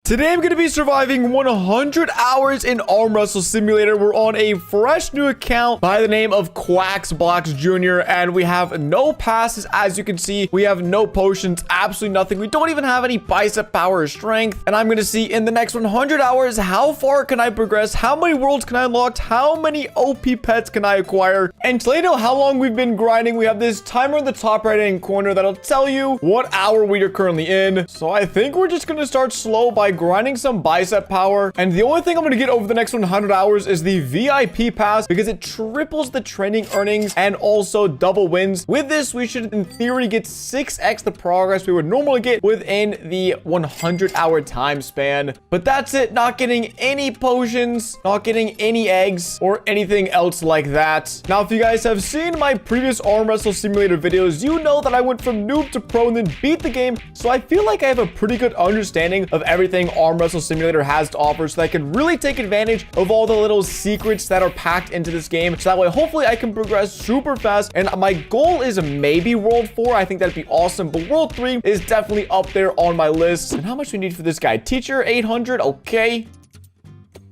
Today I'm going to be surviving 100 hours in Arm Wrestle Simulator. We're on a fresh new account by the name of Quacks Blocks Jr. And we have no passes, as you can see. We have no potions, absolutely nothing. We don't even have any bicep power or strength. And I'm going to see in the next 100 hours, how far can I progress? How many worlds can I unlock? How many OP pets can I acquire? And to let you know how long we've been grinding, we have this timer in the top right-hand corner that'll tell you what hour we are currently in. So I think we're just going to start slow by grinding some bicep power. And the only thing I'm going to get over the next 100 hours is the VIP pass because it triples the training earnings and also double wins. With this, we should in theory get 6x the progress we would normally get within the 100-hour time span. But that's it. Not getting any potions, not getting any eggs or anything else like that. Now, if you guys have seen my previous Arm Wrestle Simulator videos, you know that I went from noob to pro and then beat the game. So I feel like I have a pretty good understanding of everything Arm Wrestle Simulator has to offer, so that I can really take advantage of all the little secrets that are packed into this game. So that way, hopefully I can progress super fast. And my goal is maybe World 4. I think that'd be awesome. But World 3 is definitely up there on my list. And how much we need for this guy? Teacher, 800. Okay.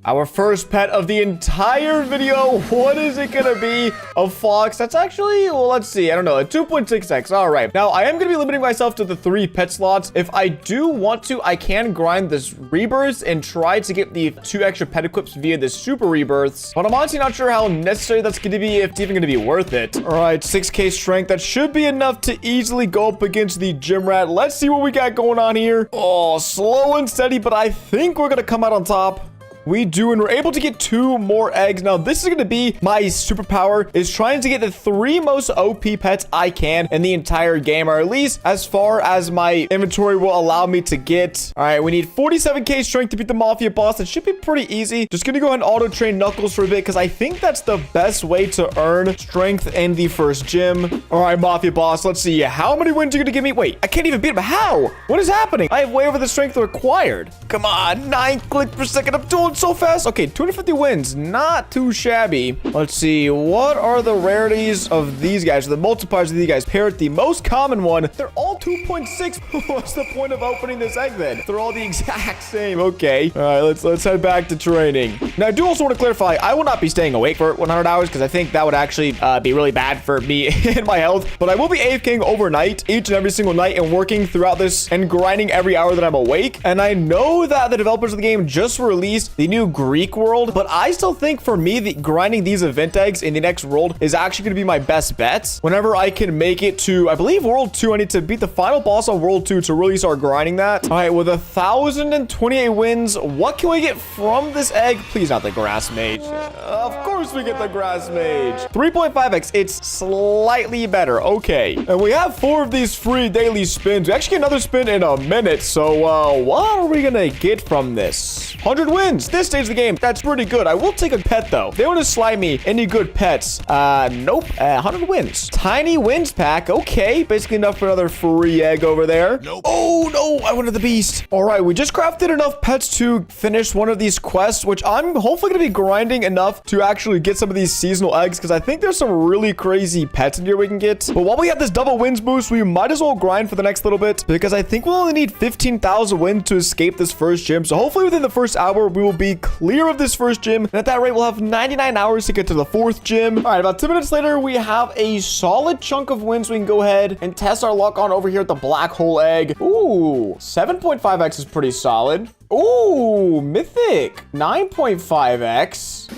Our first pet of the entire video. What is it gonna be? A fox. That's actually, well, let's see. I don't know. A 2.6x. All right. Now, I am gonna be limiting myself to the 3 pet slots. If I do want to, I can grind this rebirths and try to get the 2 extra pet equips via the super rebirths. But I'm honestly not sure how necessary that's gonna be, if it's even gonna be worth it. All right, 6k strength. That should be enough to easily go up against the gym rat. Let's see what we got going on here. Oh, slow and steady, but I think we're gonna come out on top. We do, and we're able to get 2 more eggs. Now, this is going to be my superpower, is trying to get the 3 most OP pets I can in the entire game, or at least as far as my inventory will allow me to get. All right, we need 47k strength to beat the Mafia boss. That should be pretty easy. Just going to go ahead and auto-train Knuckles for a bit, because I think that's the best way to earn strength in the first gym. All right, Mafia boss, let's see. How many wins are you going to give me? Wait, I can't even beat him. How? What is happening? I have way over the strength required. Come on, 9 clicks per second. I'm doing so fast. Okay, 250 wins. Not too shabby. Let's see. What are the rarities of these guys? The multipliers of these guys. Parrot, the most common one. They're all 2.6. What's the point of opening this egg then? They're all the exact same. Okay. All right, let's head back to training. Now, I do also want to clarify, I will not be staying awake for 100 hours because I think that would actually be really bad for me and my health. But I will be AFKing overnight, each and every single night, and working throughout this and grinding every hour that I'm awake. And I know that the developers of the game just released the new Greek world, but I still think for me, the grinding these event eggs in the next world is actually going to be my best bet. Whenever I can make it to, I believe, World 2, I need to beat the final boss on World 2 to really start grinding that. All right, with 1,028 wins, what can we get from this egg? Please not the grass mage. Of course we get the grass mage. 3.5x. It's slightly better. Okay. And we have 4 of these free daily spins. We actually get another spin in a minute. So, what are we going to get from this? 100 wins. This stage of the game. That's pretty good. I will take a pet, though. They want to slide me any good pets. Nope. 100 wins. Tiny wins pack. Okay. Basically enough for another free egg over there. Nope. Oh, no. I wanted the beast. All right. We just crafted enough pets to finish one of these quests, which I'm hopefully going to be grinding enough to actually get some of these seasonal eggs, because I think there's some really crazy pets in here we can get. But while we have this double wins boost, we might as well grind for the next little bit, because I think we'll only need 15,000 wins to escape this first gym. So hopefully within the first hour, we will be clear of this first gym. And at that rate, we'll have 99 hours to get to the 4th gym. All right, about 2 minutes later, we have a solid chunk of wins. We can go ahead and test our luck on over here at the black hole egg. Ooh, 7.5x is pretty solid. Ooh, mythic. 9.5x.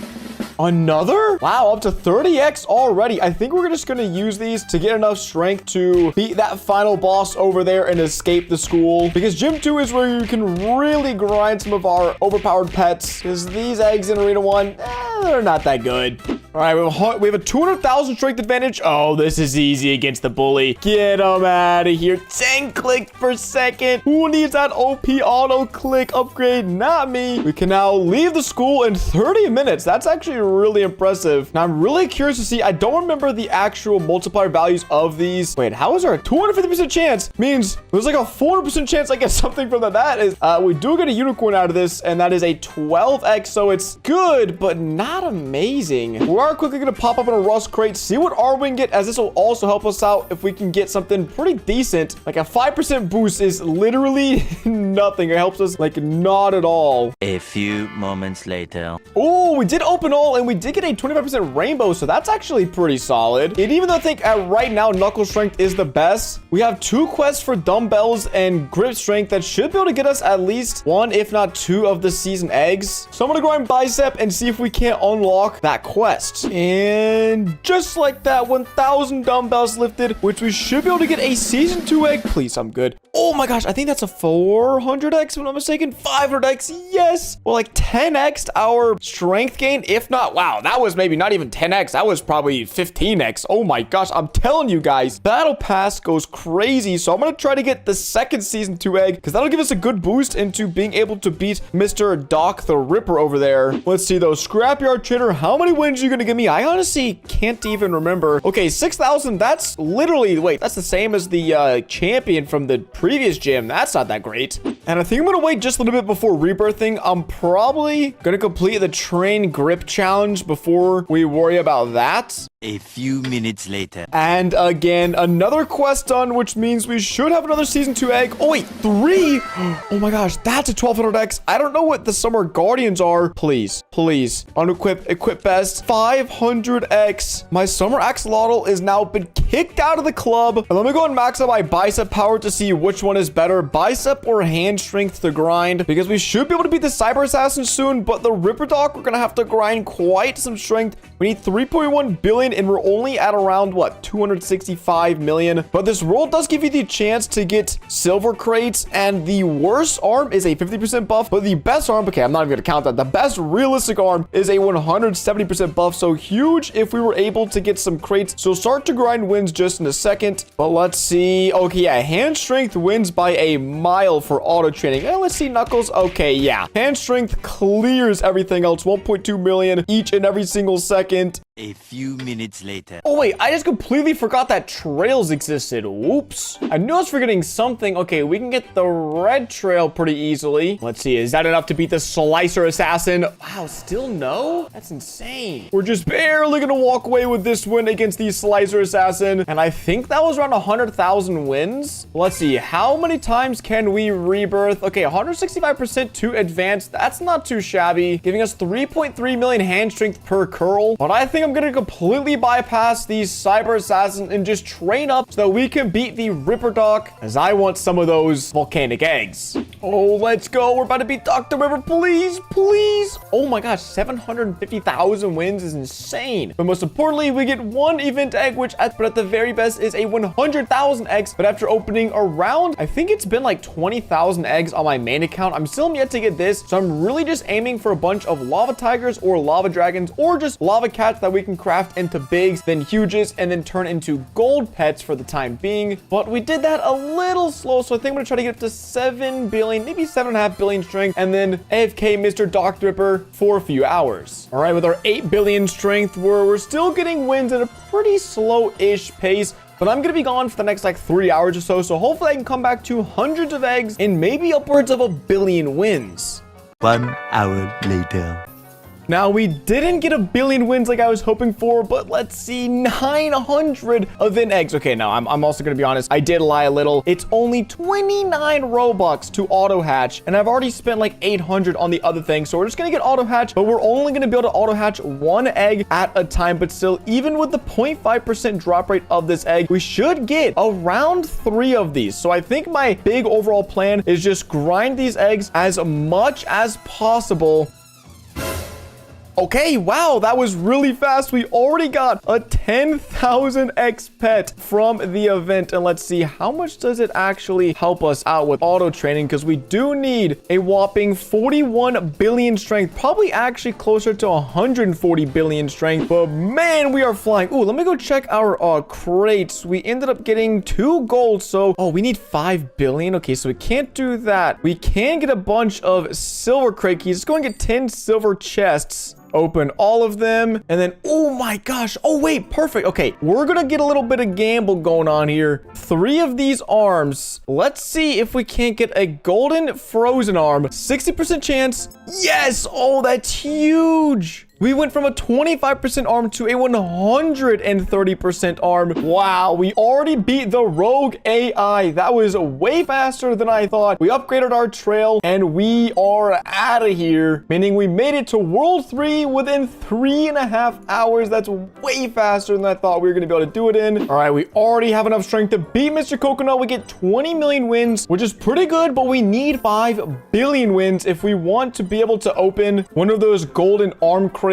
Another? Wow, up to 30x already. I think we're just going to use these to get enough strength to beat that final boss over there and escape the school. Because Gym 2 is where you can really grind some of our overpowered pets. Because these eggs in Arena 1, they're not that good. All right, we have a 200,000 strength advantage. Oh, this is easy against the bully. Get him out of here. 10 clicks per second. Who needs that OP auto click upgrade? Not me. We can now leave the school in 30 minutes. That's actually really impressive. Now, I'm really curious to see. I don't remember the actual multiplier values of these. Wait, how is there a 250% chance? Means there's like a 400% chance I get something from that. That is, we do get a unicorn out of this, and that is a 12x. So it's good, but not amazing. we are quickly going to pop up in a rust crate, see what arm we can get, as this will also help us out if we can get something pretty decent. Like a 5% boost is literally nothing. It helps us like not at all. A few moments later. Oh, we did open all and we did get a 25% rainbow, so that's actually pretty solid. And even though I think right now knuckle strength is the best, we have 2 quests for dumbbells and grip strength that should be able to get us at least 1 if not 2 of the season eggs. So I'm gonna grind bicep and see if we can't unlock that quest. And just like that, 1,000 dumbbells lifted, which we should be able to get a season 2 egg. Please, I'm good. Oh my gosh, I think that's a 400x, if I'm not mistaken. 500x, yes. Well, like 10x our strength gain, if not. Wow, that was maybe not even 10x. That was probably 15x. Oh my gosh, I'm telling you guys, Battle Pass goes crazy. So I'm going to try to get the second season 2 egg, because that'll give us a good boost into being able to beat Mr. Doc the Ripper over there. Let's see though. Scrapyard Trader, how many wins are you going to give me? I honestly can't even remember. Okay, 6,000. That's literally, wait, that's the same as the champion from the previous gym. That's not that great. And I think I'm going to wait just a little bit before rebirthing. I'm probably going to complete the train grip challenge before we worry about that. A few minutes later. And again, another quest done, which means we should have another season 2 egg. Oh wait, 3. Oh my gosh, that's a 1200x. I don't know what the summer guardians are. Please, please. Unequip, equip best. 500x. My summer axolotl is now been kicked out of the club. And let me go and max out my bicep power to see which one is better, bicep or hand strength to grind, because we should be able to beat the cyber assassin soon, but the Ripper Doc, we're gonna have to grind quite some strength. We need 3.1 billion and we're only at around what, 265 million. But this world does give you the chance to get silver crates, and the worst arm is a 50% buff, but the best arm, okay, I'm not even gonna count that, the best realistic arm is a 170% buff, so huge if we were able to get some crates. So start to grind wins just in a second, but let's see. Okay, yeah, hand strength wins by a mile for auto training. And let's see knuckles. Okay, yeah, hand strength clears everything else. 1.2 million each and every single second. A few minutes later. Oh wait, I just completely forgot that trails existed. Whoops. I knew I was forgetting something. Okay, we can get the red trail pretty easily. Let's see, is that enough to beat the slicer assassin? Wow, still no? That's insane. We're just barely gonna walk away with this win against the slicer assassin. And I think that was around 100,000 wins. Let's see, how many times can we rebirth? Okay, 165% to advanced. That's not too shabby, giving us 3.3 million hand strength per curl. But I think I'm gonna completely bypass these cyber assassins and just train up so that we can beat the Ripper Doc, as I want some of those volcanic eggs. Oh, let's go. We're about to beat Dr. Ripper. Please, please. Oh my gosh, 750,000 wins is insane. But most importantly, we get 1 event egg, which but at the very best is a 100,000 eggs. But after opening around, I think it's been like 20,000 eggs on my main account, I'm still yet to get this. So I'm really just aiming for a bunch of lava tigers or lava dragons or just lava cats that we can craft into bigs, then huges, and then turn into gold pets for the time being. But we did that a little slow, so I think I'm gonna try to get up to 7 billion, maybe 7.5 billion strength, and then AFK Mr. Dr. Ripper for a few hours. All right, with our 8 billion strength, we're still getting wins at a pretty slow-ish pace. But I'm going to be gone for the next like 3 hours or so. So hopefully I can come back to hundreds of eggs and maybe upwards of 1 billion wins. 1 hour later. Now, we didn't get 1 billion wins like I was hoping for, but let's see, 900 event eggs. Okay, now I'm also going to be honest. I did lie a little. It's only 29 Robux to auto hatch, and I've already spent like 800 on the other thing. So we're just going to get auto hatch, but we're only going to be able to auto hatch 1 egg at a time. But still, even with the 0.5% drop rate of this egg, we should get around 3 of these. So I think my big overall plan is just grind these eggs as much as possible. Okay, wow, that was really fast. We already got a 10,000x pet from the event. And let's see, how much does it actually help us out with auto training? Because we do need a whopping 41 billion strength, probably actually closer to 140 billion strength. But man, we are flying. Ooh, let me go check our crates. We ended up getting 2 gold. So, oh, we need 5 billion. Okay, so we can't do that. We can get a bunch of silver crate keys. Let's go and get 10 silver chests. Open all of them, and then, oh my gosh, oh wait, perfect. Okay, we're gonna get a little bit of gamble going on here. 3 of these arms. Let's see if we can't get a golden frozen arm. 60% chance. Yes. Oh, that's huge. We went from a 25% arm to a 130% arm. Wow, we already beat the rogue AI. That was way faster than I thought. We upgraded our trail and we are out of here, meaning we made it to World 3 within 3.5 hours. That's way faster than I thought we were going to be able to do it in. All right, we already have enough strength to beat Mr. Coconut. We get 20 million wins, which is pretty good, but we need 5 billion wins if we want to be able to open one of those golden arm crates.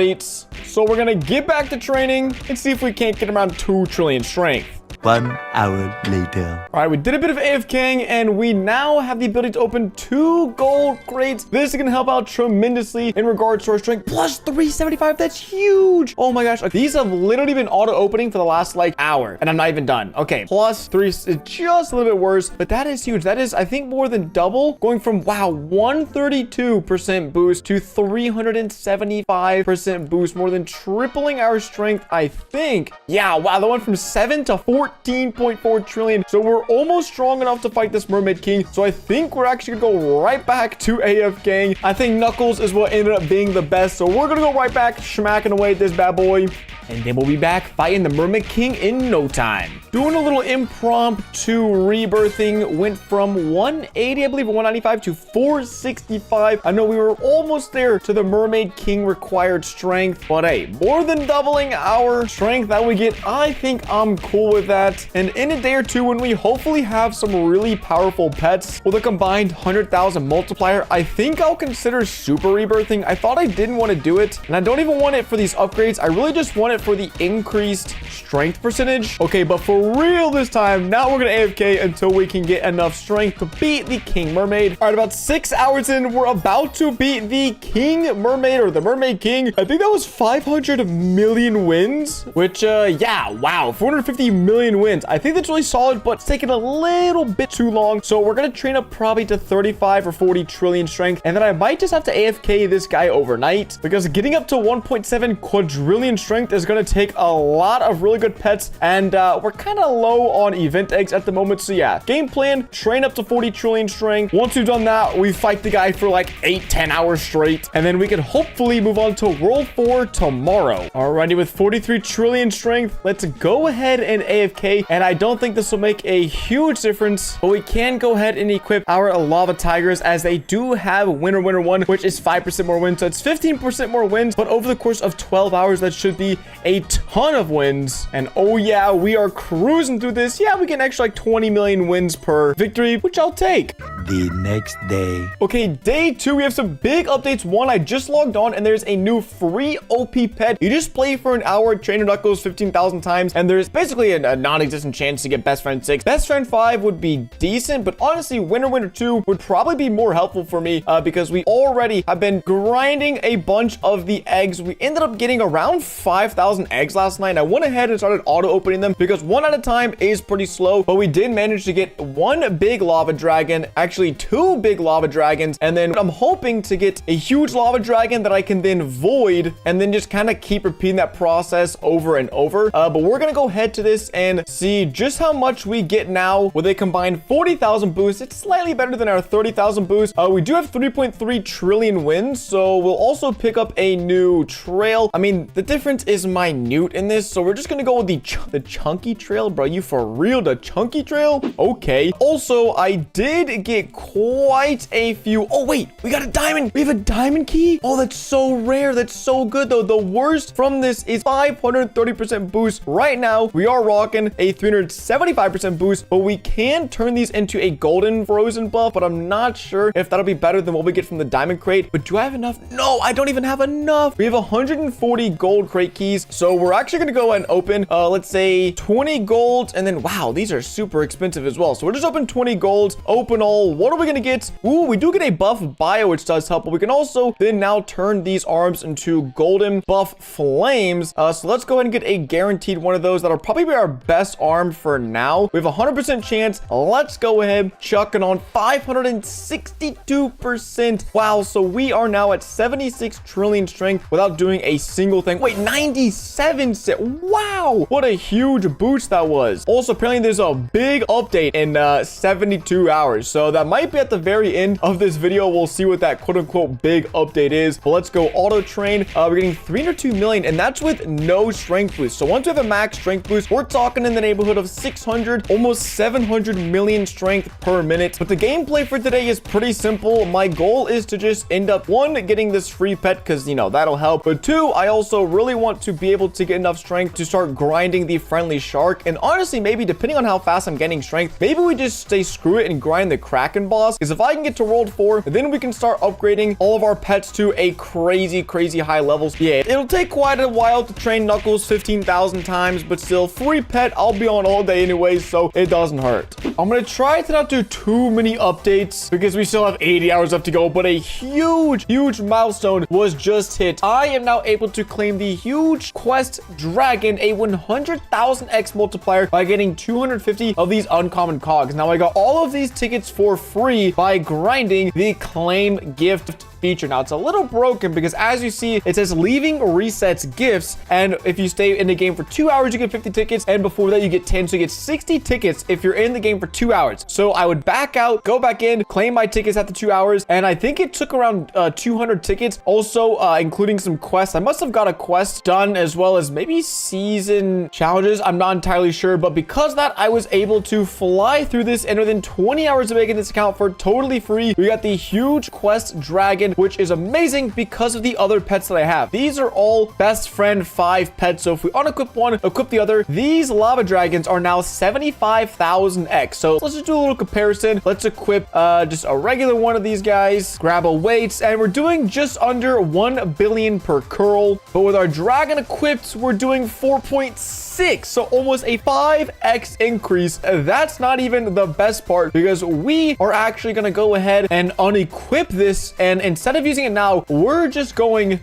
So we're going to get back to training and see if we can't get around 2 trillion strength. 1 hour later. All right, we did a bit of AFKing and we now have the ability to open 2 gold crates. This is going to help out tremendously in regards to our strength. Plus 375, that's huge. Oh my gosh, these have literally been auto-opening for the last like hour and I'm not even done. Okay, plus 3 is just a little bit worse, but that is huge. That is, I think, more than double, going from, wow, 132% boost to 375% boost, more than tripling our strength, I think. Yeah, wow, that went from 7 to 14.4 trillion. So we're almost strong enough to fight this Mermaid King. So I think we're actually gonna go right back to AFKing. I think Knuckles is what ended up being the best. So we're gonna go right back, smacking away at this bad boy. And then we'll be back fighting the Mermaid King in no time. Doing a little impromptu rebirthing. Went from 180, I believe, 195 to 465. I know we were almost there to the Mermaid King required strength. But hey, more than doubling our strength that we get. I think I'm cool with that. And in a day or two, when we hopefully have some really powerful pets with a combined 100,000 multiplier, I think I'll consider super rebirthing. I thought I didn't want to do it. And I don't even want it for these upgrades. I really just want it for the increased strength percentage. Okay, but for real this time, now we're gonna AFK until we can get enough strength to beat the King Mermaid. All right, about 6 hours in, we're about to beat the King Mermaid, or the Mermaid King. I think that was 500 million wins, which yeah, wow, 450 million wins. I think that's really solid, but it's taking a little bit too long. So we're gonna train up probably to 35 or 40 trillion strength, and then I might just have to AFK this guy overnight, because getting up to 1.7 quadrillion strength is gonna take a lot of really good pets, and we're kind of low on event eggs at the moment. So yeah, game plan, train up to 40 trillion strength. Once we've done that, we fight the guy for like 8-10 hours straight, and then we can hopefully move on to World 4 tomorrow. Alrighty, with 43 trillion strength, let's go ahead and AFK, and I don't think this will make a huge difference, but we can go ahead and equip our lava tigers, as they do have winner 1, which is 5% more wins, so it's 15% more wins, but over the course of 12 hours, that should be a ton of wins. And oh yeah, we are cruising through this. Yeah, we get an extra like 20 million wins per victory, which I'll take. The next day. Okay, day 2, we have some big updates. One, I just logged on and there's a new free OP pet. You just play for an hour, train your Knuckles 15,000 times, and there's basically a non-existent chance to get Best Friend 6. Best Friend 5 would be decent, but honestly, Winner 2 would probably be more helpful for me because we already have been grinding a bunch of the eggs. We ended up getting around 5,000 eggs last night. I went ahead and started auto-opening them because 1 at a time is pretty slow, but we did manage to get 1 big lava dragon, actually 2 big lava dragons, and then I'm hoping to get a huge lava dragon that I can then void and then just kind of keep repeating that process over and over. But we're gonna go ahead to this and see just how much we get now with a combined 40,000 boost. It's slightly better than our 30,000 boost. We do have 3.3 trillion wins, so we'll also pick up a new trail. I mean, the difference is minute in this, so we're just gonna go with the chunky trail. Bro, you for real? The chunky trail? Okay. Also, I did get quite a few. Oh wait, we got a diamond. We have a diamond key. Oh, that's so rare. That's so good though. The worst from this is 530% boost. Right now, we are rocking a 375% boost, but we can turn these into a golden frozen buff, but I'm not sure if that'll be better than what we get from the diamond crate. But do I have enough? No, I don't even have enough. We have 140 gold crate keys, so we're actually gonna go ahead and open let's say 20 gold, and then wow, these are super expensive as well. So we're just open 20 gold, open all. What are we gonna get? Ooh, we do get a buff bio, which does help, but we can also then now turn these arms into golden buff flames. So let's go ahead and get a guaranteed one of those. That'll probably be our best arm for now. We have a 100% chance. Let's go ahead, chucking on 562%. Wow, so we are now at 76 trillion strength without doing a single thing. Wait, 97. Wow, what a huge boost that that was. Also, apparently there's a big update in 72 hours. So that might be at the very end of this video. We'll see what that quote unquote big update is. But let's go auto train. We're getting 302 million, and that's with no strength boost. So once we have a max strength boost, we're talking in the neighborhood of 600, almost 700 million strength per minute. But the gameplay for today is pretty simple. My goal is to just end up, one, getting this free pet because, you know, that'll help. But two, I also really want to be able to get enough strength to start grinding the friendly shark. And honestly, maybe depending on how fast I'm getting strength, maybe we just say screw it and grind the Kraken boss. Because if I can get to World 4, then we can start upgrading all of our pets to a crazy high levels. Yeah, it'll take quite a while to train Knuckles 15,000 times, but still, free pet, I'll be on all day anyways, so it doesn't hurt. I'm gonna try to not do too many updates because we still have 80 hours left to go, but a huge milestone was just hit. I am now able to claim the huge quest dragon, a 100,000x multiplier, by getting 250 of these uncommon cogs. Now I got all of these tickets for free by grinding the claim gift feature. Now it's a little broken because as you see, it says leaving resets gifts, and if you stay in the game for 2 hours you get 50 tickets, and before that you get 10, so you get 60 tickets if you're in the game for 2 hours. So I would back out, go back in, claim my tickets after 2 hours, and I think it took around 200 tickets, also including some quests. I must have got a quest done as well as maybe season challenges, I'm not entirely sure, but because of that I was able to fly through this, and within 20 hours of making this account for totally free, we got the huge quest dragon, which is amazing because of the other pets that I have. These are all best friend 5 pets, so if we unequip one, equip the other, these lava dragons are now 75,000x. So let's just do a little comparison. Let's equip just a regular one of these guys, grab a weights, and we're doing just under 1 billion per curl, but with our dragon equipped we're doing 4.6, so almost a 5x increase. That's not even the best part because we are actually going to go ahead and unequip this, and instead of using it now, we're just going...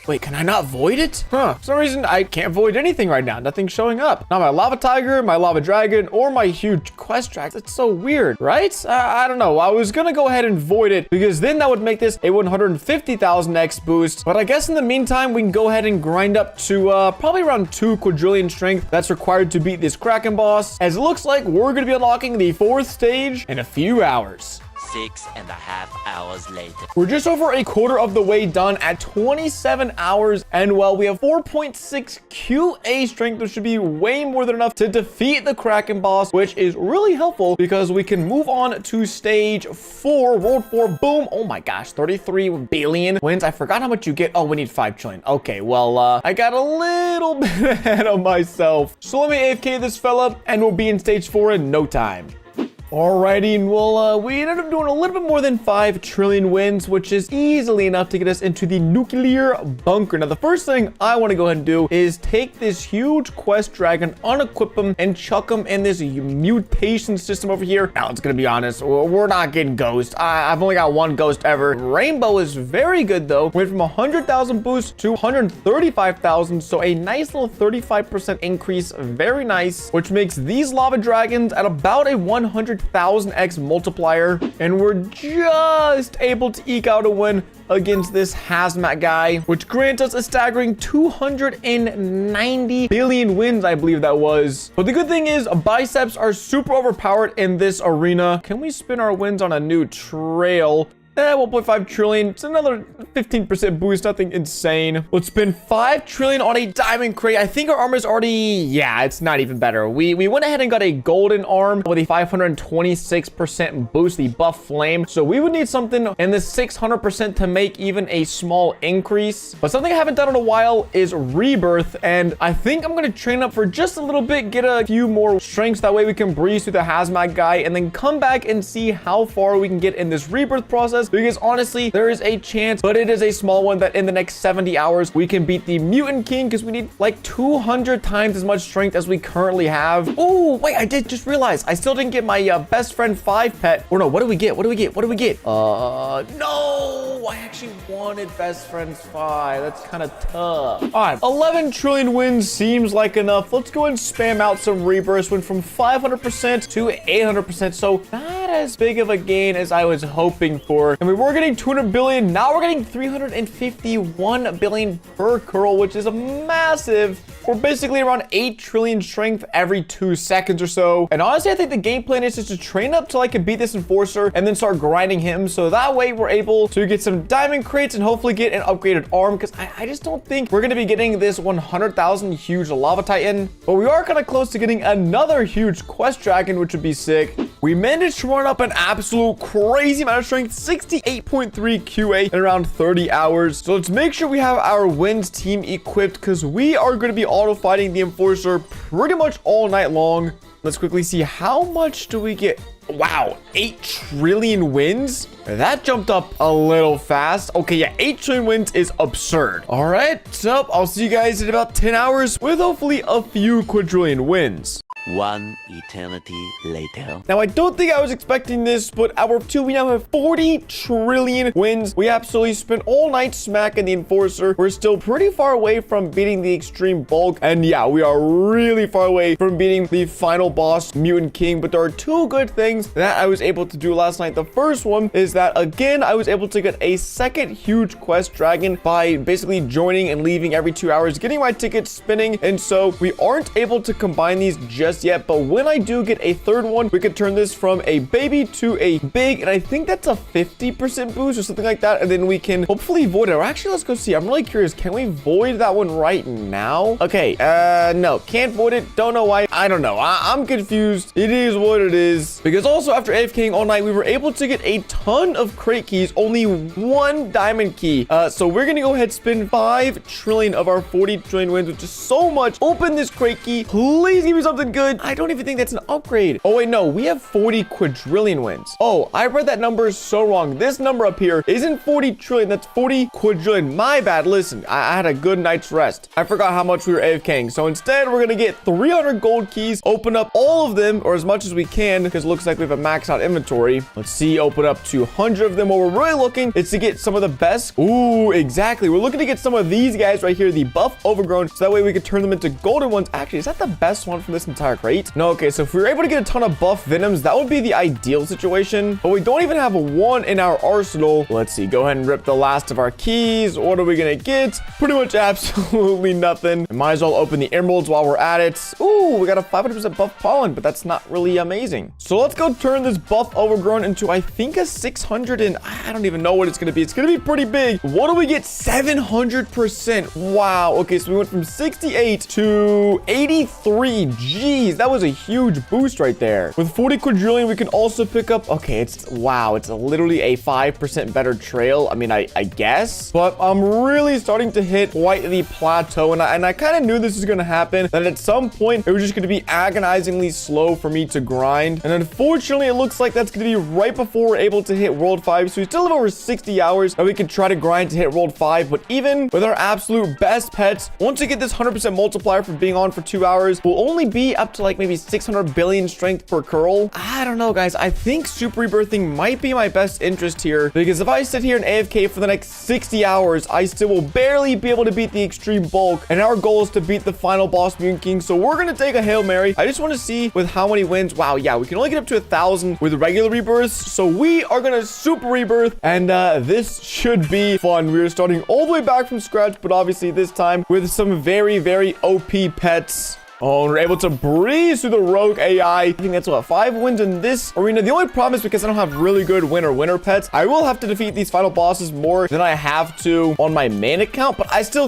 Wait, can I not void it? For some reason, I can't void anything right now. Nothing's showing up. Not my lava tiger, my lava dragon, or my huge quest dragon. It's so weird, right? I don't know. I was gonna go ahead and void it because then that would make this a 150,000x boost. But I guess in the meantime, we can go ahead and grind up to probably around 2 quadrillion strength that's required to beat this Kraken boss. As it looks like we're gonna be unlocking the 4th stage in a few hours. 6.5 hours later. We're just over a quarter of the way done at 27 hours, and well, we have 4.6 QA strength, which should be way more than enough to defeat the Kraken boss, which is really helpful because we can move on to stage 4, World 4. Boom. Oh my gosh, 33 billion wins. I forgot how much you get. Oh, we need 5 trillion. Okay, well, I got a little bit ahead of myself. So let me AFK this fella, and we'll be in stage 4 in no time. Alrighty, and well, we ended up doing a little bit more than 5 trillion wins, which is easily enough to get us into the nuclear bunker. Now, the first thing I want to go ahead and do is take this huge quest dragon, unequip him, and chuck him in this mutation system over here. Now, it's gonna be honest, we're not getting ghost. I've only got 1 ghost ever. Rainbow is very good, though. Went from 100,000 boost to 135,000, so a nice little 35% increase. Very nice, which makes these lava dragons at about a 100,000x multiplier, and we're just able to eke out a win against this hazmat guy, which grants us a staggering 290 billion wins, I believe that was. But the good thing is biceps are super overpowered in this arena. Can we spin our wins on a new trail? 1.5 trillion. It's another 15% boost. Nothing insane. Let's spend 5 trillion on a diamond crate. I think our armor is already... Yeah, it's not even better. We went ahead and got a golden arm with a 526% boost, the buff flame. So we would need something in the 600% to make even a small increase. But something I haven't done in a while is rebirth. And I think I'm going to train up for just a little bit, get a few more strengths. That way we can breeze through the hazmat guy and then come back and see how far we can get in this rebirth process. Because honestly, there is a chance, but it is a small one, that in the next 70 hours, we can beat the Mutant King because we need like 200 times as much strength as we currently have. Oh, wait, I did just realize I still didn't get my best friend 5 pet. Or no, what do we get? What do we get? What do we get? No, I actually wanted best friends 5. That's kind of tough. All right, 11 trillion wins seems like enough. Let's go and spam out some rebirths. Went from 500% to 800%. So not as big of a gain as I was hoping for. And we were getting 200 billion. Now we're getting 351 billion per curl, which is a massive We're basically around 8 trillion strength every 2 seconds or so. And honestly, I think the game plan is just to train up till I can beat this enforcer and then start grinding him. So that way we're able to get some diamond crates and hopefully get an upgraded arm, because I just don't think we're going to be getting this 100,000 huge lava titan. But we are kind of close to getting another huge quest dragon, which would be sick. We managed to run up an absolute crazy amount of strength, 68.3 QA in around 30 hours. So let's make sure we have our wins team equipped, because we are going to be auto fighting the enforcer pretty much all night long. Let's quickly see how much do we get. Wow, 8 trillion wins? That jumped up a little fast. Okay, yeah, 8 trillion wins is absurd. All right, so I'll see you guys in about 10 hours with hopefully a few quadrillion wins. One eternity later. Now, I don't think I was expecting this, but our two, we now have 40 trillion wins. We absolutely spent all night smacking the enforcer. We're still pretty far away from beating the extreme bulk. And yeah, we are really far away from beating the final boss, Mutant King. But there are two good things that I was able to do last night. The first one is that, again, I was able to get a second huge quest dragon by basically joining and leaving every 2 hours, getting my tickets spinning. And so we aren't able to combine these just yet, but when I do get a third one, we could turn this from a baby to a big, and I think that's a 50% boost or something like that, and then we can hopefully void it. Or actually, let's go see. I'm really curious, can we void that one right now? Okay, no, can't void it. Don't know why. I don't know. I'm confused. It is what it is, because also after AFKing all night, we were able to get a ton of crate keys, only one diamond key. So we're gonna go ahead, spin 5 trillion of our 40 trillion wins, which is so much. Open this crate key. Please give me something good. I don't even think that's an upgrade. Oh, wait, no. We have 40 quadrillion wins. Oh, I read that number so wrong. This number up here isn't 40 trillion. That's 40 quadrillion. My bad. Listen, I had a good night's rest. I forgot how much we were AFKing. So instead, we're going to get 300 gold keys, open up all of them, or as much as we can, because it looks like we have a maxed out inventory. Let's see, open up 200 of them. What we're really looking is to get some of the best. Ooh, exactly. We're looking to get some of these guys right here, the buff overgrown, so that way we could turn them into golden ones. Actually, is that the best one from this entire crate? No, okay, so if we were able to get a ton of buff venoms, that would be the ideal situation, but we don't even have one in our arsenal. Let's see, go ahead and rip the last of our keys. What are we gonna get? Pretty much absolutely nothing. We might as well open the emeralds while we're at it. Ooh, we got a 500% buff pollen, but that's not really amazing. So let's go turn this buff overgrown into, I think, a 600, and I don't even know what it's gonna be. It's gonna be pretty big. What do we get? 700%. Wow. Okay, so we went from 68 to 83. Jeez, that was a huge boost right there. With 40 quadrillion, we can also pick up, okay, it's literally a 5% better trail. I mean, I guess, but I'm really starting to hit quite the plateau, and I kind of knew this was going to happen, that at some point it was just going to be agonizingly slow for me to grind. And unfortunately, it looks like that's going to be right before we're able to hit world 5. So we still have over 60 hours that we can try to grind to hit world 5. But even with our absolute best pets, once we get this 100% multiplier from being on for 2 hours, we'll only be up to like maybe 600 billion strength per curl. I don't know, guys. I think super rebirthing might be my best interest here, because if I sit here in AFK for the next 60 hours, I still will barely be able to beat the extreme bulk, and our goal is to beat the final boss, Mutant King. So we're gonna take a Hail Mary. I just want to see with how many wins. Wow, yeah, we can only get up to 1,000 with regular rebirths, so we are gonna super rebirth, and this should be fun. We're starting all the way back from scratch, but obviously this time with some very, very OP pets. Oh, and we're able to breeze through the rogue AI. I think that's what, 5 wins in this arena. The only problem is because I don't have really good winner pets, I will have to defeat these final bosses more than I have to on my main account. But I still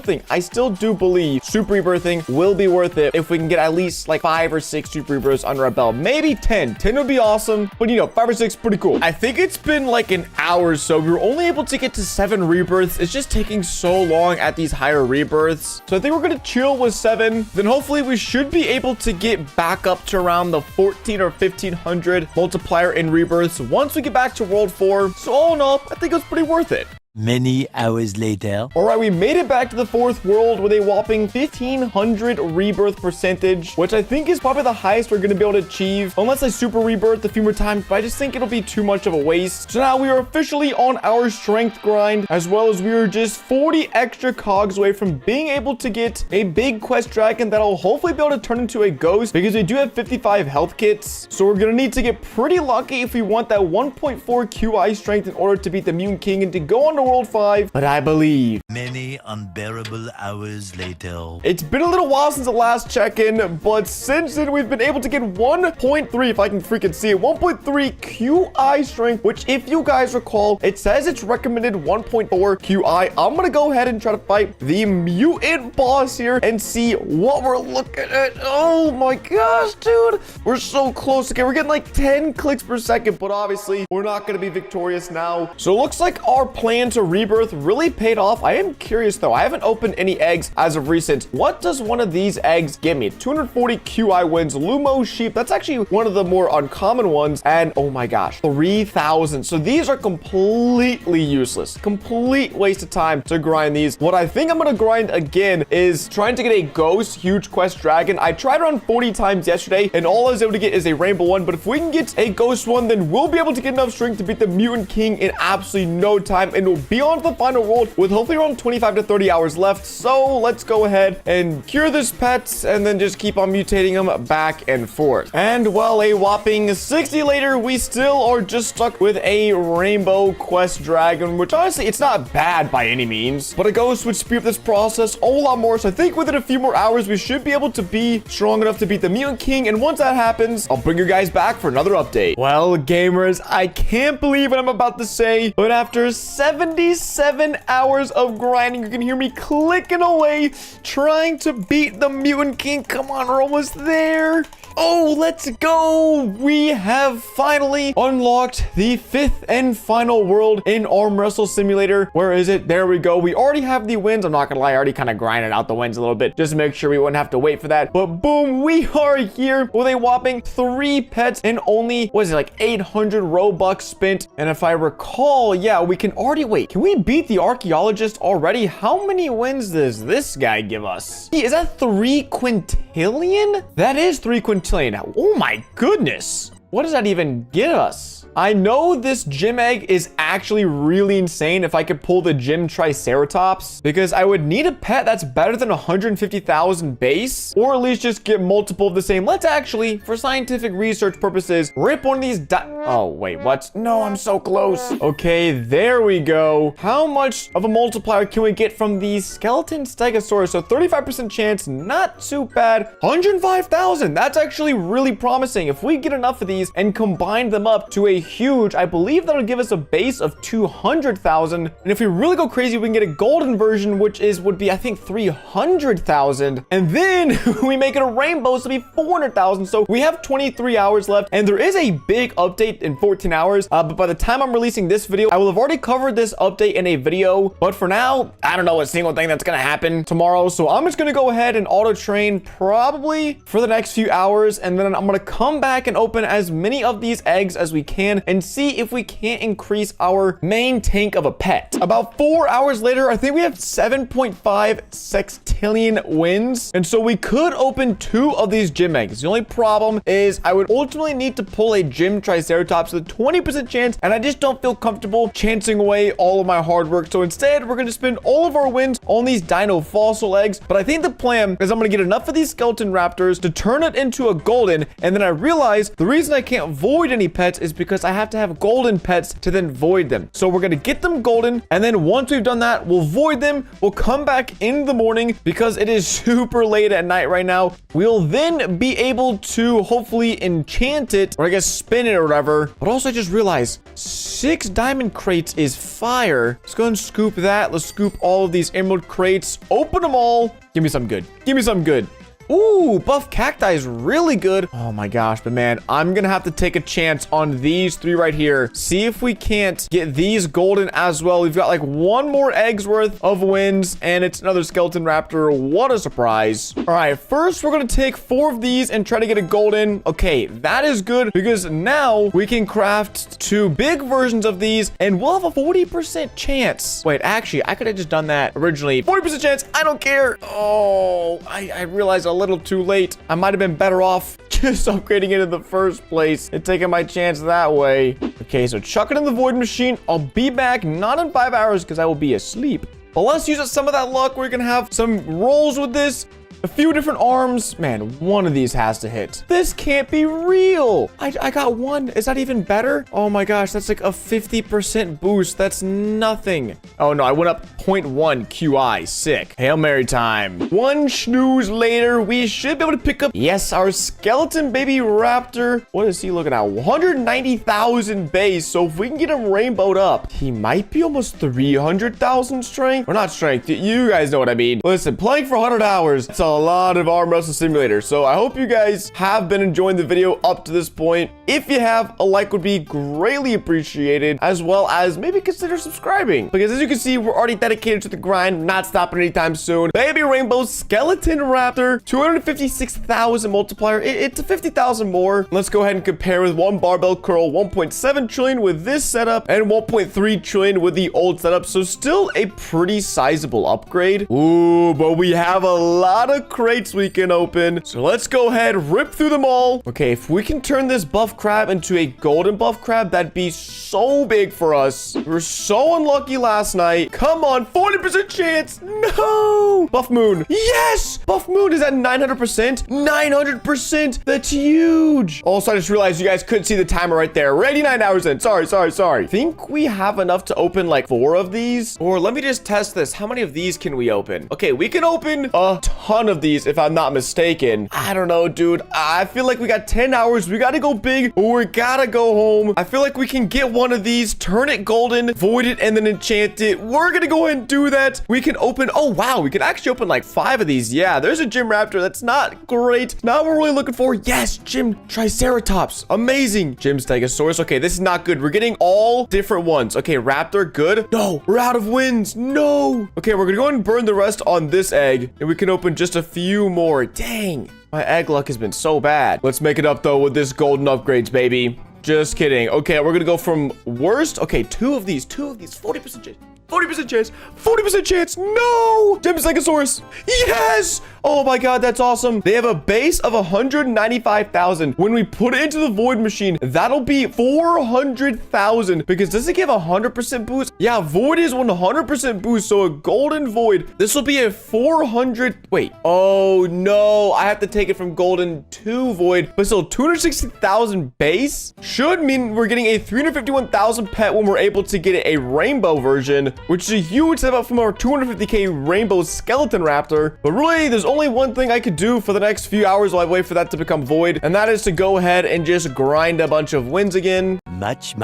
do believe super rebirthing will be worth it if we can get at least like 5 or 6 super rebirths under our belt. Maybe 10 would be awesome, but you know, 5 or 6 pretty cool. I think it's been like an hour or so. We were only able to get to 7 rebirths. It's just taking so long at these higher rebirths, so I think we're gonna chill with 7. Then hopefully we should be able to get back up to around the 14 or 1500 multiplier in rebirths once we get back to world 4. So all in all, I think it was pretty worth it. Many hours later. All right, we made it back to the 4th world with a whopping 1,500 rebirth percentage, which I think is probably the highest we're going to be able to achieve, unless I super rebirth a few more times, but I just think it'll be too much of a waste. So now we are officially on our strength grind, as well as we are just 40 extra cogs away from being able to get a big quest dragon that'll hopefully be able to turn into a ghost, because we do have 55 health kits. So we're going to need to get pretty lucky if we want that 1.4 QI strength in order to beat the Mutant King and to go on to world 5, but I believe Many unbearable hours later. It's been a little while since the last check-in, but since then, we've been able to get 1.3, if I can freaking see it, 1.3 QI strength, which if you guys recall, it says it's recommended 1.4 QI. I'm gonna go ahead and try to fight the mutant boss here and see what we're looking at. Oh my gosh, dude. We're so close. Okay, we're getting like 10 clicks per second, but obviously, we're not gonna be victorious now. So it looks like our plan to rebirth really paid off. I am curious though. I haven't opened any eggs as of recent. What does one of these eggs give me? 240 QI wins. Lumo sheep. That's actually one of the more uncommon ones. And oh my gosh, 3,000. So these are completely useless. Complete waste of time to grind these. What I think I'm gonna grind again is trying to get a ghost huge quest dragon. I tried around 40 times yesterday, and all I was able to get is a rainbow one. But if we can get a ghost one, then we'll be able to get enough strength to beat the mutant king in absolutely no time, and we'll be on to the final world with hopefully around 25 to 30 hours left. So let's go ahead and cure this pet and then just keep on mutating them back and forth. And well, a whopping 60 later, we still are just stuck with a rainbow quest dragon, which honestly, it's not bad by any means, but a ghost would speed up this process a whole lot more. So I think within a few more hours, we should be able to be strong enough to beat the mutant king. And once that happens, I'll bring you guys back for another update. Well, gamers, I can't believe what I'm about to say, but after 77 hours of grinding, you can hear me clicking away, trying to beat the mutant king. Come on, we're almost there. Oh, let's go. We have finally unlocked the 5th and final world in Arm Wrestle Simulator. Where is it? There we go. We already have the wins. I'm not gonna lie, I already kind of grinded out the wins a little bit just to make sure we wouldn't have to wait for that. But boom, we are here with a whopping 3 pets and only, what is it, like 800 Robux spent. And if I recall, yeah, we can already wait. Can we beat the archaeologist already? How many wins does this guy give us? Is that 3 quintillion? That is 3 quintillion. Oh my goodness. What does that even get us? I know this gym egg is actually really insane if I could pull the gym triceratops, because I would need a pet that's better than 150,000 base, or at least just get multiple of the same. Let's actually, for scientific research purposes, rip one of these oh, wait, what? No, I'm so close. Okay, there we go. How much of a multiplier can we get from the skeleton stegosaurus? So 35% chance, not too bad. 105,000. That's actually really promising. If we get enough of these and combine them up to a huge, I believe that'll give us a base of 200,000. And if we really go crazy, we can get a golden version, which would be, I think, 300,000. And then we make it a rainbow, so it'll be 400,000. So we have 23 hours left, and there is a big update in 14 hours. But by the time I'm releasing this video, I will have already covered this update in a video. But for now, I don't know a single thing that's gonna happen tomorrow. So I'm just gonna go ahead and auto train probably for the next few hours. And then I'm gonna come back and open as many of these eggs as we can and see if we can't increase our main tank of a pet. About 4 hours later, I think we have 7.5 sextillion wins. And so we could open 2 of these gym eggs. The only problem is I would ultimately need to pull a gym triceratops with a 20% chance, and I just don't feel comfortable chancing away all of my hard work. So instead, we're going to spend all of our wins on these dino fossil eggs. But I think the plan is I'm going to get enough of these skeleton raptors to turn it into a golden. And then I realize the reason I can't void any pets is because I have to have golden pets to then void them. So we're going to get them golden. And then once we've done that, we'll void them. We'll come back in the morning because it is super late at night right now. We'll then be able to hopefully enchant it, or I guess spin it or whatever. But also I just realized 6 diamond crates is fire. Let's go and scoop that. Let's scoop all of these emerald crates. Open them all. Give me some good. Give me some good. Ooh, buff cacti is really good. Oh my gosh, but man, I'm gonna have to take a chance on these 3 right here. See if we can't get these golden as well. We've got like 1 more egg's worth of wins, and it's another skeleton raptor. What a surprise. All right, first we're gonna take 4 of these and try to get a golden. Okay, that is good because now we can craft 2 big versions of these, and we'll have a 40% chance. Wait, actually, I could have just done that originally. 40% chance, I don't care. Oh, I realized a little too late. I might have been better off just upgrading it in the first place and taking my chance that way. Okay, so chuck it in the void machine. I'll be back not in 5 hours because I will be asleep. But let's use some of that luck. We're gonna have some rolls with this. a few different arms. Man, one of these has to hit. This can't be real. I got one. Is that even better? Oh my gosh, that's like a 50% boost. That's nothing. Oh no, I went up 0.1 QI. Sick. Hail Mary time. One snooze later, we should be able to pick up, yes, our skeleton baby raptor. What is he looking at? 190,000 base. So if we can get him rainbowed up, he might be almost 300,000 strength. Or not strength. You guys know what I mean. Listen, playing for 100 hours, it's a lot of arm wrestle simulator. So I hope you guys have been enjoying the video up to this point. If you have, a like would be greatly appreciated, as well as maybe consider subscribing, because as you can see, we're already dedicated to the grind, not stopping anytime soon. Baby rainbow skeleton raptor, 256,000 multiplier. It's a 50,000 more. Let's go ahead and compare with one barbell curl, 1.7 trillion with this setup and 1.3 trillion with the old setup. So still a pretty sizable upgrade. Ooh, but we have a lot of crates we can open. So let's go ahead, rip through them all. Okay, if we can turn this buff crab into a golden buff crab, that'd be so big for us. We were so unlucky last night. Come on, 40% chance. No. Buff moon. Yes. Buff moon is at 900%. 900%. That's huge. Also, I just realized you guys couldn't see the timer right there. We're 89 hours in. Sorry. Think we have enough to open like 4 of these? Or let me just test this. How many of these can we open? Okay, we can open a ton of these if I'm not mistaken. I don't know, dude. I feel like we got 10 hours. We got to go big or we got to go home. I feel like we can get one of these, turn it golden, void it, and then enchant it. We're going to go ahead and do that. We can open, oh wow, we can actually open like 5 of these. Yeah, there's a gym raptor. That's not great. Not what we're really looking for. Yes, gym triceratops. Amazing. Gym stegosaurus. Okay, this is not good. We're getting all different ones. Okay, raptor, good. No, we're out of wins. No. Okay, we're gonna go ahead and burn the rest on this egg, and we can open just a few more. Dang, my egg luck has been so bad. Let's make it up though with this golden upgrades, baby. Just kidding. Okay, we're gonna go from worst. Okay, 2 of these, 40% chance. 40% chance. 40% chance. No! Gem Stegosaurus. Yes! Oh my god, that's awesome. They have a base of 195,000. When we put it into the void machine, that'll be 400,000. Because does it give 100% boost? Yeah, void is 100% boost. So a golden void. This will be a 400. Wait. Oh no. I have to take it from golden to void. But still, 260,000 base should mean we're getting a 351,000 pet when we're able to get a rainbow version, which is a huge step up from our 250k rainbow skeleton raptor. But really, there's only one thing I could do for the next few hours while I wait for that to become void, and that is to go ahead and just grind a bunch of wins again. Much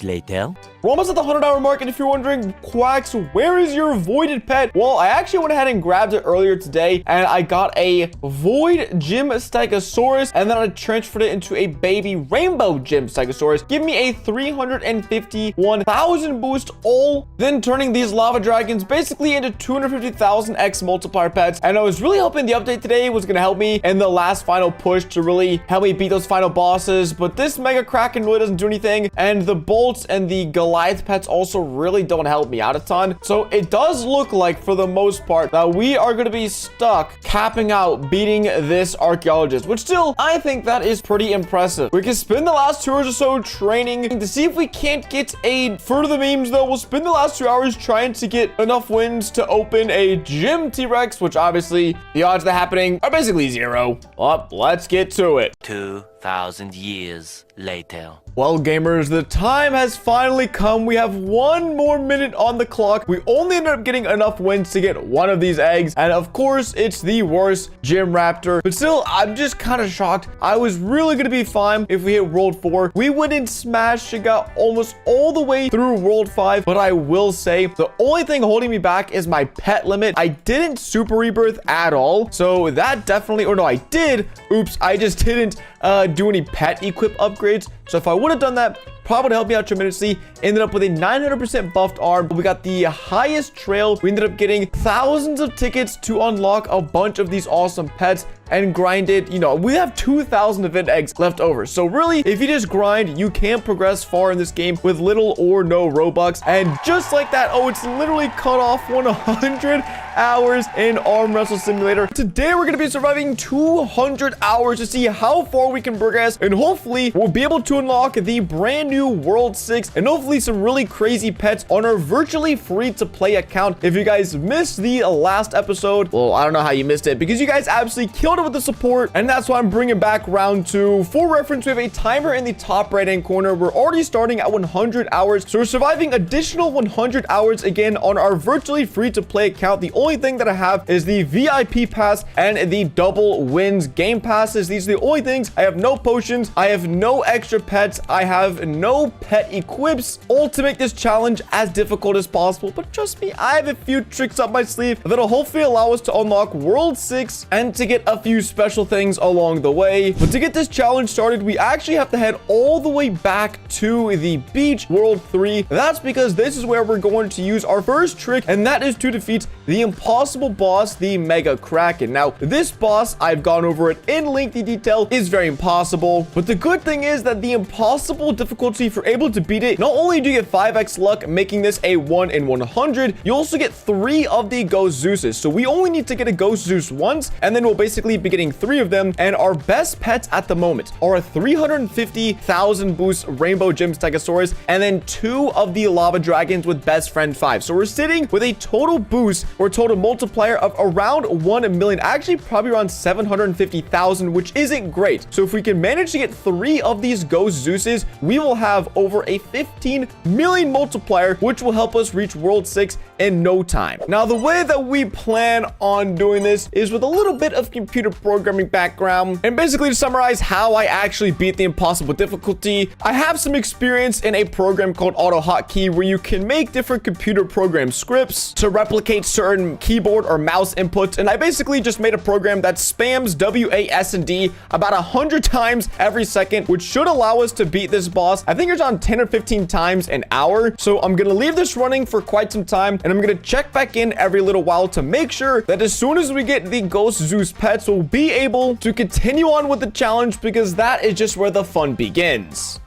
later. We're almost at the 100-hour mark, and if you're wondering, Quacks, where is your voided pet? Well, I actually went ahead and grabbed it earlier today, and I got a void gym stegosaurus, and then I transferred it into a baby rainbow gym stegosaurus. Give me a 351,000 boost, all then turning these lava dragons basically into 250,000 X multiplier pets. And I was really hoping the update today was going to help me in the last final push to really help me beat those final bosses, but this mega kraken really doesn't do anything, and the bolts and the Goliath pets also really don't help me out a ton. So it does look like, for the most part, that we are going to be stuck capping out beating this archaeologist, which still, I think that is pretty impressive. We can spend the last 2 hours or so training to see if we can't get a, for the memes though, we'll spend the last 2 hours trying to get enough wins to open a gym T-Rex, which obviously the odds of that happening are basically 0. Well, let's get to it. 2,000 years later. Well, gamers, the time has finally come. We have 1 more minute on the clock. We only ended up getting enough wins to get 1 of these eggs. And of course, it's the worst gym raptor. But still, I'm just kind of shocked. I was really going to be fine if we hit World 4. We went and smashed and got almost all the way through World 5. But I will say, the only thing holding me back is my pet limit. I didn't super rebirth at all. So that definitely, or no, I did. Oops, I just didn't do any pet equip upgrades. So if I would have done that, probably would help me out tremendously. Ended up with a 900% buffed arm. We got the highest trail. We ended up getting thousands of tickets to unlock a bunch of these awesome pets and grinded. You know, we have 2,000 event eggs left over. So really, if you just grind, you can progress far in this game with little or no Robux. And just like that, oh, it's literally cut off 100 hours in Arm Wrestle Simulator. Today, we're going to be surviving 200 hours to see how far we can progress. And hopefully, we'll be able to to unlock the brand new World 6 and hopefully some really crazy pets on our virtually free-to-play account. If you guys missed the last episode, well, I don't know how you missed it because you guys absolutely killed it with the support, and that's why I'm bringing back round 2. For reference, we have a timer in the top right-hand corner. We're already starting at 100 hours, so we're surviving additional 100 hours again on our virtually free-to-play account. The only thing that I have is the VIP pass and the double wins game passes. These are the only things. I have no potions. I have no extra pets. I have no pet equips, all to make this challenge as difficult as possible. But trust me, I have a few tricks up my sleeve that'll hopefully allow us to unlock World 6 and to get a few special things along the way. But to get this challenge started, we actually have to head all the way back to the beach, World 3. That's because this is where we're going to use our first trick, and that is to defeat the impossible boss, the Mega Kraken. Now, this boss, I've gone over it in lengthy detail, is very impossible. But the good thing is that the impossible difficulty, if you're able to beat it, not only do you get 5x luck, making this a 1 in 100, you also get 3 of the Ghost Zeuses. So we only need to get a Ghost Zeus once, and then we'll basically be getting 3 of them. And our best pets at the moment are a 350,000 boost Rainbow Gem Stegosaurus, and then 2 of the Lava Dragons with Best Friend 5. So we're sitting with a total boost or total multiplier of around 1 million, actually probably around 750,000, which isn't great. So if we can manage to get 3 of these Ghost Zeuses, we will have over a 15 million multiplier, which will help us reach World 6 in no time. Now, the way that we plan on doing this is with a little bit of computer programming background. And basically, to summarize how I actually beat the impossible difficulty, I have some experience in a program called AutoHotkey where you can make different computer program scripts to replicate certain keyboard or mouse inputs. And I basically just made a program that spams WASD about 100 times every second, which should allow us to beat this boss. I think it's on 10 or 15 times an hour. So I'm going to leave this running for quite some time, and I'm going to check back in every little while to make sure that as soon as we get the Ghost Zeus pets, we'll be able to continue on with the challenge, because that is just where the fun begins.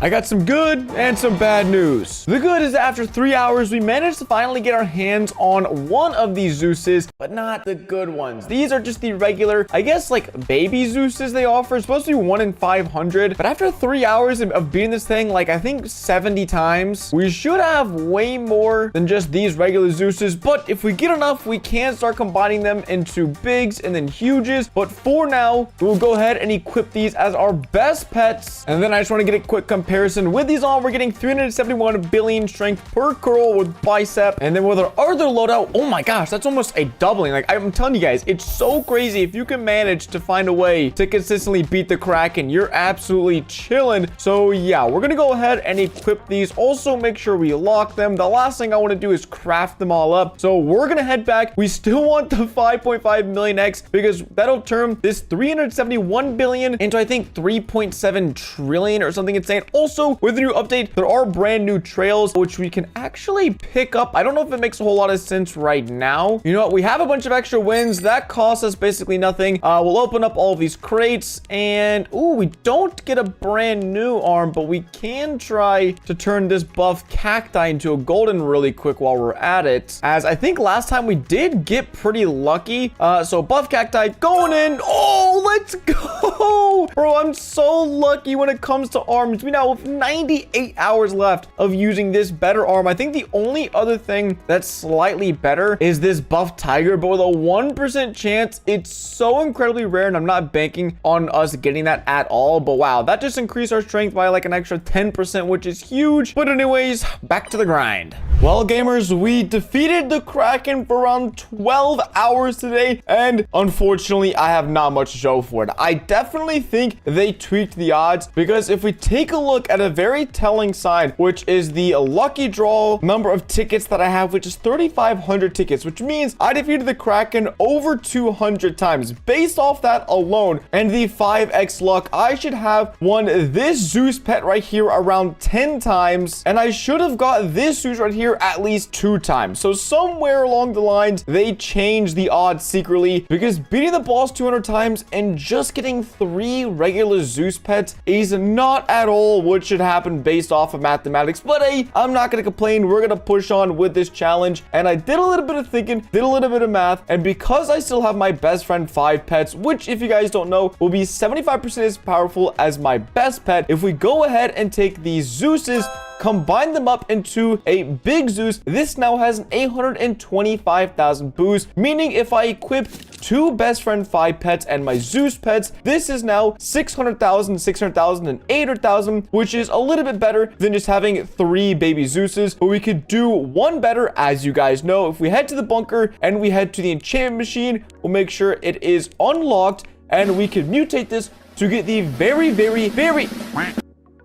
I got some good and some bad news. The good is that after 3 hours, we managed to finally get our hands on one of these Zeuses, but not the good ones. These are just the regular, I guess, like baby Zeuses they offer. It's supposed to be 1 in 500, but after 3 hours of beating this thing, like I think 70 times, we should have way more than just these regular Zeuses. But if we get enough, we can start combining them into bigs and then huges. But for now, we'll go ahead and equip these as our best pets. And then I just want to get a quick comparison. With these on, we're getting 371 billion strength per curl with bicep. And then with our other loadout, oh my gosh, that's almost a doubling. Like, I'm telling you guys, it's so crazy. If you can manage to find a way to consistently beat the Kraken, you're absolutely chilling. So yeah, we're gonna go ahead and equip these. Also, make sure we lock them. The last thing I want to do is craft them all up. So we're gonna head back. We still want the 5.5 million X, because that'll turn this 371 billion into, I think, 3.7 trillion or something insane. Also, with the new update, there are brand new trails which we can actually pick up. I don't know if it makes a whole lot of sense right now. You know what? We have a bunch of extra wins that cost us basically nothing. We'll open up all of these crates, and ooh, we don't get a brand new arm, but we can try to turn this buff cacti into a golden really quick while we're at it, as I think last time we did get pretty lucky. So buff cacti going in. Oh, let's go, bro. I'm so lucky when it comes to arms. We now have 98 hours left of using this better arm. I think the only other thing that's slightly better is this buff tiger, but with a 1% chance. It's so incredibly rare, and I'm not banking on us getting that at all. But wow, that just increased our strength by like an extra 10%, which is huge. But anyways, back to the grind. Well, gamers, we defeated the Kraken for around 12 hours today, and unfortunately, I have not much to show for it. I definitely think they tweaked the odds, because if we take a look at a very telling sign, which is the lucky draw number of tickets that I have, which is 3,500 tickets, which means I defeated the Kraken over 200 times. Based off that alone and the 5x luck, I should have won this Zeus pet right here around 10 times, and I should have got this Zeus right here at least 2 times. So somewhere along the lines, they changed the odds secretly, because beating the boss 200 times and just getting 3 regular Zeus pets is not at all normal, what should happen based off of mathematics. But hey, I'm not going to complain. We're going to push on with this challenge. And I did a little bit of thinking, did a little bit of math. And because I still have my best friend 5 pets, which if you guys don't know, will be 75% as powerful as my best pet. If we go ahead and take these Zeuses, combine them up into a big Zeus, this now has an 825,000 boost, meaning if I equip 2 best friend 5 pets and my Zeus pets, this is now 600,000, 600,000, and 800,000, which is a little bit better than just having 3 baby Zeuses. But we could do one better, as you guys know. If we head to the bunker and we head to the enchantment machine, we'll make sure it is unlocked, and we can mutate this to get the very, very, very...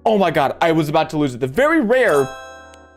Oh my god, I was about to lose it. The very rare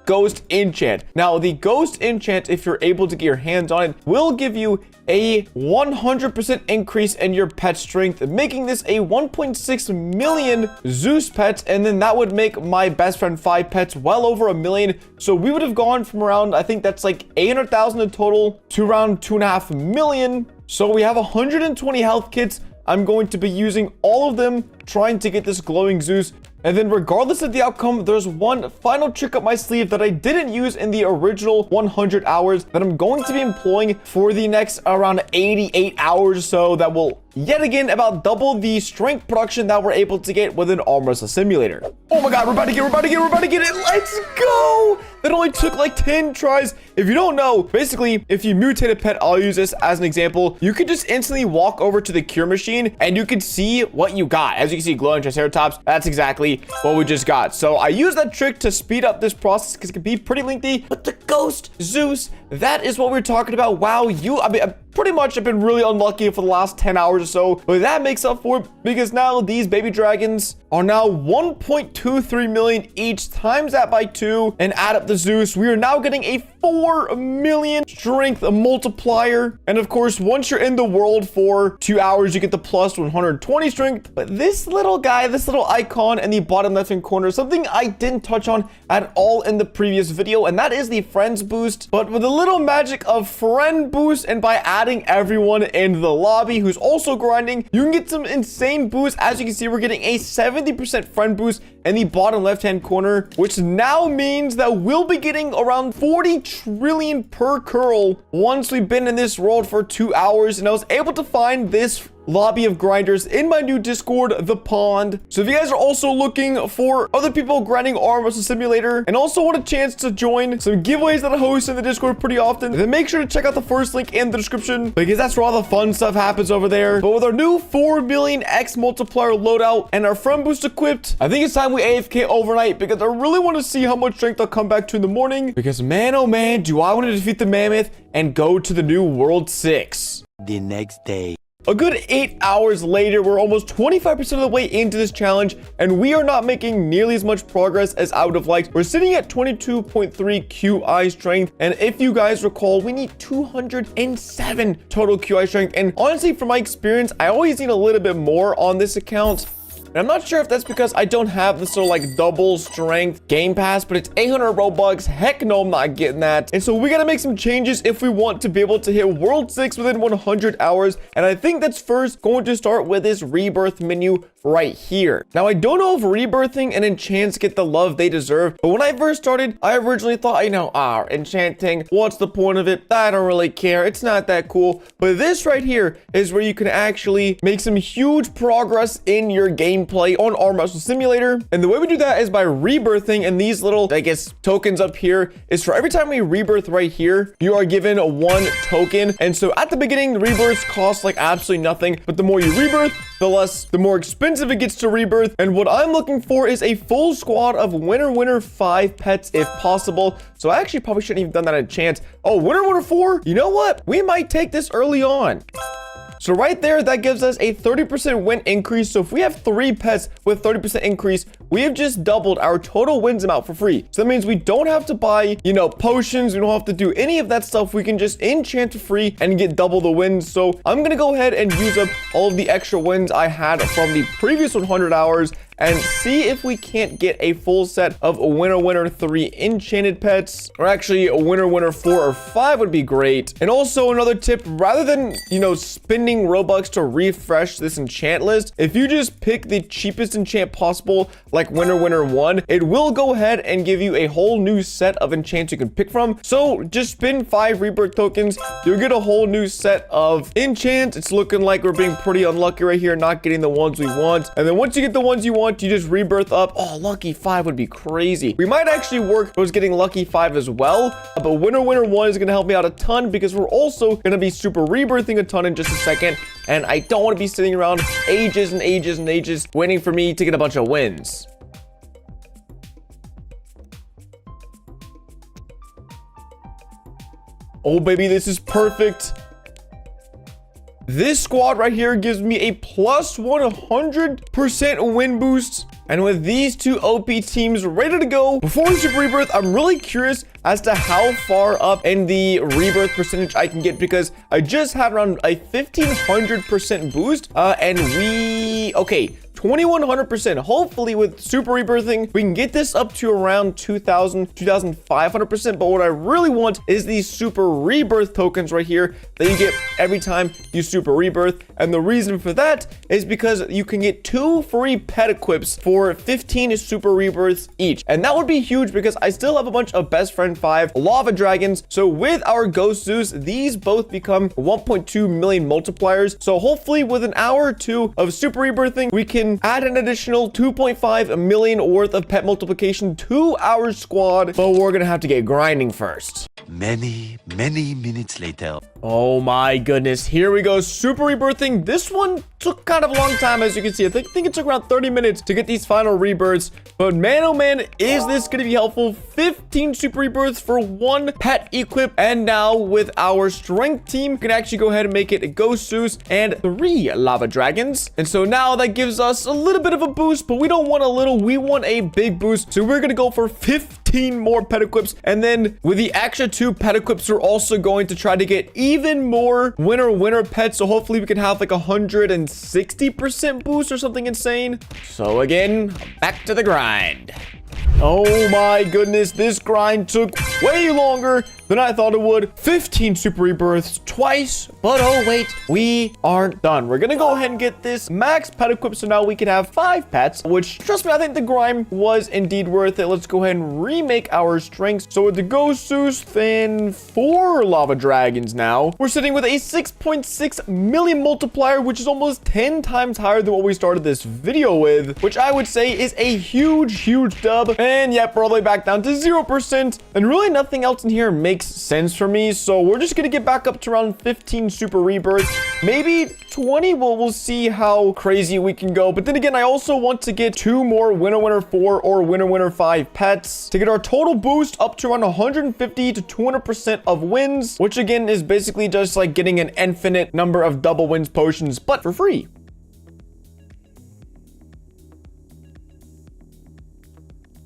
Ghost Enchant. Now, the Ghost Enchant, if you're able to get your hands on it, will give you a 100% increase in your pet strength, making this a 1.6 million Zeus pets, and then that would make my best friend 5 pets well over a million. So we would have gone from around, I think that's like 800,000 in total, to around 2.5 million. So we have 120 health kits. I'm going to be using all of them trying to get this glowing Zeus. And then regardless of the outcome, there's one final trick up my sleeve that I didn't use in the original 100 hours that I'm going to be employing for the next around 88 hours or so, that will yet again about double the strength production that we're able to get with an arm wrestle simulator. Oh my god, we're about to get it. Let's go. That only took like 10 tries. If you don't know, basically, if you mutate a pet, I'll use this as an example. You could just instantly walk over to the cure machine and you can see what you got. As you can see, glowing Triceratops, that's exactly what we just got. So I use that trick to speed up this process because it can be pretty lengthy. But the Ghost Zeus, that is what we're talking about. Wow, I mean, pretty much I've been really unlucky for the last 10 hours or so, but that makes up for it because now these baby dragons are now 1.23 million each. Times that by 2 and add up the Zeus, we are now getting a 4 million strength multiplier. And of course, once you're in the world for 2 hours, you get the plus 120 strength. But this little guy, this little icon in the bottom left hand corner, something I didn't touch on at all in the previous video, and that is the friends boost, but with a little magic of friend boost, and by adding everyone in the lobby who's also grinding, you can get some insane boosts. As you can see, we're getting a 70% friend boost in the bottom left hand corner, which now means that we'll be getting around 40 trillion per curl once we've been in this world for 2 hours. And I was able to find this lobby of grinders in my new Discord, The Pond. So if you guys are also looking for other people grinding arm wrestle simulator and also want a chance to join some giveaways that I host in the Discord pretty often, then make sure to check out the first link in the description because that's where all the fun stuff happens over there. But with our new 4 million X multiplier loadout and our friend boost equipped, I think it's time we AFK overnight because I really want to see how much strength I'll come back to in the morning, because man, oh man, do I want to defeat the mammoth and go to the new World 6. The next day. A good 8 hours later, we're almost 25% of the way into this challenge, and we are not making nearly as much progress as I would have liked. We're sitting at 22.3 QI strength, and if you guys recall, we need 207 total QI strength. And honestly, from my experience, I always need a little bit more on this account. And I'm not sure if that's because I don't have the sort of like double strength game pass, but it's 800 Robux. Heck no, I'm not getting that. And so we got to make some changes if we want to be able to hit World 6 within 100 hours. And I think that's first going to start with this rebirth menu right here. Now, I don't know if rebirthing and enchants get the love they deserve, but when I first started, I originally thought, enchanting, what's the point of it? I don't really care. It's not that cool. But this right here is where you can actually make some huge progress in your gameplay on Arm Wrestle Simulator. And the way we do that is by rebirthing, and these little, I guess, tokens up here is for every time we rebirth right here, you are given 1 token. And so at the beginning, the rebirths cost like absolutely nothing, but the more you rebirth, the more expensive it gets to rebirth. And what I'm looking for is a full squad of winner 5 pets if possible. So I actually probably shouldn't even done that at a chance. Oh, winner 4? You know what? We might take this early on. So right there, that gives us a 30% win increase. So if we have 3 pets with 30% increase, we have just doubled our total wins amount for free. So that means we don't have to buy, potions. We don't have to do any of that stuff. We can just enchant for free and get double the wins. So I'm going to go ahead and use up all of the extra wins I had from the previous 100 hours. and see if we can't get a full set of Winner Winner 3 enchanted pets, or actually a Winner Winner 4 or 5 would be great. And also another tip, rather than, spending Robux to refresh this enchant list, if you just pick the cheapest enchant possible, like Winner Winner 1, it will go ahead and give you a whole new set of enchants you can pick from. So just spend 5 rebirth tokens, you'll get a whole new set of enchants. It's looking like we're being pretty unlucky right here, not getting the ones we want. And then once you get the ones you want, you just rebirth up. Oh, lucky 5 would be crazy. We might actually work towards getting lucky 5 as well, but Winner Winner 1 is going to help me out a ton because we're also going to be super rebirthing a ton in just a second, and I don't want to be sitting around ages and ages and ages waiting for me to get a bunch of wins. Oh baby, this is perfect. This squad right here gives me a plus 100% win boost. And with these two OP teams ready to go, before we super rebirth, I'm really curious as to how far up in the rebirth percentage I can get, because I just had around a 1500% boost. Okay, 2100%. Hopefully with super rebirthing, we can get this up to around 2500%. But what I really want is these super rebirth tokens right here that you get every time you super rebirth. And the reason for that is because you can get 2 free pet equips for 15 super rebirths each. And that would be huge because I still have a bunch of best friend 5 lava dragons. So with our ghost Zeus, these both become 1.2 million multipliers. So hopefully with an hour or 2 of super rebirthing, we can add an additional 2.5 million worth of pet multiplication to our squad, but we're gonna have to get grinding first. Many minutes later. Oh my goodness, here we go, super rebirthing. This one took kind of a long time, as you can see. I think it took around 30 minutes to get these final rebirths, but man, oh man, is this gonna be helpful. 15 super rebirths for 1 pet equip, and now with our strength team, we can actually go ahead and make it a ghost Zeus and 3 lava dragons. And so now that gives us a little bit of a boost, but we don't want a little, we want a big boost. So we're gonna go for 15 more pet equips, and then with the extra 2 pet equips, we're also going to try to get even more winner pets. So hopefully we can have like 160% boost or something insane. So again, back to the grind. Oh my goodness, this grind took way longer than I thought it would. 15 super rebirths twice, but oh wait, we aren't done. We're gonna go ahead and get this max pet equip, so now we can have 5 pets, which, trust me, I think the grind was indeed worth it. Let's go ahead and remake our strengths. So with the ghost Zeus, then 4 lava dragons now. We're sitting with a 6.6 million multiplier, which is almost 10 times higher than what we started this video with, which I would say is a huge dub. And yep, we're all the way back down to 0%. And really nothing else in here makes sense for me. So we're just gonna get back up to around 15 super rebirths, maybe 20. We'll see how crazy we can go. But then again, I also want to get 2 more Winner Winner 4 or Winner Winner 5 pets to get our total boost up to around 150 to 200% of wins, which again is basically just like getting an infinite number of double wins potions, but for free.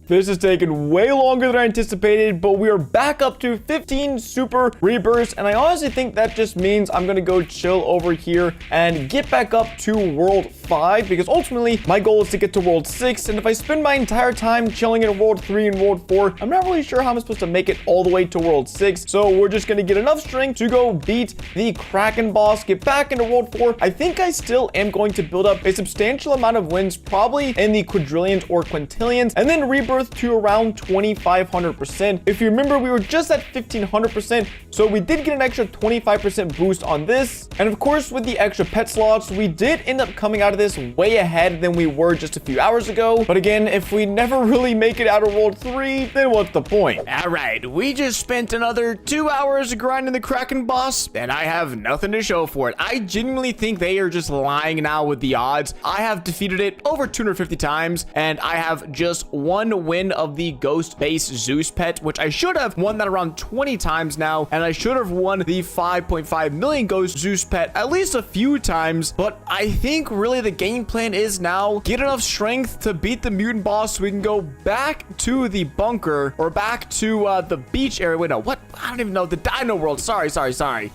This has taken way longer than I anticipated, but we are back up to 15 super rebirths, and I honestly think that just means I'm gonna go chill over here and get back up to World 5, because ultimately my goal is to get to World 6, and if I spend my entire time chilling in World 3 and World 4, I'm not really sure how I'm supposed to make it all the way to World 6, so we're just gonna get enough strength to go beat the Kraken boss, get back into World 4. I think I still am going to build up a substantial amount of wins, probably in the quadrillions or quintillions, and then rebirth to around 2500%. If you remember, we were just at 1500%, so we did get an extra 25% boost on this. And of course, with the extra pet slots, we did end up coming out of this way ahead than we were just a few hours ago. But again, if we never really make it out of World 3, then what's the point? All right, we just spent another 2 hours grinding the Kraken boss, and I have nothing to show for it. I genuinely think they are just lying now with the odds. I have defeated it over 250 times, and I have just 1 win of the Ghost Base Zeus pet, which I should have won that around 20 times now, and I should have won the 5.5 million Ghost Zeus pet at least a few times. But I think really the game plan is now get enough strength to beat the mutant boss so we can go back to the bunker or back to the beach area. Wait, no, what? I don't even know. The Dino World. Sorry.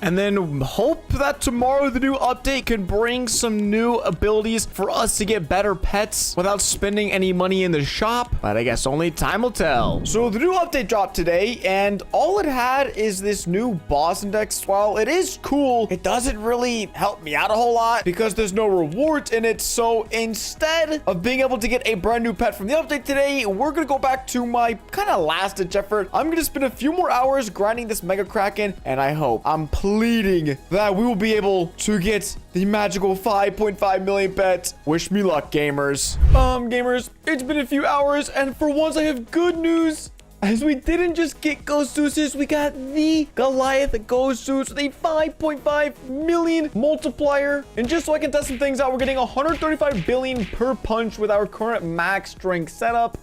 And then hope that tomorrow the new update can bring some new abilities for us to get better pets without spending any money in the shop. But I guess only time will tell. So the new update dropped today, and all it had is this new boss index. While it is cool, it doesn't really help me out a whole lot because there's no rewards in it. So instead of being able to get a brand new pet from the update today, we're gonna go back to my kind of last ditch effort. I'm gonna spend a few more hours grinding this Mega Kraken, and I hope, I'm pleading that we will be able to get the magical 5.5 million pet. Wish me luck, gamers. Gamers, it's been a few hours, and for once I have good news. As we didn't just get Ghost Zeus's, we got the Goliath Ghost Zeus with a 5.5 million multiplier. And just so I can test some things out, we're getting 135 billion per punch with our current max strength setup.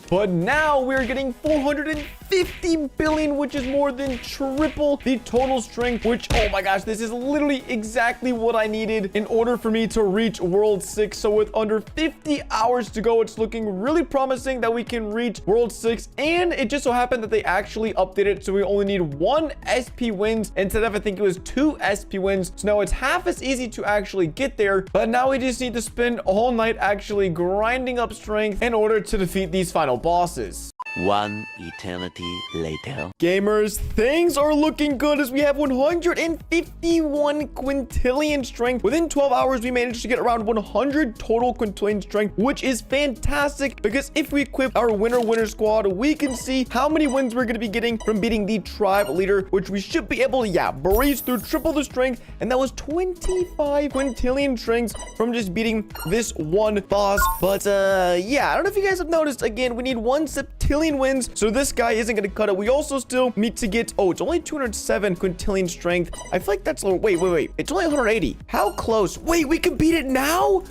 But now we're getting 450 billion, which is more than triple the total strength, which, oh my gosh, this is literally exactly what I needed in order for me to reach World 6. So with under 50 hours to go, it's looking really promising that we can reach World 6. And it just so happened that they actually updated it, so we only need 1 SP wins instead of, I think it was 2 SP wins. So now it's half as easy to actually get there. But now we just need to spend all night actually grinding up strength in order to defeat these final bosses. One eternity later. Gamers, things are looking good as we have 151 quintillion strength. Within 12 hours, we managed to get around 100 total quintillion strength, which is fantastic because if we equip our winner squad, we can see how many wins we're going to be getting from beating the tribe leader, which we should be able to, breeze through triple the strength. And that was 25 quintillion strengths from just beating this one boss. But I don't know if you guys have noticed, again, we need 1 septillion wins, so this guy isn't going to cut it. We also still need to get, it's only 207 quintillion strength. I feel like that's a little, wait, it's only 180. How close? Wait, we can beat it now?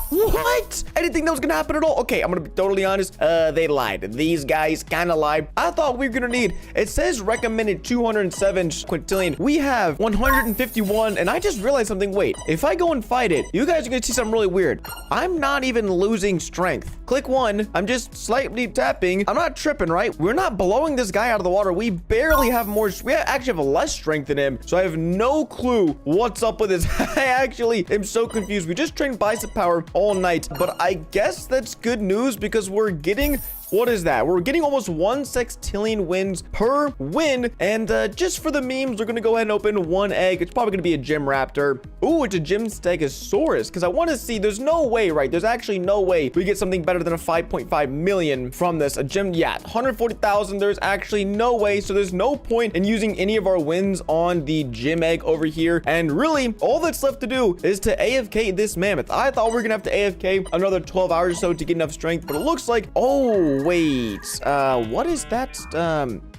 What? I didn't think that was gonna happen at all. Okay, I'm gonna be totally honest. They lied. These guys kind of lied. I thought we were gonna need, it says recommended 207 quintillion. We have 151, and I just realized something. Wait, if I go and fight it, you guys are gonna see something really weird. I'm not even losing strength. Click 1. I'm just slightly tapping. I'm not tripping, right? We're not blowing this guy out of the water. We barely have more. We actually have less strength than him, so I have no clue what's up with this. I actually am so confused. We just trained bicep power all night, but I guess that's good news because we're getting, what is that? We're getting almost 1 sextillion wins per win. And just for the memes, we're going to go ahead and open 1 egg. It's probably going to be a gym raptor. Ooh, it's a gym stegosaurus because I want to see, there's no way, right? There's actually no way we get something better than a 5.5 million from this. A gym, 140,000. There's actually no way. So there's no point in using any of our wins on the gym egg over here. And really, all that's left to do is to AFK this mammoth. I thought we were going to have to AFK another 12 hours or so to get enough strength, but it looks like, wait, what is that?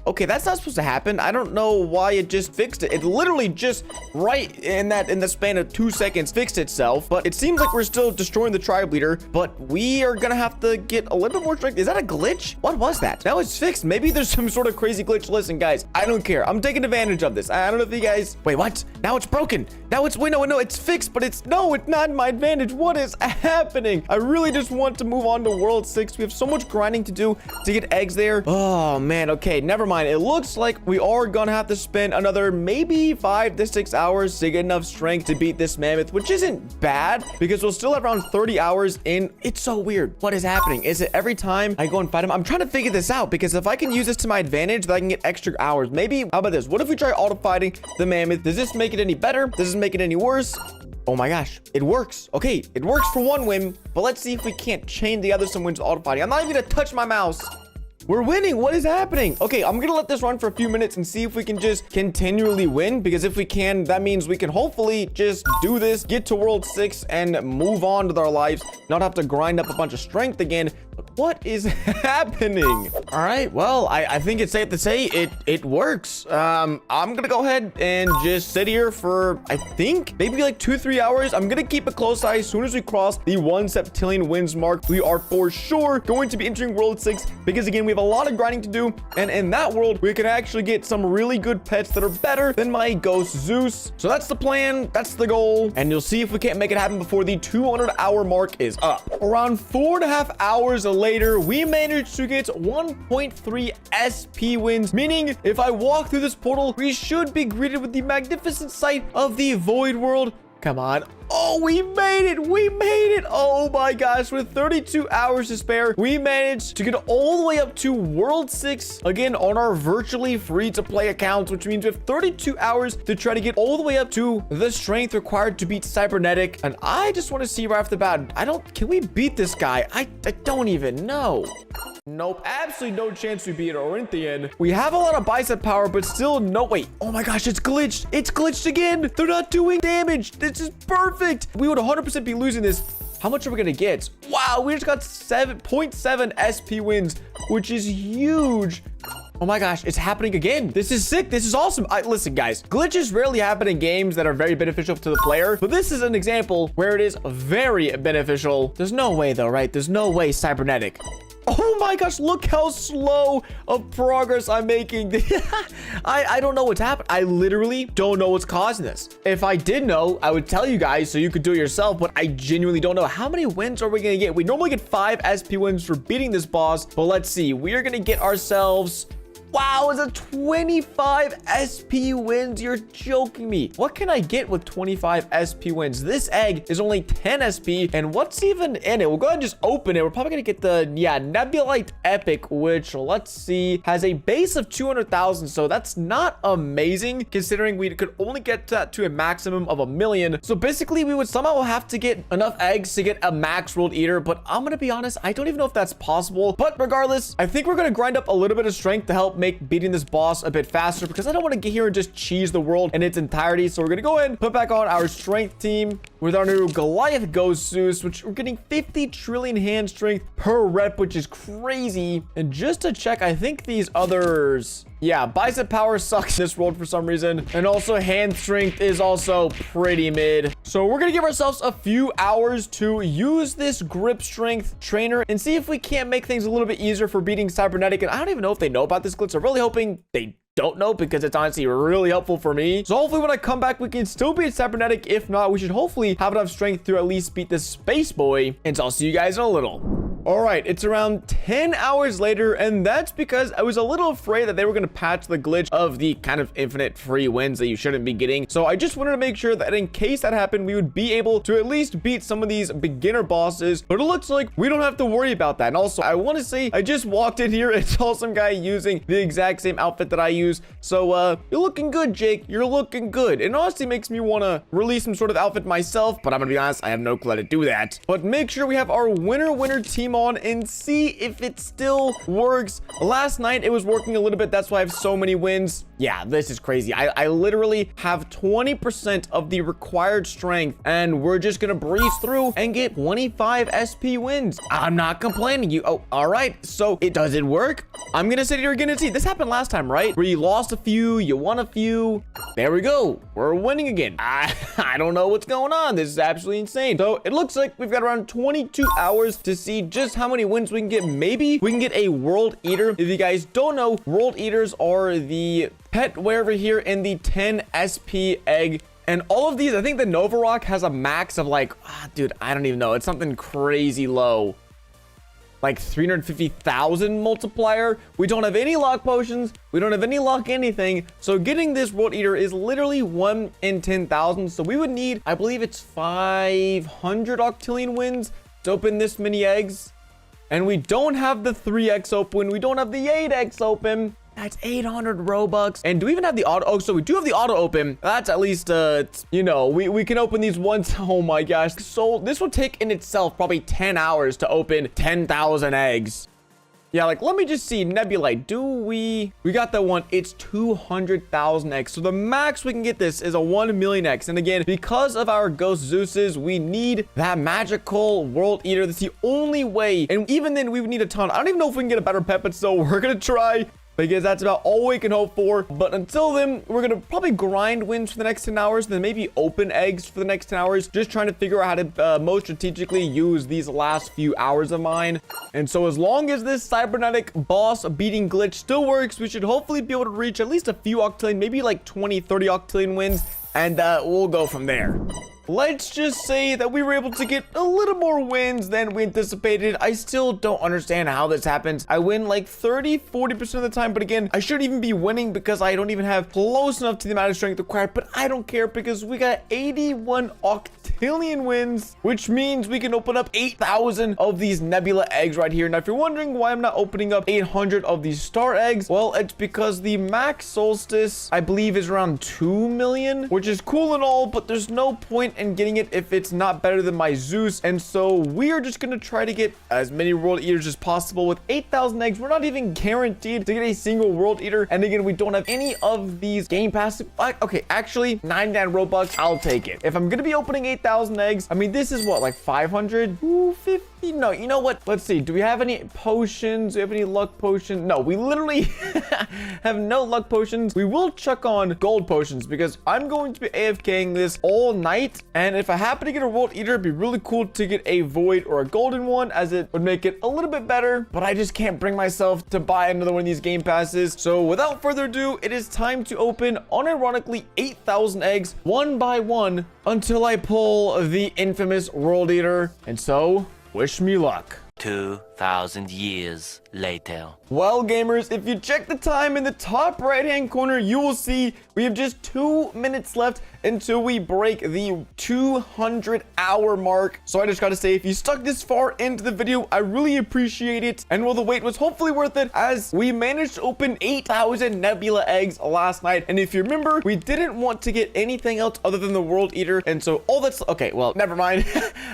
Okay, that's not supposed to happen. I don't know why it just fixed it. It literally just right in the span of 2 seconds fixed itself. But it seems like we're still destroying the tribe leader, but we are gonna have to get a little bit more strength. Is that a glitch? What was that? Now it's fixed. Maybe there's some sort of crazy glitch. Listen, guys, I don't care. I'm taking advantage of this. I don't know if you guys, wait, what? Now it's broken. Now it's, wait, no, it's fixed, but it's not my advantage. What is happening? I really just want to move on to World 6. We have so much grinding to do to get eggs there. Oh man, okay, never mind. It looks like we are gonna have to spend another maybe 5 to 6 hours to get enough strength to beat this mammoth, which isn't bad because we'll still have around 30 hours in. It's so weird. What is happening? Is it every time I go and fight him? I'm trying to figure this out because if I can use this to my advantage, then I can get extra hours. Maybe, how about this? What if we try auto fighting the mammoth? Does this make it any better? Does this make it any worse? Oh my gosh, it works. Okay, it works for one win, but let's see if we can't chain the other some wins to auto fighting. I'm not even gonna touch my mouse. We're winning. What is happening? Okay, I'm gonna let this run for a few minutes and see if we can just continually win, because if we can, that means we can hopefully just do this, get to World 6 and move on with our lives, not have to grind up a bunch of strength again. What is happening? All right, well, I think it's safe to say it works. I'm gonna go ahead and just sit here for, I think, maybe like 2-3 hours. I'm gonna keep a close eye. As soon as we cross the 1 septillion wins mark, we are for sure going to be entering World 6, because again, we have a lot of grinding to do, and in that world, we can actually get some really good pets that are better than my ghost Zeus. So that's the plan, that's the goal, and you'll see if we can't make it happen before the 200-hour mark is up. Around 4.5 hours later, we managed to get 1.3 SP wins, meaning if I walk through this portal, we should be greeted with the magnificent sight of the void world. Come on. Oh, we made it. We made it. Oh my gosh. With 32 hours to spare, we managed to get all the way up to World 6 again on our virtually free to play accounts, which means we have 32 hours to try to get all the way up to the strength required to beat Cybernetic. And I just want to see right off the bat, can we beat this guy? I don't even know. Nope, absolutely no chance we beat Orinthian. We have a lot of bicep power, but still no. Wait, oh my gosh, it's glitched. It's glitched again. They're not doing damage. This is perfect. We would 100% be losing this. How much are we gonna get? Wow, we just got 7.7 SP wins, which is huge. Oh my gosh, it's happening again. This is sick. This is awesome. Listen, guys, glitches rarely happen in games that are very beneficial to the player, but this is an example where it is very beneficial. There's no way though, right? There's no way Cybernetic. Oh my gosh, look how slow of progress I'm making. I don't know what's happened. I literally don't know what's causing this. If I did know, I would tell you guys so you could do it yourself, but I genuinely don't know. How many wins are we going to get? We normally get 5 SP wins for beating this boss, but let's see. We are going to get ourselves... Wow, it's a 25 SP wins. You're joking me. What can I get with 25 SP wins? This egg is only 10 SP. And what's even in it? We'll go ahead and just open it. We're probably going to get the, Nebulite Epic, which, let's see, has a base of 200,000. So that's not amazing, considering we could only get that to a maximum of 1 million. So basically, we would somehow have to get enough eggs to get a max world eater. But I'm going to be honest, I don't even know if that's possible. But regardless, I think we're going to grind up a little bit of strength to help make beating this boss a bit faster, because I don't want to get here and just cheese the world in its entirety. So we're gonna go ahead and put back on our strength team with our new Goliath Ghost Zeus, which we're getting 50 trillion hand strength per rep, which is crazy. And just to check, I think these others, bicep power sucks in this world for some reason, and also hand strength is also pretty mid. So we're gonna give ourselves a few hours to use this grip strength trainer and see if we can't make things a little bit easier for beating Cybernetic. And I don't even know if they know about this glitch. I'm really hoping they don't know, because it's honestly really helpful for me. So hopefully when I come back, we can still beat Cybernetic. If not, we should hopefully have enough strength to at least beat this space boy. And so I'll see you guys in a little. All right, it's around 10 hours later, and that's because I was a little afraid that they were going to patch the glitch of the kind of infinite free wins that you shouldn't be getting. So I just wanted to make sure that in case that happened, we would be able to at least beat some of these beginner bosses. But it looks like we don't have to worry about that. And also, I want to say, I just walked in here and saw some guy using the exact same outfit that I use. So you're looking good, Jake. You're looking good. It honestly makes me want to release some sort of outfit myself, but I'm going to be honest, I have no clue how to do that. But make sure we have our winner team on and see if it still works. Last night it was working a little bit, that's why I have so many wins. Yeah, this is crazy. I literally have 20% of the required strength, and we're just gonna breeze through and get 25 SP wins. I'm not complaining. All right, so does it work? I'm gonna sit here again and see. This happened last time, right? Where you lost a few, you won a few. There we go, we're winning again. I don't know what's going on. This is absolutely insane. So it looks like we've got around 22 hours to see just how many wins we can get. Maybe we can get a world eater. If you guys don't know, world eaters are the pet wherever here in the 10 SP egg. And all of these, I think the Nova Rock has a max of like, dude, I don't even know. It's something crazy low. Like 350,000 multiplier. We don't have any lock potions. We don't have any lock anything. So getting this world eater is literally 1 in 10,000. So we would need, I believe it's 500 octillion wins to open this many eggs. And we don't have the 3x open. We don't have the 8x open. That's 800 Robux. And do we even have the auto? Oh, so we do have the auto open. That's at least, you know, we can open these once. Oh my gosh. So this will take in itself probably 10 hours to open 10,000 eggs. Yeah, like, let me just see. Nebulite, we got that one. It's 200,000x. So the max we can get this is a 1 million x. And again, because of our ghost Zeuses, we need that magical world eater. That's the only way. And even then, we would need a ton. I don't even know if we can get a better pet, but still, we're gonna try, because that's about all we can hope for. But until then, we're gonna probably grind wins for the next 10 hours, then maybe open eggs for the next 10 hours, just trying to figure out how to most strategically use these last few hours of mine. And so as long as this cybernetic boss beating glitch still works, we should hopefully be able to reach at least a few octillion, maybe like 20, 30 octillion wins, and we'll go from there. Let's just say that we were able to get a little more wins than we anticipated. I still don't understand how this happens. I win like 30, 40% of the time. But again, I shouldn't even be winning because I don't even have close enough to the amount of strength required. But I don't care because we got 81 octillion wins, which means we can open up 8,000 of these nebula eggs right here. Now, if you're wondering why I'm not opening up 800 of these star eggs, well, it's because the max solstice, I believe, is around 2 million, which is cool and all, but there's no point in getting it if it's not better than my Zeus. And so we are just gonna try to get as many world eaters as possible. With 8,000 eggs, we're not even guaranteed to get a single world eater. And again, we don't have any of these game passes. Okay, actually 99 Robux, I'll take it. If I'm gonna be opening 8,000 eggs, I mean, this is what, like 500? Ooh, 50? No, you know what? Let's see. Do we have any potions? Do we have any luck potions? No, we literally have no luck potions. We will chuck on gold potions because I'm going to be AFKing this all night. And if I happen to get a world eater, it'd be really cool to get a void or a golden one, as it would make it a little bit better. But I just can't bring myself to buy another one of these game passes. So without further ado, it is time to open unironically 8,000 eggs one by one until I pull the infamous world eater. And so wish me luck. 2,000 years later. Well, gamers, if you check the time in the top right-hand corner, you will see we have just 2 minutes left until we break the 200-hour mark. So I just gotta say, if you stuck this far into the video, I really appreciate it. And well, the wait was hopefully worth it, as we managed to open 8,000 nebula eggs last night. And if you remember, we didn't want to get anything else other than the world eater. And so all that's okay, well, never mind.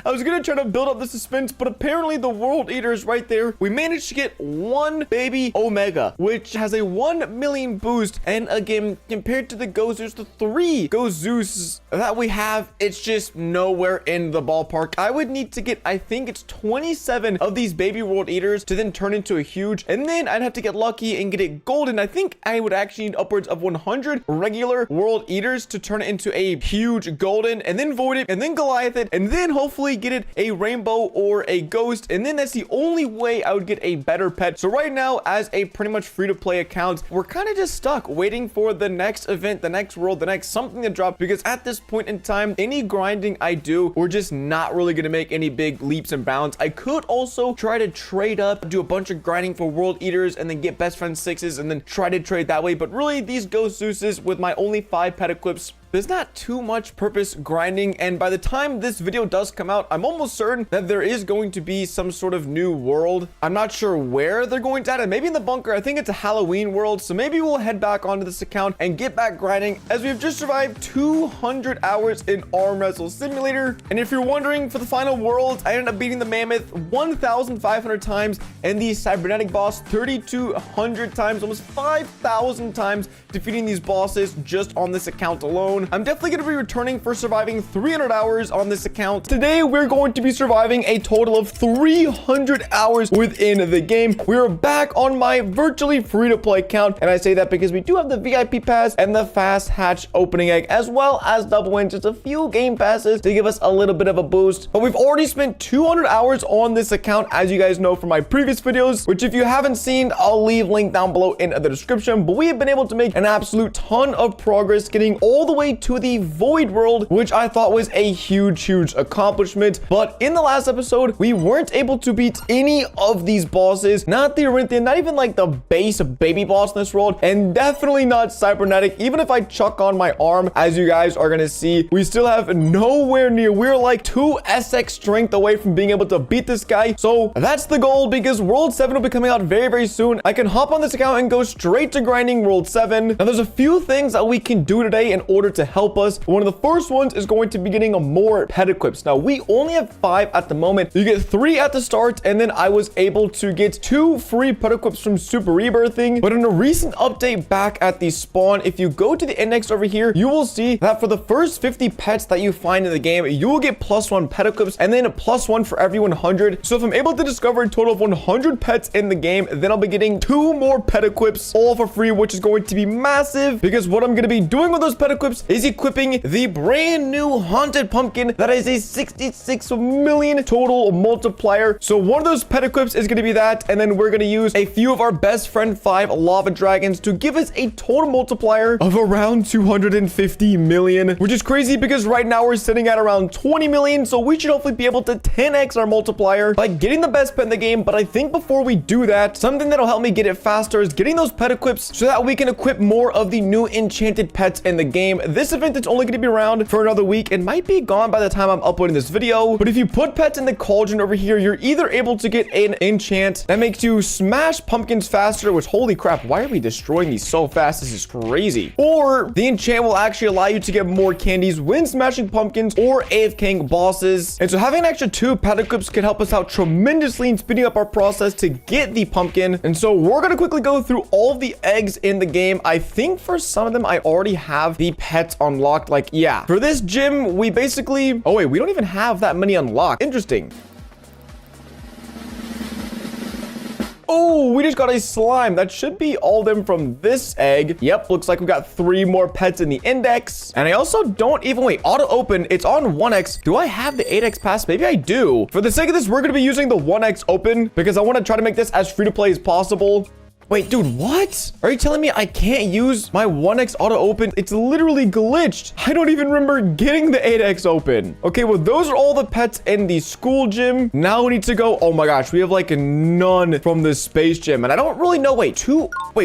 I was gonna try to build up the suspense, but apparently the world eater is right there. We managed to get one baby Omega, which has a 1 million boost. And again, compared to the Ghost Zeus, the 3 Ghost Zeus that we have, it's just nowhere in the ballpark. I would need to get, I think it's 27 of these baby world eaters to then turn into a huge, and then I'd have to get lucky and get it golden. I think I would actually need upwards of 100 regular world eaters to turn it into a huge golden, and then void it, and then Goliath it, and then hopefully get it a rainbow or a ghost. And then that's the only way I would get a better pet. So right now, as a pretty much free-to-play account, we're kind of just stuck waiting for the next event, the next world, the next something to drop, because at this point in time, any grinding I do, we're just not really going to make any big leaps and bounds. I could also try to trade up, do a bunch of grinding for world eaters, and then get best friend 6s, and then try to trade that way. But really, these ghost Zeuses with my only 5 pet equips, there's not too much purpose grinding. And by the time this video does come out, I'm almost certain that there is going to be some sort of new world. I'm not sure where they're going to add it. Maybe in the bunker. I think it's a Halloween world. So maybe we'll head back onto this account and get back grinding, as we've just survived 200 hours in Arm Wrestle Simulator. And if you're wondering, for the final world, I ended up beating the Mammoth 1,500 times and the Cybernetic boss 3,200 times, almost 5,000 times, defeating these bosses just on this account alone. I'm definitely going to be returning for surviving 300 hours on this account. Today, we're going to be surviving a total of 300 hours within the game. We're back on my virtually free-to-play account, and I say that because we do have the VIP pass and the fast hatch opening egg, as well as double win, just a few game passes to give us a little bit of a boost. But we've already spent 200 hours on this account, as you guys know from my previous videos, which if you haven't seen, I'll leave link down below in the description. But we have been able to make an absolute ton of progress, getting all the way to the void world, which I thought was a huge accomplishment. But in the last episode, we weren't able to beat any of these bosses, not the Arinthian, not even like the base baby boss in this world, and definitely not cybernetic. Even if I chuck on my arm, as you guys are gonna see, we still have nowhere near. We're like 2 SX strength away from being able to beat this guy. So that's the goal, because world 7 will be coming out very soon. I can hop on this account and go straight to grinding world 7. Now there's a few things that we can do today in order to to help us. One of the first ones is going to be getting more pet equips. Now, we only have 5 at the moment. You get 3 at the start, and then I was able to get 2 free pet equips from Super Rebirthing. But in a recent update back at the spawn, if you go to the index over here, you will see that for the first 50 pets that you find in the game, you will get +1 pet equips and then a +1 for every 100. So if I'm able to discover a total of 100 pets in the game, then I'll be getting 2 more pet equips all for free, which is going to be massive, because what I'm going to be doing with those pet equips is equipping the brand new haunted pumpkin that is a 66 million total multiplier. So one of those pet equips is going to be that, and then we're going to use a few of our best friend 5 lava dragons to give us a total multiplier of around 250 million, which is crazy because right now we're sitting at around 20 million. So we should hopefully be able to 10x our multiplier by getting the best pet in the game. But I think before we do that, something that'll help me get it faster is getting those pet equips so that we can equip more of the new enchanted pets in the game. This event is only going to be around for another week. It might be gone by the time I'm uploading this video, but if you put pets in the cauldron over here, you're either able to get an enchant that makes you smash pumpkins faster, which, holy crap, why are we destroying these so fast? This is crazy. Or the enchant will actually allow you to get more candies when smashing pumpkins or AFKing bosses. And so having an extra 2 pet equips can help us out tremendously in speeding up our process to get the pumpkin. And so we're going to quickly go through all of the eggs in the game. I think for some of them, I already have the pets unlocked. Like, yeah, for this gym, we basically, oh wait, we don't even have that many unlocked. Interesting. Oh, we just got a slime. That should be all of them from this egg. Yep, looks like we got 3 more pets in the index. And I also don't even, wait, auto open. It's on 1x. Do I have the 8x pass? Maybe I do. For the sake of this, we're going to be using the 1x open because I want to try to make this as free to play as possible. Wait, dude, what? Are you telling me I can't use my 1x auto open? It's literally glitched. I don't even remember getting the 8x open. Okay, well, those are all the pets in the school gym. Now we need to go. Oh my gosh, we have like none from the space gym. And I don't really know. Wait,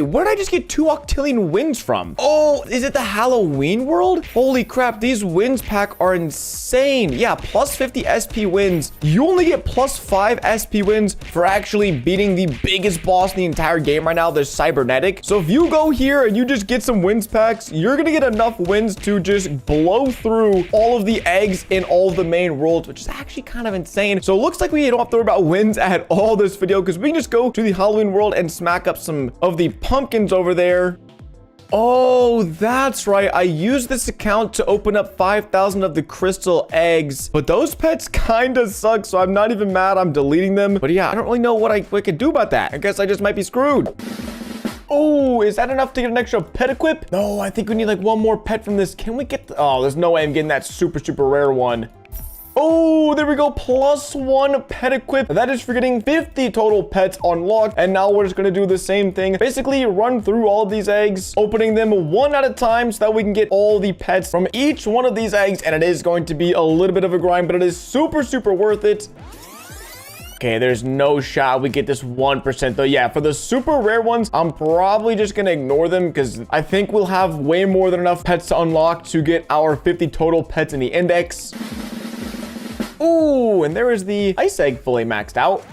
where did I just get 2 octillion wins from? Oh, is it the Halloween world? Holy crap, these wins pack are insane. Yeah, plus 50 SP wins. You only get plus 5 SP wins for actually beating the biggest boss in the entire game right now. There's cybernetic. So if you go here and you just get some wins packs, you're gonna get enough wins to just blow through all of the eggs in all of the main worlds, which is actually kind of insane. So it looks like we don't have to worry about wins at all this video because we can just go to the Halloween world and smack up some of the pumpkins over there. Oh, that's right. I used this account to open up 5,000 of the crystal eggs, but those pets kind of suck, so I'm not even mad. I'm deleting them. But yeah, I don't really know what I could do about that. I guess I just might be screwed. Oh, is that enough to get an extra pet equip? No, I think we need like 1 more pet from this. Can we get oh, there's no way I'm getting that super rare one. Oh, there we go. +1 pet equip. That is for getting 50 total pets unlocked. And now we're just going to do the same thing. Basically, run through all of these eggs, opening them 1 at a time so that we can get all the pets from each one of these eggs. And it is going to be a little bit of a grind, but it is super worth it. Okay, there's no shot we get this 1% though. Yeah, for the super rare ones, I'm probably just gonna ignore them because I think we'll have way more than enough pets to unlock to get our 50 total pets in the index. Ooh, and there is the ice egg fully maxed out.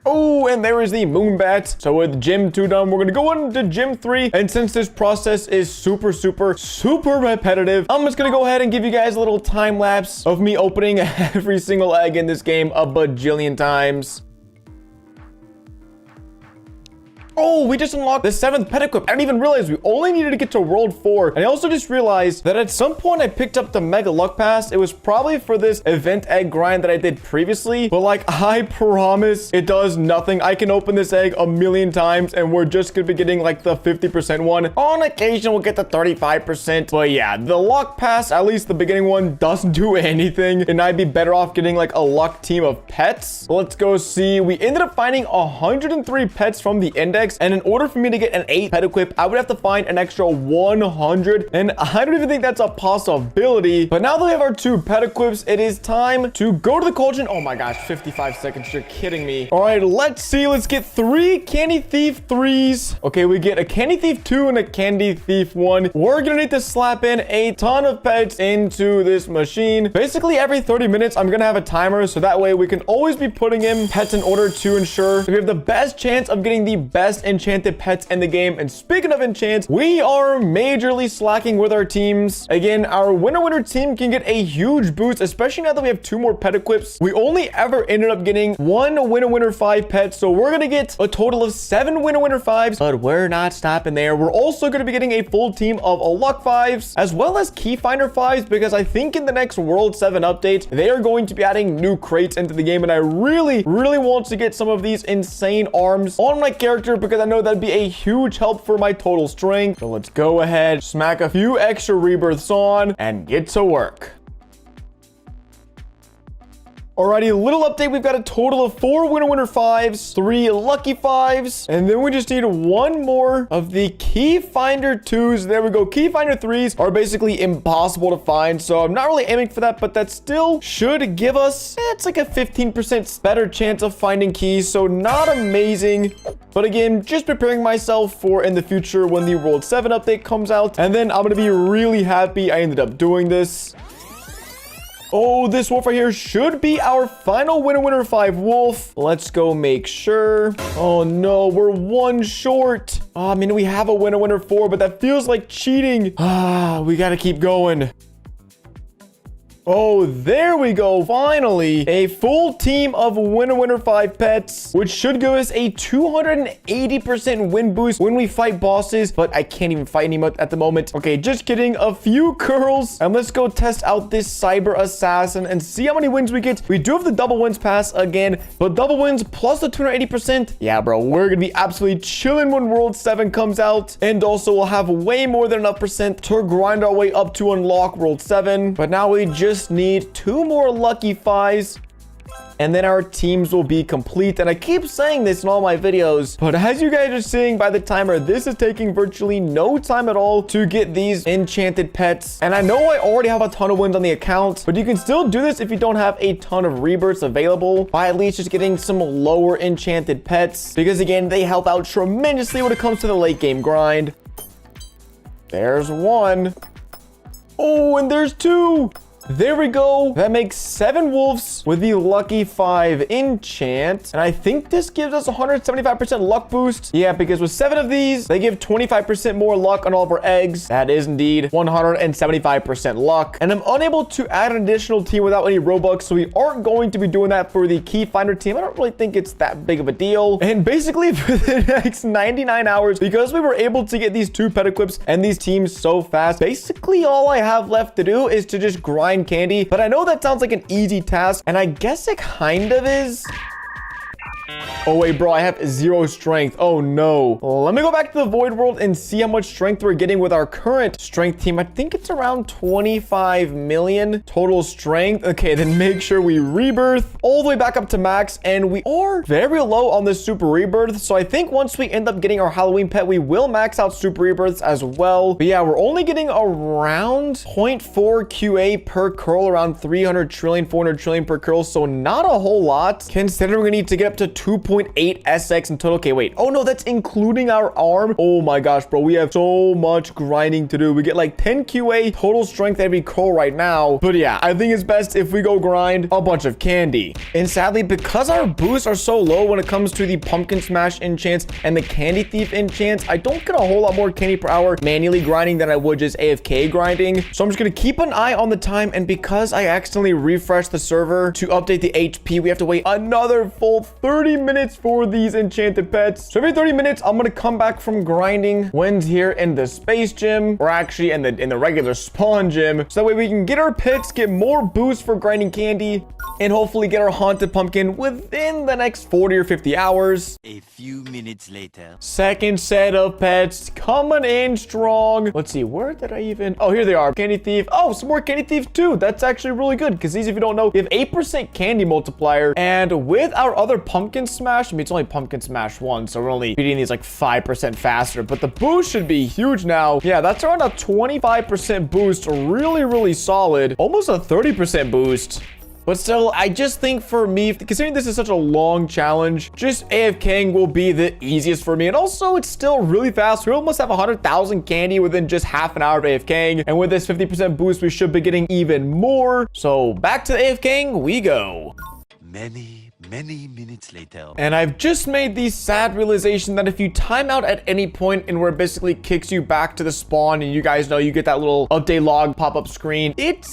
Oh, and there is the moon bat. So with gym 2 done, we're gonna go on to gym 3. And since this process is super repetitive, I'm just gonna go ahead and give you guys a little time lapse of me opening every single egg in this game a bajillion times. Oh, we just unlocked the 7th pet equip. I didn't even realize we only needed to get to world 4. And I also just realized that at some point I picked up the mega luck pass. It was probably for this event egg grind that I did previously. But like, I promise it does nothing. I can open this egg a million times and we're just gonna be getting like the 50% one. On occasion, we'll get the 35%. But yeah, the luck pass, at least the beginning one, doesn't do anything. And I'd be better off getting like a luck team of pets. Let's go see. We ended up finding 103 pets from the index. And in order for me to get an 8 pet equip, I would have to find an extra 100. And I don't even think that's a possibility. But now that we have our 2 pet equips, it is time to go to the cauldron. Oh my gosh, 55 seconds. You're kidding me. All right, let's see. Let's get 3 Candy Thief 3s. Okay, we get a Candy Thief 2 and a Candy Thief 1. We're gonna need to slap in a ton of pets into this machine. Basically, every 30 minutes, I'm gonna have a timer. So that way we can always be putting in pets in order to ensure that we have the best chance of getting the best best enchanted pets in the game. And speaking of enchants, we are majorly slacking with our teams. Again, our winner team can get a huge boost, especially now that we have 2 more pet equips. We only ever ended up getting 1 winner 5 pets, so we're gonna get a total of 7 winner 5s, but we're not stopping there. We're also gonna be getting a full team of luck 5s as well as key finder 5s, because I think in the next World 7 update they are going to be adding new crates into the game, and I really want to get some of these insane arms on my character because I know that'd be a huge help for my total strength. So let's go ahead, smack a few extra rebirths on and get to work. Alrighty, little update. We've got a total of 4 winner 5s, 3 lucky 5s, and then we just need 1 more of the key finder 2s. There we go. Key finder 3s are basically impossible to find, so I'm not really aiming for that, but that still should give us, it's like a 15% better chance of finding keys, so not amazing. But again, just preparing myself for in the future when the World 7 update comes out, and then I'm gonna be really happy I ended up doing this. Oh, this wolf right here should be our final winner 5 wolf. Let's go make sure. Oh no, we're 1 short. Oh, I mean, we have a winner 4, but that feels like cheating. We gotta keep going. Oh, there we go. Finally, a full team of winner 5 pets, which should give us a 280% win boost when we fight bosses, but I can't even fight anyone at the moment. Okay, just kidding. A few curls, and let's go test out this cyber assassin and see how many wins we get. We do have the double wins pass again, but double wins plus the 280%. Yeah, bro, we're gonna be absolutely chilling when World 7 comes out, and also we'll have way more than enough percent to grind our way up to unlock World 7. But now we just need 2 more lucky 5s, and then our teams will be complete. And I keep saying this in all my videos, but as you guys are seeing by the timer, this is taking virtually no time at all to get these enchanted pets. And I know I already have a ton of wins on the account, but you can still do this if you don't have a ton of rebirths available by at least just getting some lower enchanted pets, because again, they help out tremendously when it comes to the late game grind. There's 1. Oh, and there's 2. There we go. That makes 7 wolves with the lucky 5 enchant. And I think this gives us 175% luck boost. Yeah, because with 7 of these, they give 25% more luck on all of our eggs. That is indeed 175% luck. And I'm unable to add an additional team without any Robux, so we aren't going to be doing that for the key finder team. I don't really think it's that big of a deal. And basically for the next 99 hours, because we were able to get these 2 pet equips and these teams so fast, basically all I have left to do is to just grind candy. But I know that sounds like an easy task, and I guess it kind of is. Oh wait, bro, I have 0 strength. Oh no. Let me go back to the void world and see how much strength we're getting with our current strength team. I think it's around 25 million total strength. Okay, then make sure we rebirth all the way back up to max, and we are very low on the super rebirth. So I think once we end up getting our Halloween pet, we will max out super rebirths as well. But yeah, we're only getting around 0.4 QA per curl, around 300 trillion, 400 trillion per curl. So not a whole lot, considering we're gonna need to get up to 2.8 SX in total. Okay, wait. Oh no, that's including our arm. Oh my gosh, bro. We have so much grinding to do. We get like 10 QA total strength every curl right now. But yeah, I think it's best if we go grind a bunch of candy. And sadly, because our boosts are so low when it comes to the pumpkin smash enchants and the candy thief enchants, I don't get a whole lot more candy per hour manually grinding than I would just AFK grinding. So I'm just gonna keep an eye on the time. And because I accidentally refreshed the server to update the HP, we have to wait another full 30 minutes for these enchanted pets. So every 30 minutes, I'm gonna come back from grinding wins here in the space gym, or actually in the regular spawn gym, so that way we can get our pets, get more boosts for grinding candy, and hopefully get our haunted pumpkin within the next 40 or 50 hours. A few minutes later. Second set of pets coming in strong. Let's see, where did I even... Oh, here they are. Candy thief. Oh, some more candy thief too. That's actually really good, because these, if you don't know, we have 8% candy multiplier, and with our other pumpkin smash, I mean, it's only pumpkin smash 1, so we're only beating these like 5% faster, but the boost should be huge now. Yeah, that's around a 25% boost. Really solid. Almost a 30% boost. But still, I just think for me, considering this is such a long challenge, just AFKing will be the easiest for me. And also, it's still really fast. We almost have 100,000 candy within just half an hour of AFKing. And with this 50% boost, we should be getting even more. So back to AFKing we go. Many Many minutes later. And I've just made the sad realization that if you time out at any point and where it basically kicks you back to the spawn, and you guys know you get that little update log pop-up screen, it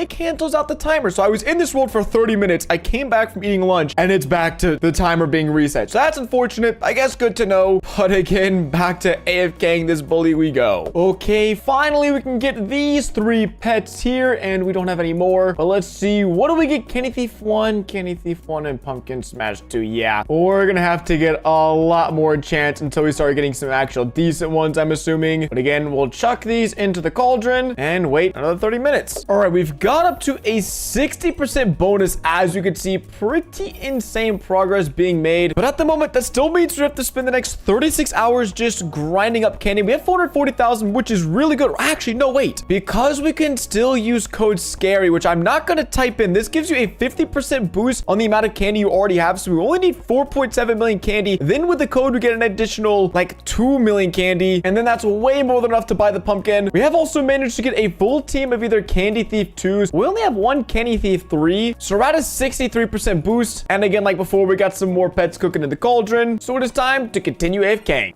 cancels out the timer. So I was in this world for 30 minutes. I came back from eating lunch and it's back to the timer being reset. So that's unfortunate. I guess good to know. But again, back to AFKing this bully we go. Okay, finally we can get these 3 pets here, and we don't have any more. But let's see. What do we get? Candy Thief 1, Candy Thief 1, and Pumpkin Smash 2. Yeah, we're gonna have to get a lot more chance until we start getting some actual decent ones, I'm assuming. But again, we'll chuck these into the cauldron and wait another 30 minutes. All right, we've got up to a 60% bonus. As you can see, pretty insane progress being made. But at the moment, that still means we have to spend the next 36 hours just grinding up candy. We have 440,000, which is really good. Actually, no, wait. Because we can still use code SCARY, which I'm not gonna type in. This gives you a 50% boost on the amount of candy you already have. So we only need 4.7 million candy. Then with the code, we get an additional like 2 million candy. And then that's way more than enough to buy the pumpkin. We have also managed to get a full team of either Candy Thief 2s. We only have 1 Candy Thief 3. So we're at a 63% boost. And again, like before, we got some more pets cooking in the cauldron. So it is time to continue AFKing.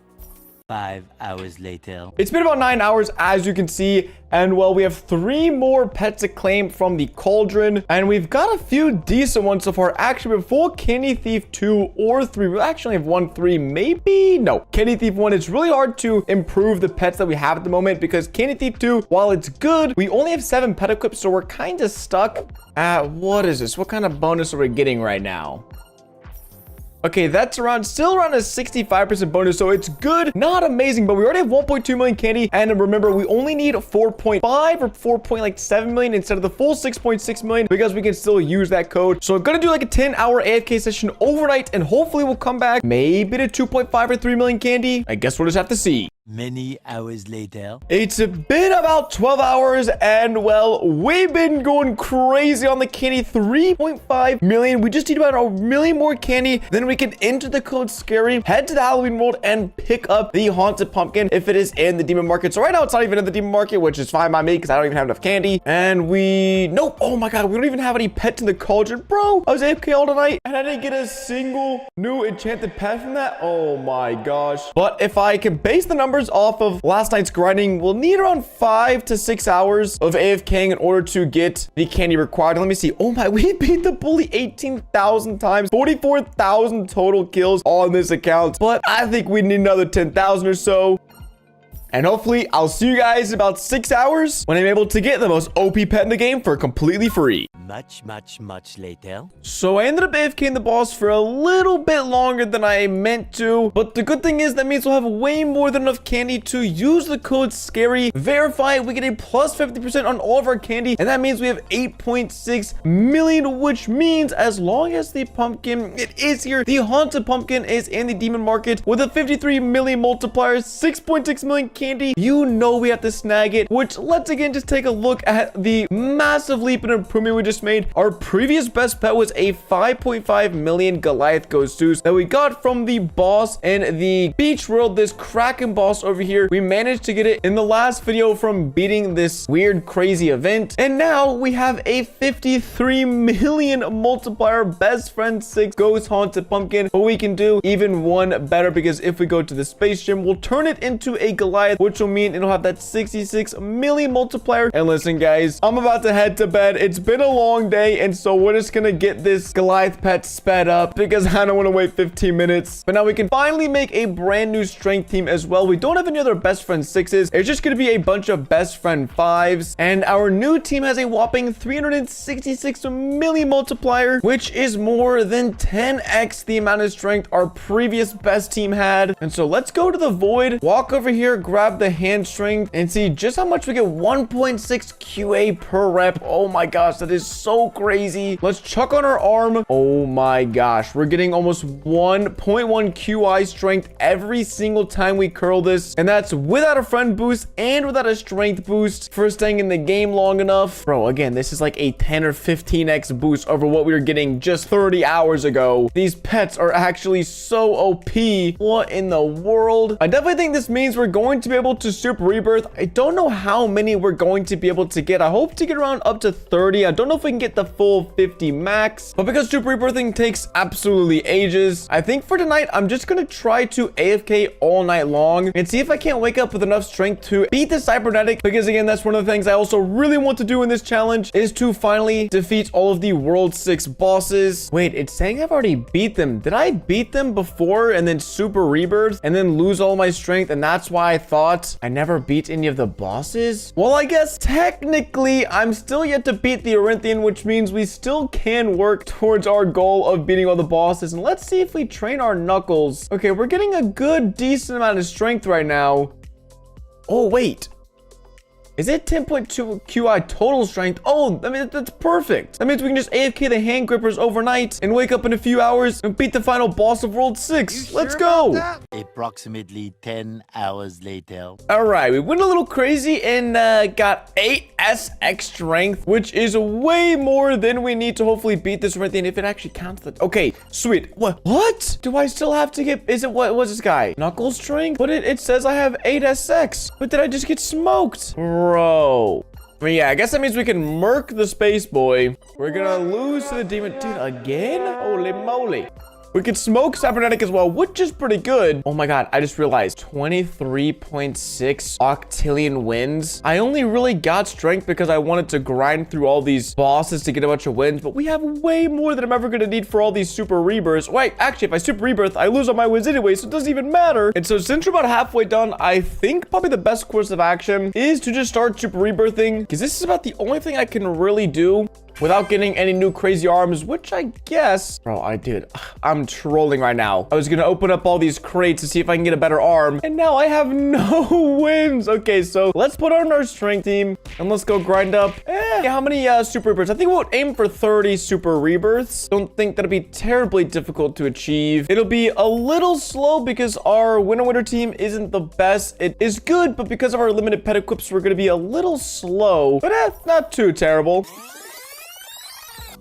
5 hours later. It's been about 9 hours, as you can see, and well, we have 3 more pets to claim from the cauldron, and we've got a few decent ones so far. Actually, before Candy Thief 2 or 3, we actually have 1, 3, maybe? No, Candy Thief 1, it's really hard to improve the pets that we have at the moment, because Candy Thief 2, while it's good, we only have 7 pet equips, so we're kind of stuck at, what is this? What kind of bonus are we getting right now? Okay, that's still around a 65% bonus, so it's good. Not amazing, but we already have 1.2 million candy. And remember, we only need 4.5 or 4.7 million instead of the full 6.6 million because we can still use that code. So I'm gonna do like a 10-hour AFK session overnight, and hopefully we'll come back maybe to 2.5 or 3 million candy. I guess we'll just have to see. Many hours later. It's been about 12 hours, and well, we've been going crazy on the candy. 3.5 million. We just need about a million more candy. Then we can enter the code SCARY, head to the Halloween world, and pick up the haunted pumpkin if it is in the demon market. So right now, it's not even in the demon market, which is fine by me because I don't even have enough candy. And nope. Oh my god, we don't even have any pets in the cauldron. Bro, I was AFK all tonight, and I didn't get a single new enchanted pet from that. Oh my gosh. But if I can base the numbers off of last night's grinding, we'll need around 5 to 6 hours of AFKing in order to get the candy required. Let me see. Oh my, we beat the bully 18,000 times, 44,000 total kills on this account, but I think we need another 10,000 or so. And hopefully I'll see you guys in about 6 hours when I'm able to get the most OP pet in the game for completely free. Much later. So I ended up AFKing the boss for a little bit longer than I meant to, but the good thing is that means we'll have way more than enough candy to use the code SCARY, verify it, we get a plus 50% on all of our candy, and that means we have 8.6 million, which means as long as the pumpkin, it is here, the haunted pumpkin is in the demon market with a 53 million multiplier, 6.6 million candy, you know we have to snag it, which let's again just take a look at the massive leap in improvement we just made. Our previous best pet was a 5.5 million Goliath Ghost Zeus that we got from the boss in the beach world, this Kraken boss over here. We managed to get it in the last video from beating this weird crazy event, and now we have a 53 million multiplier best friend 6 ghost haunted pumpkin, but we can do even one better because if we go to the space gym, we'll turn it into a Goliath, which will mean it'll have that 66 million multiplier. And listen guys, I'm about to head to bed. It's been a long day, and so we're just gonna get this Goliath pet sped up because I don't want to wait 15 minutes. But now we can finally make a brand new strength team as well. We don't have any other best friend 6s. It's just gonna be a bunch of best friend 5s, and our new team has a whopping 366 million multiplier, which is more than 10x the amount of strength our previous best team had. And so let's go to the void, walk over here, grab the hand strength, and see just how much we get. 1.6 QA per rep. Oh my gosh, that is so crazy. Let's chuck on our arm. Oh my gosh, we're getting almost 1.1 QI strength every single time we curl this, and that's without a friend boost and without a strength boost for staying in the game long enough. Bro, again, this is like a 10 or 15x boost over what we were getting just 30 hours ago. These pets are actually so OP. What in the world? I definitely think this means we're going to be able to super rebirth. I don't know how many we're going to be able to get. I hope to get around up to 30. I don't know if we can get the full 50 max, but because super rebirthing takes absolutely ages, I think for tonight, I'm just going to try to AFK all night long and see if I can't wake up with enough strength to beat the cybernetic, because again, that's one of the things I also really want to do in this challenge is to finally defeat all of the World 6 bosses. Wait, it's saying I've already beat them. Did I beat them before and then super rebirth and then lose all my strength, and that's why I thought I never beat any of the bosses? Well, I guess technically I'm still yet to beat the Orinthian, which means we still can work towards our goal of beating all the bosses. And let's see if we train our Knuckles. Okay, we're getting a good decent amount of strength right now. Oh, wait. Is it 10.2 QI total strength? Oh, I mean, that's perfect. That means we can just AFK the hand grippers overnight and wake up in a few hours and beat the final boss of World 6. Let's go. Approximately 10 hours later. All right, we went a little crazy and got 8 SX strength, which is way more than we need to hopefully beat this Orinthian if it actually counts. The okay, sweet. What? Do I still have to get, is it, what was this guy? Knuckle strength? But it says I have 8 SX. But did I just get smoked? Bro. I mean, yeah, I guess that means we can murk the space boy. We're gonna lose to the demon. Dude, again? Holy moly. We could smoke cybernetic as well, which is pretty good. Oh my god, I just realized 23.6 octillion wins. I only really got strength because I wanted to grind through all these bosses to get a bunch of wins, but we have way more than I'm ever gonna need for all these super rebirths. Wait, actually, if I super rebirth, I lose all my wins anyway, so it doesn't even matter. And so since we're about halfway done, I think probably the best course of action is to just start super rebirthing, because this is about the only thing I can really do without getting any new crazy arms, which I guess, bro, I'm trolling right now. I was gonna open up all these crates to see if I can get a better arm, and now I have no wins. Okay, so let's put on our strength team and let's go grind up. How many super rebirths? I think we'll aim for 30 super rebirths. Don't think that'll be terribly difficult to achieve. It'll be a little slow because our winner team isn't the best. It is good, but because of our limited pet equips, we're gonna be a little slow, but not too terrible.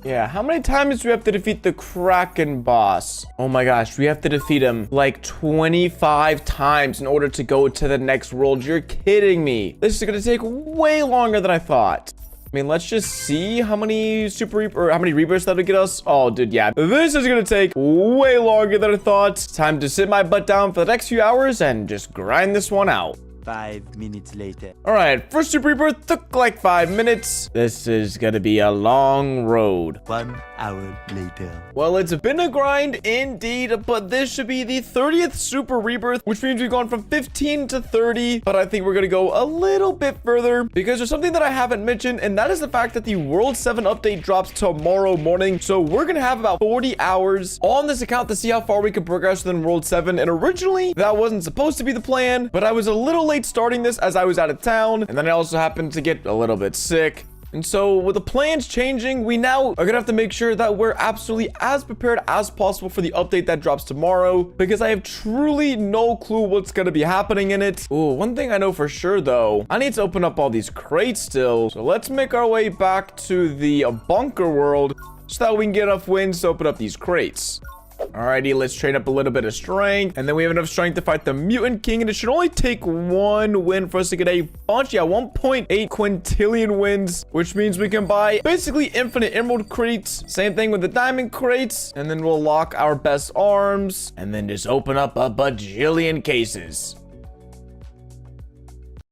Yeah, how many times do we have to defeat the Kraken boss? Oh my gosh, we have to defeat him like 25 times in order to go to the next world. You're kidding me. This is gonna take way longer than I thought. I mean, let's just see how many how many rebirths that'll get us. Oh, dude, yeah. This is gonna take way longer than I thought. Time to sit my butt down for the next few hours and just grind this one out. 5 minutes later. All right, first super rebirth took like 5 minutes. This is gonna be a long road. 1 hour later. Well, it's been a grind indeed, but this should be the 30th super rebirth, which means we've gone from 15 to 30, but I think we're gonna go a little bit further because there's something that I haven't mentioned, and that is the fact that the World 7 update drops tomorrow morning. So we're gonna have about 40 hours on this account to see how far we can progress within World 7. And originally, that wasn't supposed to be the plan, but I was a little late starting this as I was out of town, and then I also happened to get a little bit sick. And so with the plans changing, we now are gonna have to make sure that we're absolutely as prepared as possible for the update that drops tomorrow, because I have truly no clue what's gonna be happening in it. Ooh, one thing I know for sure though, I need to open up all these crates still. So let's make our way back to the bunker world so that we can get enough wins to open up these crates. Alrighty, let's train up a little bit of strength, and then we have enough strength to fight the Mutant King, and it should only take 1 win for us to get a bunch, 1.8 quintillion wins, which means we can buy basically infinite emerald crates. Same thing with the diamond crates, and then we'll lock our best arms, and then just open up a bajillion cases.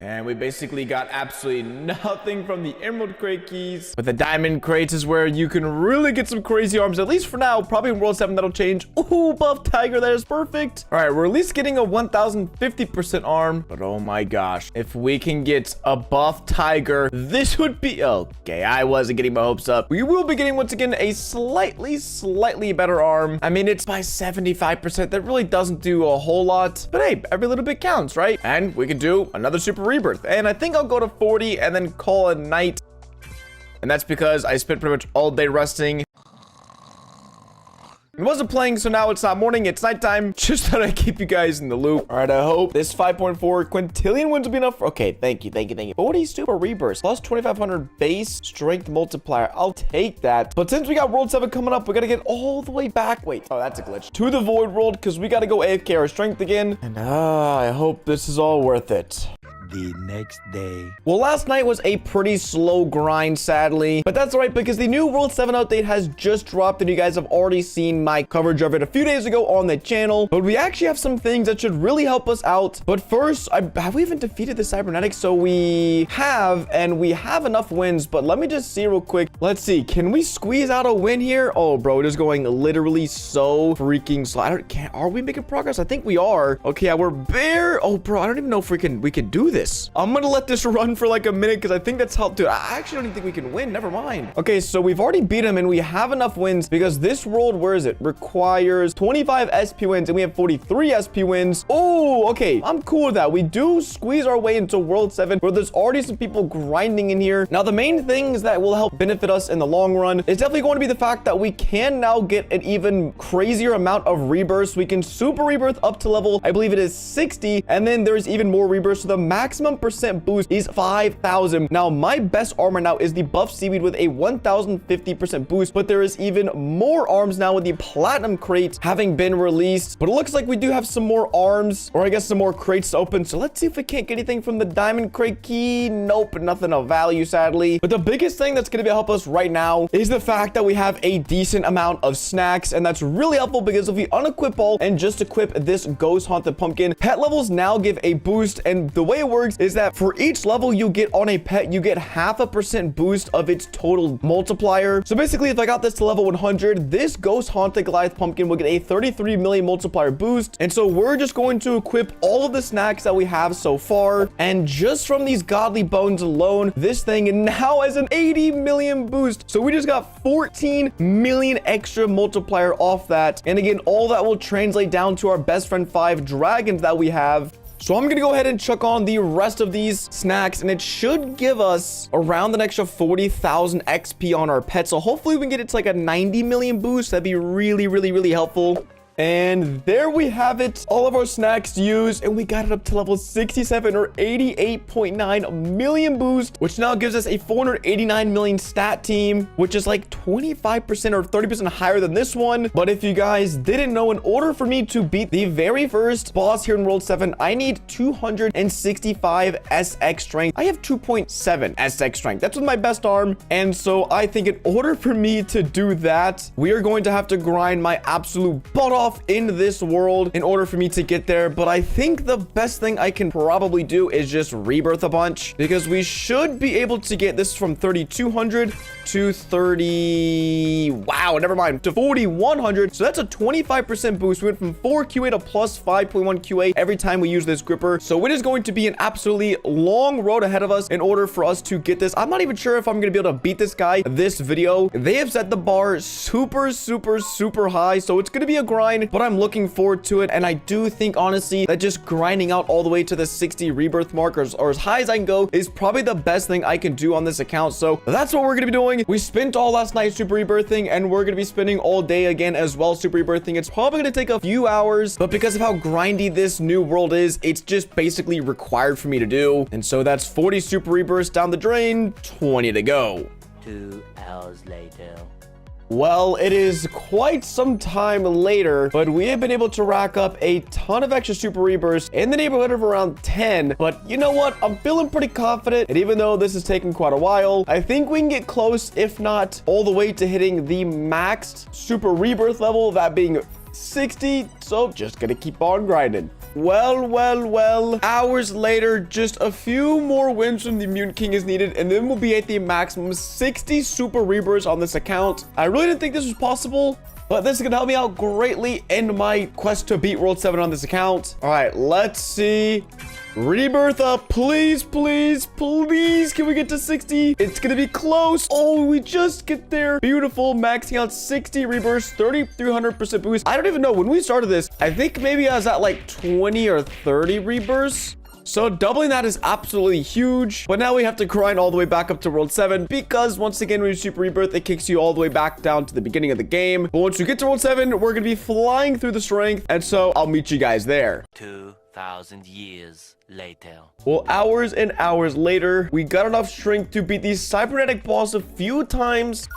And we basically got absolutely nothing from the emerald crate keys. But the diamond crates is where you can really get some crazy arms, at least for now. Probably in World 7 that'll change. Ooh, buff tiger, that is perfect. All right, we're at least getting a 1050% arm. But oh my gosh, if we can get a buff tiger, this would be... Okay, I wasn't getting my hopes up. We will be getting, once again, a slightly better arm. I mean, it's by 75%. That really doesn't do a whole lot. But hey, every little bit counts, right? And we can do another super rebirth, and I think I'll go to 40 and then call it night. And that's because I spent pretty much all day resting. I wasn't playing, so now it's not morning, it's nighttime. Just thought I'd keep you guys in the loop. All right, I hope this 5.4 quintillion wins will be enough. Okay, thank you. 40 super rebirths plus 2,500 base strength multiplier. I'll take that. But since we got World 7 coming up, we gotta get all the way back. Wait, oh, that's a glitch. To the Void World, because we gotta go AFK our strength again. And I hope this is all worth it. The next day. Well, last night was a pretty slow grind, sadly, but that's all right because the new World 7 update has just dropped and you guys have already seen my coverage of it a few days ago on the channel, but we actually have some things that should really help us out. But first, have we even defeated the cybernetics? So we have, and we have enough wins, but let me just see real quick. Let's see, can we squeeze out a win here? Oh, bro, it is going literally so freaking slow. Are we making progress? I think we are. Okay, yeah, we're bare. Oh, bro, I don't even know if we can do this. I'm gonna let this run for like a minute because I think that's helped. Dude, I actually don't even think we can win. Never mind. Okay, so we've already beat him and we have enough wins because this world, where is it? Requires 25 SP wins and we have 43 SP wins. Oh, okay. I'm cool with that. We do squeeze our way into World 7 where there's already some people grinding in here. Now, the main things that will help benefit us in the long run is definitely going to be the fact that we can now get an even crazier amount of rebirths. We can super rebirth up to level, I believe it is 60, and then there's even more rebirths. So the maximum percent boost is 5,000. Now, my best armor now is the buff seaweed with a 1,050% boost, but there is even more arms now with the platinum crate having been released. But it looks like we do have some more arms, or I guess some more crates to open. So let's see if we can't get anything from the diamond crate key. Nope, nothing of value, sadly. But the biggest thing that's going to help us right now is the fact that we have a decent amount of snacks, and that's really helpful because if we unequip all and just equip this ghost haunted pumpkin, pet levels now give a boost, and the way it works is that for each level you get on a pet, you get 0.5% boost of its total multiplier. So basically, if I got this to level 100, this ghost haunted Goliath pumpkin will get a 33 million multiplier boost. And so we're just going to equip all of the snacks that we have so far, and just from these godly bones alone, this thing now has an 80 million boost. So we just got 14 million extra multiplier off that, and again, all that will translate down to our best friend 5 dragons that we have. So I'm gonna go ahead and chuck on the rest of these snacks, and it should give us around an extra 40,000 XP on our pet. So hopefully we can get it to like a 90 million boost. That'd be really helpful. And there we have it, all of our snacks used, and we got it up to level 67 or 88.9 million boost, which now gives us a 489 million stat team, which is like 25% or 30% higher than this one. But if you guys didn't know, in order for me to beat the very first boss here in World 7, I need 265 SX strength. I have 2.7 SX strength. That's with my best arm. And so I think in order for me to do that, we are going to have to grind my absolute butt off in this world in order for me to get there. But I think the best thing I can probably do is just rebirth a bunch, because we should be able to get this from 3,200 to 30, wow, never mind, to 4,100. So that's a 25% boost. We went from 4 QA to plus 5.1 QA every time we use this gripper. So it is going to be an absolutely long road ahead of us in order for us to get this. I'm not even sure if I'm gonna be able to beat this guy this video. They have set the bar super high, so it's gonna be a grind, but I'm looking forward to it. And I do think, honestly, that just grinding out all the way to the 60 rebirth markers, or as high as I can go, is probably the best thing I can do on this account. So that's what we're gonna be doing. We spent all last night super rebirthing, and we're gonna be spending all day again as well super rebirthing. It's probably gonna take a few hours, but because of how grindy this new world is, it's just basically required for me to do. And so that's 40 super rebirths down the drain, 20 to go. 2 hours later. Well, it is quite some time later, but we have been able to rack up a ton of extra super rebirths in the neighborhood of around 10. But you know what? I'm feeling pretty confident. And even though this is taking quite a while, I think we can get close, if not all the way to hitting the maxed super rebirth level, that being 60. So just gonna keep on grinding. Well, hours later, just a few more wins from the Mutant King is needed, and then we'll be at the maximum 60 super rebirths on this account. I really didn't think this was possible, but this is gonna help me out greatly in my quest to beat World 7 on this account. All right, let's see. Rebirth up, please. Can we get to 60? It's gonna be close. Oh, we just get there. Beautiful, maxing out 60 rebirths, 3,300% boost. I don't even know when we started this. I think maybe I was at like 20 or 30 rebirths. So doubling that is absolutely huge. But now we have to grind all the way back up to World 7 because once again, when you Super Rebirth, it kicks you all the way back down to the beginning of the game. But once you get to World 7, we're going to be flying through the strength. And so I'll meet you guys there. 2,000 years later. Well, hours and hours later, we got enough strength to beat the cybernetic boss a few times,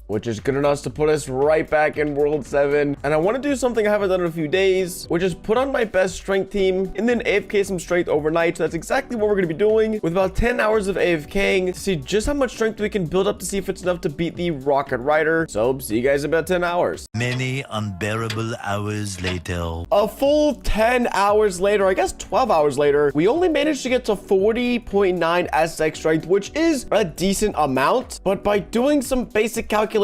which is good enough to put us right back in World 7. And I want to do something I haven't done in a few days, which is put on my best strength team and then AFK some strength overnight. So that's exactly what we're going to be doing with about 10 hours of AFKing to see just how much strength we can build up to see if it's enough to beat the Rocket Rider. So see you guys in about 10 hours. Many unbearable hours later. A full 10 hours later, I guess 12 hours later, we only managed to get to 40.9 SX strength, which is a decent amount. But by doing some basic calculations,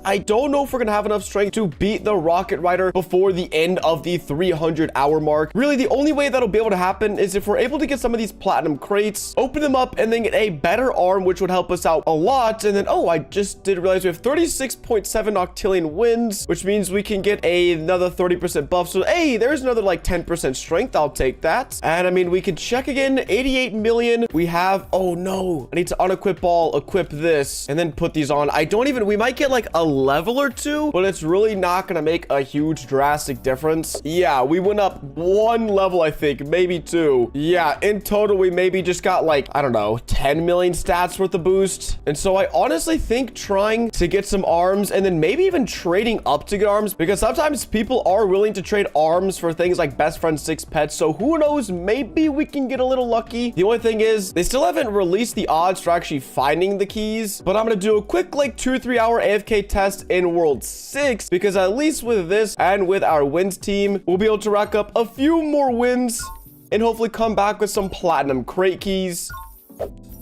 I don't know if we're gonna have enough strength to beat the Rocket Rider before the end of the 300-hour mark. Really, the only way that'll be able to happen is if we're able to get some of these platinum crates, open them up, and then get a better arm, which would help us out a lot. And then, oh, I just did realize we have 36.7 octillion wins, which means we can get another 30% buff. So, hey, there's another like 10% strength. I'll take that. And I mean, we can check again. 88 million. We have, oh no, I need to unequip all, equip this, and then put these on. I don't even, we might get like a level or two, but it's really not gonna make a huge drastic difference. Yeah, we went up one level, I think, maybe two. Yeah, in total, we maybe just got like, I don't know, 10 million stats worth of boost. And so I honestly think trying to get some arms and then maybe even trading up to get arms, because sometimes people are willing to trade arms for things like best friend 6 pets. So who knows, maybe we can get a little lucky. The only thing is they still haven't released the odds for actually finding the keys, but I'm gonna do a quick like 2-3 hour AFK test in World 6, because at least with this and with our wins team, we'll be able to rack up a few more wins and hopefully come back with some platinum crate keys.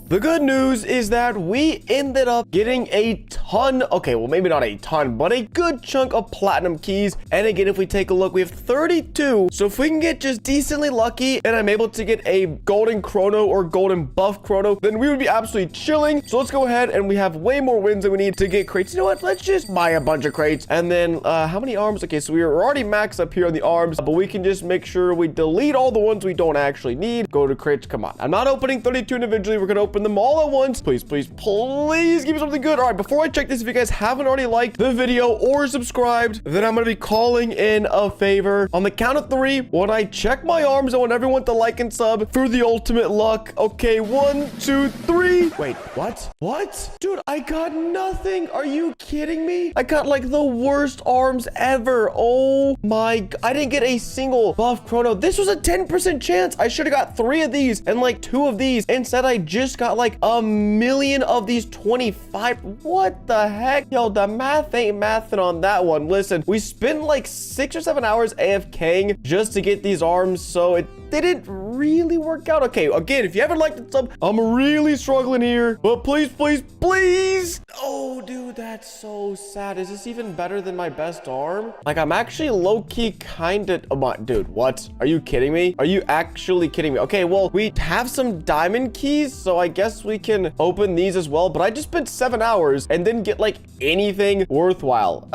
The good news is that we ended up getting a ton, okay, well, maybe not a ton, but a good chunk of platinum keys. And again, if we take a look, we have 32. So if we can get just decently lucky and I'm able to get a golden chrono or golden buff chrono, then we would be absolutely chilling. So let's go ahead, and we have way more wins than we need to get crates. You know what? Let's just buy a bunch of crates. And then how many arms? Okay, so we are already maxed up here on the arms, but we can just make sure we delete all the ones we don't actually need. Go to crates. Come on. I'm not opening 32 individually. We're going to open them all at once. Please, please, please give me something good. All right, before I check this, if you guys haven't already liked the video or subscribed, then I'm going to be calling in a favor. On the count of 3, when I check my arms, I want everyone to like and sub for the ultimate luck. Okay, 1, 2, 3. Wait, what? What? Dude, I got nothing. Are you kidding me? I got like the worst arms ever. Oh my, I didn't get a single buff chrono. This was a 10% chance. I should have got 3 of these and like 2 of these. Instead, I just got like a million of these 25. What the heck? Yo, the math ain't mathing on that one. Listen, we spent like 6 or 7 hours AFKing just to get these arms, so it didn't really work out. Okay, again, if you haven't liked it, sub, I'm really struggling here, but please, please, please. Oh, dude, that's so sad. Is this even better than my best arm? Like, I'm actually low-key kind of, dude, what? Are you kidding me? Are you actually kidding me? Okay, well, we have some diamond keys, so I guess we can open these as well, but I just spent 7 hours and didn't get like anything worthwhile.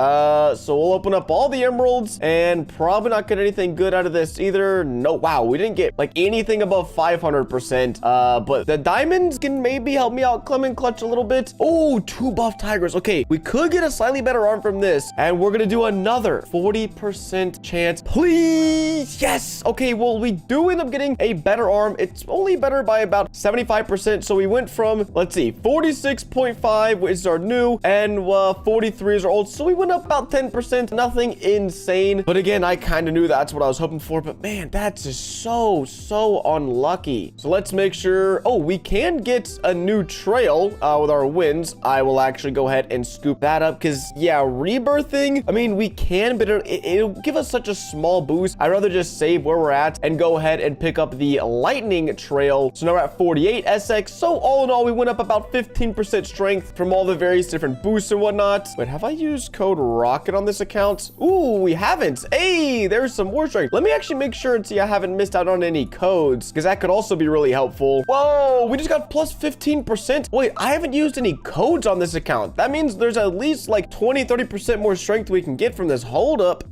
So we'll open up all the emeralds and probably not get anything good out of this either. No, wow, we didn't get like anything above 500%. But the diamonds can maybe help me out, Clement Clutch, a little bit. Oh, 2 buff tigers. Okay, we could get a slightly better arm from this, and we're gonna do another 40% chance, please. Yes. Okay, well, we do end up getting a better arm. It's only better by about 75%. So we went from, let's see, 46.5, which is our new, and 43 is our old. So we went up about 10%. Nothing insane, but again, I kind of knew that's what I was hoping for. But man, that's just so unlucky. So let's make sure. Oh, we can get a new trail with our wins. I will actually go ahead and scoop that up, because yeah, rebirthing, I mean, we can, but it'll give us such a small boost. I'd rather just save where we're at and go ahead and pick up the lightning trail. So now we're at 48 SX. So all in all, we went up about 15% strength from all the various different boosts and whatnot. Wait, have I used code rocket on this account? Ooh, we haven't. Hey, there's some more strength. Let me actually make sure and see I haven't missed out on any codes, because that could also be really helpful. Whoa, we just got plus 15%. Wait, I haven't used any codes on this account. That means there's at least like 20-30% more strength we can get from this. Hold up.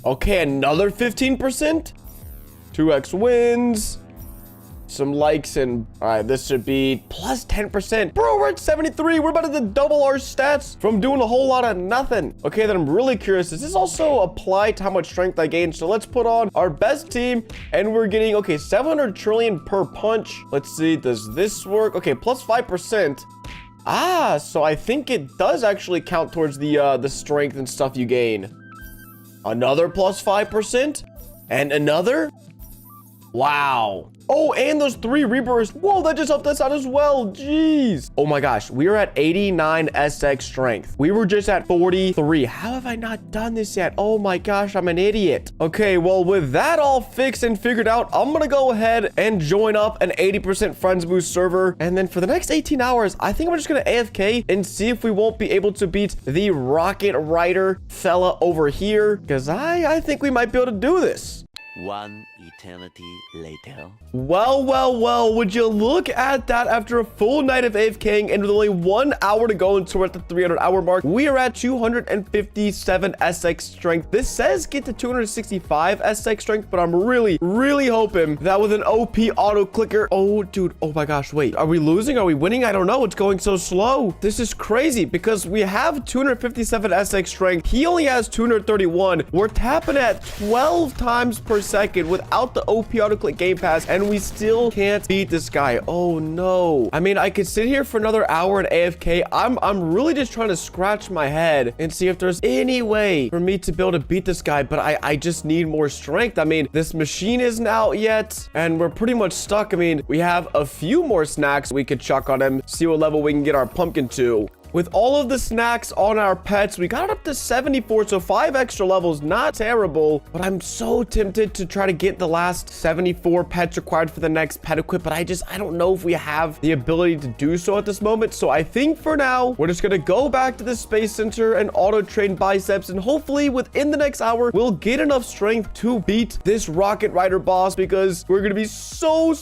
Okay, another 15%. 2x wins. some likes and all right, this should be plus 10%. Bro, we're at 73. We're about to double our stats from doing a whole lot of nothing. Okay, then I'm really curious. Does this also apply to how much strength I gain? So let's put on our best team and we're getting, okay, 700 trillion per punch. Let's see, does this work? Okay, plus 5%. Ah, so I think it does actually count towards the strength and stuff you gain. Another plus 5% and another. Wow. Oh, and those 3 rebirths. Whoa, that just helped us out as well. Jeez. Oh my gosh, we are at 89 SX strength. We were just at 43. How have I not done this yet? Oh my gosh, I'm an idiot. Okay, well, with that all fixed and figured out, I'm gonna go ahead and join up an 80% friends boost server. And then for the next 18 hours, I think I'm just gonna AFK and see if we won't be able to beat the rocket rider fella over here. Because I think we might be able to do this. One eternity later. Well, would you look at that? After a full night of AFKing and with only 1 hour to go until we're at the 300-hour mark, we are at 257 SX strength. This says get to 265 SX strength, but I'm really hoping that with an OP auto clicker. Oh, dude. Oh my gosh. Wait, are we losing? Are we winning? I don't know. It's going so slow. This is crazy because we have 257 SX strength. He only has 231. We're tapping at 12 times per second without the OP autoclick game pass, and we still can't beat this guy. Oh no. I mean, I could sit here for another hour and AFK. I'm really just trying to scratch my head and see if there's any way for me to be able to beat this guy, but I just need more strength. I mean, this machine isn't out yet and we're pretty much stuck. I mean, we have a few more snacks we could chuck on him, see what level we can get our pumpkin to. With all of the snacks on our pets, we got it up to 74, so 5 extra levels, not terrible. But I'm so tempted to try to get the last 74 pets required for the next pet equip, but I don't know if we have the ability to do so at this moment. So I think for now, we're just gonna go back to the Space Center and auto-train biceps, and hopefully within the next hour, we'll get enough strength to beat this rocket rider boss, because we're gonna be so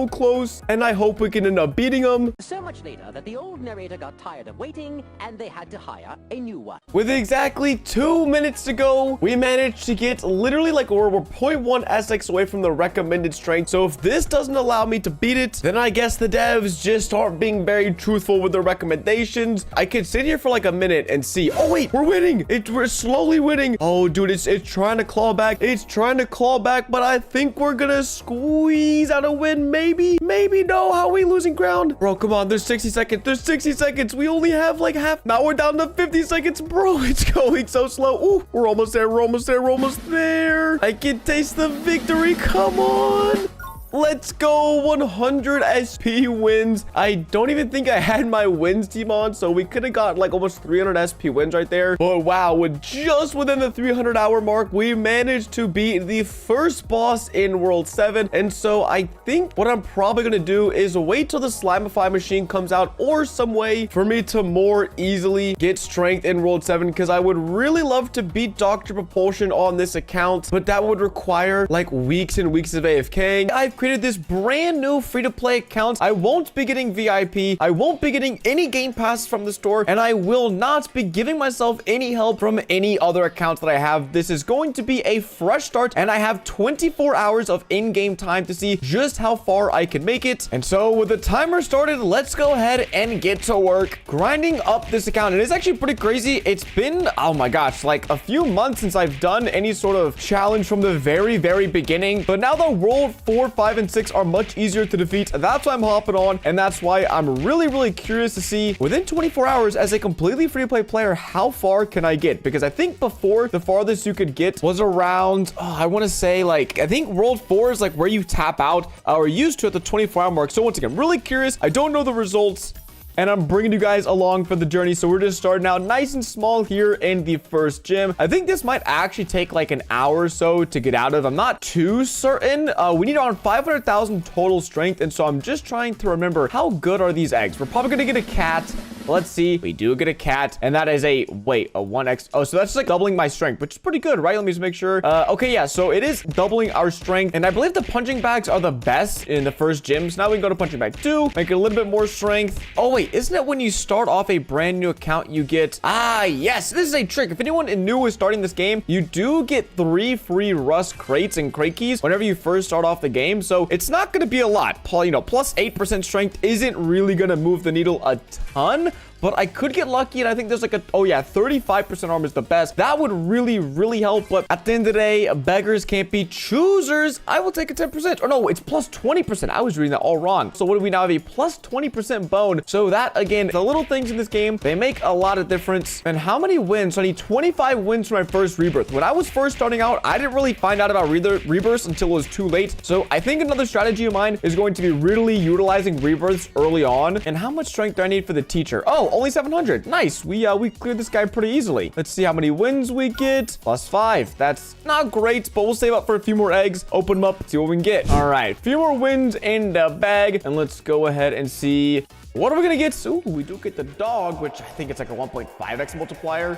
close, and I hope we can end up beating him. So much later that the old narrator got tired of waiting and they had to hire a new one. With exactly 2 minutes to go, we managed to get literally like we're 0.1 SX away from the recommended strength. So if this doesn't allow me to beat it, then I guess the devs just aren't being very truthful with their recommendations. I could sit here for like a minute and see. Oh wait, we're winning. We're slowly winning. Oh dude, it's trying to claw back. It's trying to claw back, but I think we're gonna squeeze out a win. Maybe no. How are we losing ground? Bro, come on. There's 60 seconds. There's 60 seconds. We only have like half. Now we're down to 50 seconds. Bro, it's going so slow. Ooh, we're almost there. We're almost there. We're almost there. I can taste the victory. Come on. Let's go. 100 SP wins. I don't even think I had my wins team on, so we could have got like almost 300 SP wins right there. But wow, with just within the 300-hour mark, we managed to beat the first boss in World 7. And so I think what I'm probably going to do is wait till the Slimify machine comes out, or some way for me to more easily get strength in World 7, because I would really love to beat Dr. Propulsion on this account, but that would require like weeks and weeks of AFK. I've created this brand new free-to-play account. I won't be getting VIP. I won't be getting any game passes from the store, and I will not be giving myself any help from any other accounts that I have. This is going to be a fresh start, and I have 24 hours of in-game time to see just how far I can make it. And so with the timer started, let's go ahead and get to work grinding up this account. And it's actually pretty crazy. It's been, oh my gosh, like a few months since I've done any sort of challenge from the very beginning, but now the World 4, 5, and 6 are much easier to defeat. That's why I'm hopping on, and that's why I'm really curious to see within 24 hours as a completely free-to-play player, how far can I get? Because I think before, the farthest you could get was around, I want to say like, I think World 4 is like where you tap out or used to at the 24-hour mark. So once again, really curious. I don't know the results, and I'm bringing you guys along for the journey. So we're just starting out nice and small here in the first gym. I think this might actually take like an hour or so to get out of. I'm not too certain. We need around 500,000 total strength. And so I'm just trying to remember how good are these eggs. We're probably going to get a cat. Let's see. We do get a cat, and that is a 1x. Oh, so that's like doubling my strength, which is pretty good, right? Let me just make sure. Okay, yeah, so it is doubling our strength, and I believe the punching bags are the best in the first gym. So now we can go to punching bag 2, make it a little bit more strength. Oh, wait, isn't it when you start off a brand new account, you get... Ah, yes, this is a trick. If anyone new is starting this game, you do get 3 free rust crates and crate keys whenever you first start off the game. So it's not going to be a lot. Plus 8% strength isn't really going to move the needle a ton. But I could get lucky, and I think there's like 35% armor is the best. That would really, really help. But at the end of the day, beggars can't be choosers. I will take a 10%. Or no, it's plus 20%. I was reading that all wrong. So what do we now have? A plus 20% bone. So that, again, the little things in this game, they make a lot of difference. And how many wins? So I need 25 wins for my first rebirth. When I was first starting out, I didn't really find out about rebirths until it was too late. So I think another strategy of mine is going to be really utilizing rebirths early on. And how much strength do I need for the teacher? Oh, only 700. Nice. We cleared this guy pretty easily. Let's see how many wins we get. Plus 5. That's not great, but we'll save up for a few more eggs. Open them up, see what we can get. All right. A few more wins in the bag. And let's go ahead and see. What are we going to get? Ooh, we do get the dog, which I think it's like a 1.5x multiplier.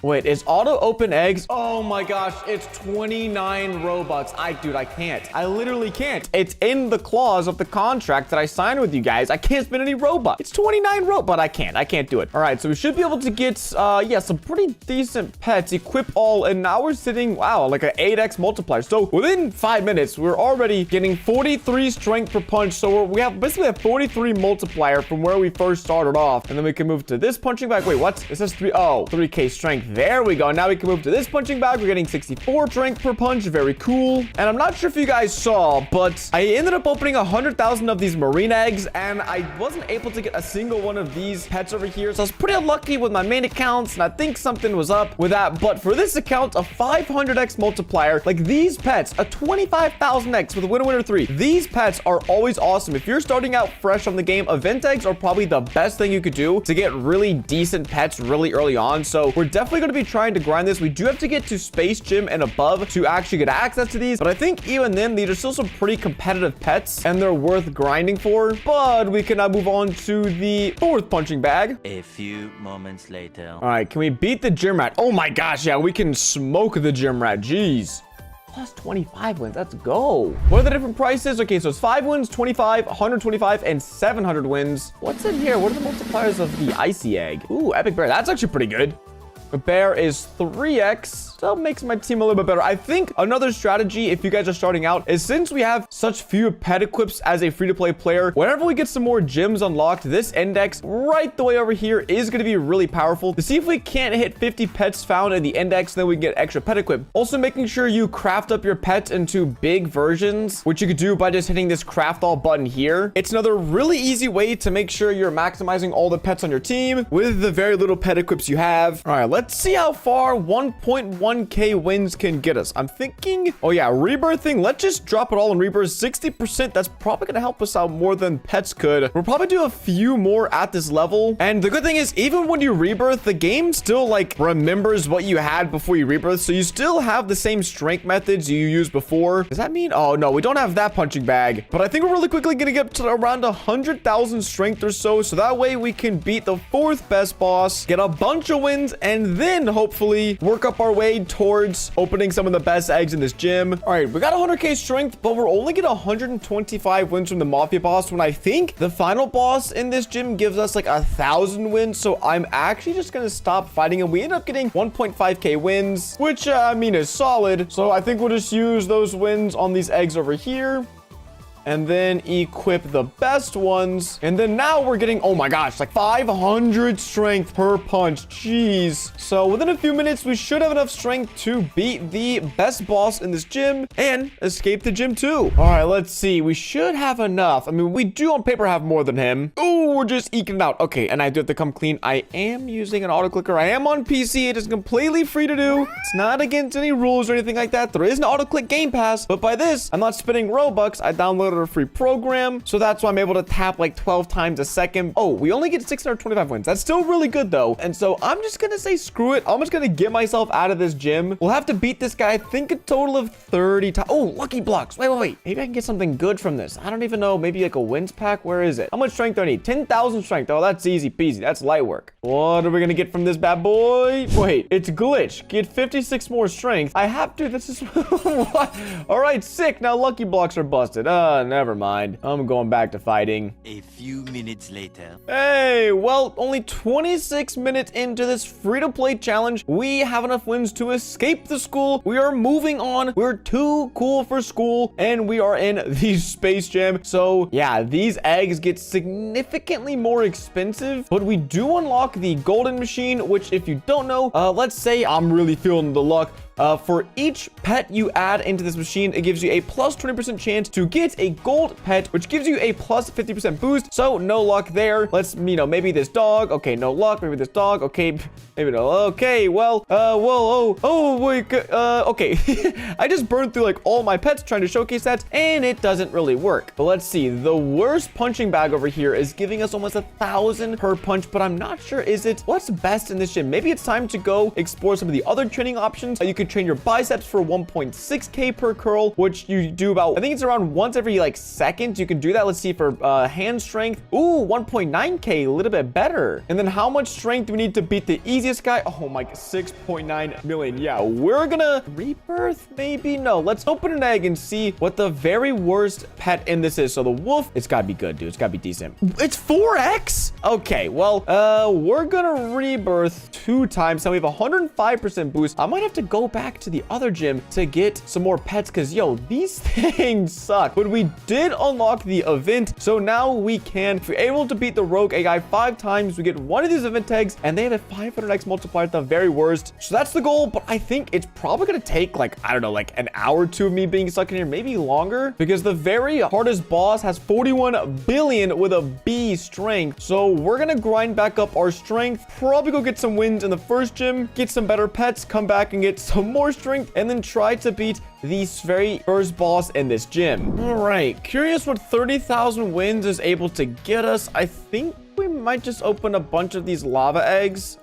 Wait, is auto open eggs? Oh my gosh, it's 29 Robux. Dude, I can't. I literally can't. It's in the clause of the contract that I signed with you guys. I can't spend any Robux. It's 29 Robux, but I can't do it. All right, so we should be able to get, some pretty decent pets. Equip all, and now we're sitting, wow, like an 8x multiplier. So within 5 minutes, we're already getting 43 strength per punch. So we have basically a 43 multiplier from where we first started off. And then we can move to this punching bag. Wait, what? It says 3K strength. There we go. Now we can move to this punching bag. We're getting 64 strength per punch. Very cool. And I'm not sure if you guys saw, but I ended up opening 100,000 of these marine eggs, and I wasn't able to get a single one of these pets over here. So I was pretty unlucky with my main accounts, and I think something was up with that. But for this account, a 500x multiplier, like these pets, a 25,000x with a winner 3. These pets are always awesome. If you're starting out fresh on the game, event eggs are probably the best thing you could do to get really decent pets really early on. So we're definitely going to be trying to grind this. We do have to get to Space Gym and above to actually get access to these, but I think even then, these are still some pretty competitive pets, and they're worth grinding for. But we can now move on to the 4th punching bag. A few moments later. All right, can we beat the gym rat? Oh my gosh, yeah, we can smoke the gym rat. Jeez. Plus 25 wins. Let's go. What are the different prices? Okay, so it's 5 wins, 25, 125, and 700 wins. What's in here? What are the multipliers of the icy egg? Ooh, epic bear. That's actually pretty good. The bear is 3x. So it makes my team a little bit better. I think another strategy, if you guys are starting out, is since we have such few pet equips as a free-to-play player, whenever we get some more gyms unlocked, this index right the way over here is going to be really powerful to see if we can't hit 50 pets found in the index, then we can get extra pet equip. Also, making sure you craft up your pets into big versions, which you could do by just hitting this craft all button here. It's another really easy way to make sure you're maximizing all the pets on your team with the very little pet equips you have. All right, let's see how far 1.1k wins can get us. I'm thinking, oh yeah, rebirthing. Let's just drop it all in rebirth. 60%. That's probably going to help us out more than pets could. We'll probably do a few more at this level. And the good thing is, even when you rebirth, the game still like remembers what you had before you rebirth. So you still have the same strength methods you used before. Does that mean, oh no, we don't have that punching bag, but I think we're really quickly going to get to around 100,000 strength or so. So that way we can beat the 4th best boss, get a bunch of wins, and then hopefully work up our way towards opening some of the best eggs in this gym. All right, we got 100k strength, but we're only getting 125 wins from the mafia boss, when I think the final boss in this gym gives us like 1,000 wins. So I'm actually just gonna stop fighting him. We end up getting 1.5k wins, which I mean is solid. So I think we'll just use those wins on these eggs over here, and then equip the best ones. And then now we're getting, oh my gosh, like 500 strength per punch. Jeez. So within a few minutes, we should have enough strength to beat the best boss in this gym and escape the gym too. All right, let's see. We should have enough. I mean, we do on paper have more than him. Oh, we're just eking it out. Okay, and I do have to come clean. I am using an auto clicker. I am on PC. It is completely free to do. It's not against any rules or anything like that. There is an auto click game pass, but by this, I'm not spending Robux. I downloaded a free program, so that's why I'm able to tap like 12 times a second. Oh, we only get 625 wins. That's still really good though. And so I'm just gonna say screw it. I'm just gonna get myself out of this gym. We'll have to beat this guy, I think, a total of 30 times. Oh, lucky blocks. Wait. Maybe I can get something good from this. I don't even know. Maybe like a wins pack. Where is it? How much strength do I need? 10,000 10,000 strength. Oh, that's easy peasy. That's light work. What are we gonna get from this bad boy? Wait, it's glitch. Get 56 more strength. I have to. This is what? All right, sick. Now lucky blocks are busted. Never mind. I'm going back to fighting. A few minutes later. Hey, well, only 26 minutes into this free-to-play challenge, we have enough wins to escape the school. We are moving on. We're too cool for school, and we are in the Space Jam. So, yeah, these eggs get significantly more expensive, but we do unlock the golden machine, which, if you don't know, let's say I'm really feeling the luck. For each pet you add into this machine, it gives you a plus 20% chance to get a gold pet, which gives you a plus 50% boost. So no luck there. Let's, maybe this dog. Okay, no luck. Maybe this dog. Okay, maybe no. Okay, well, wait, okay. I just burned through like all my pets trying to showcase that, and it doesn't really work. But let's see. The worst punching bag over here is giving us almost 1,000 per punch, but I'm not sure, is it? What's best in this gym? Maybe it's time to go explore some of the other training options. You could train your biceps for 1.6k per curl, which you do about, I think it's around once every like seconds. You can do that. Let's see for hand strength. Ooh, 1.9k, a little bit better. And then how much strength do we need to beat the easiest guy? Oh my, 6.9 million. Yeah, we're gonna rebirth, maybe? No, let's open an egg and see what the very worst pet in this is. So the wolf, it's gotta be good, dude. It's gotta be decent. It's 4x? Okay, well, we're gonna rebirth 2 times. So we have 105% boost. I might have to go back to the other gym to get some more pets, because yo, these things suck. But we did unlock the event, so now we can, if we're able to beat the rogue AI 5 times, we get one of these event tags, and they have a 500x multiplier at the very worst. So that's the goal, but I think it's probably gonna take like, I don't know, like an hour or 2 of me being stuck in here, maybe longer, because the very hardest boss has 41 billion with a B strength. So we're gonna grind back up our strength, probably go get some wins in the first gym, get some better pets, come back and get some more strength, and then try to beat the very first boss in this gym. All right, curious what 30,000 wins is able to get us. I think we might just open a bunch of these lava eggs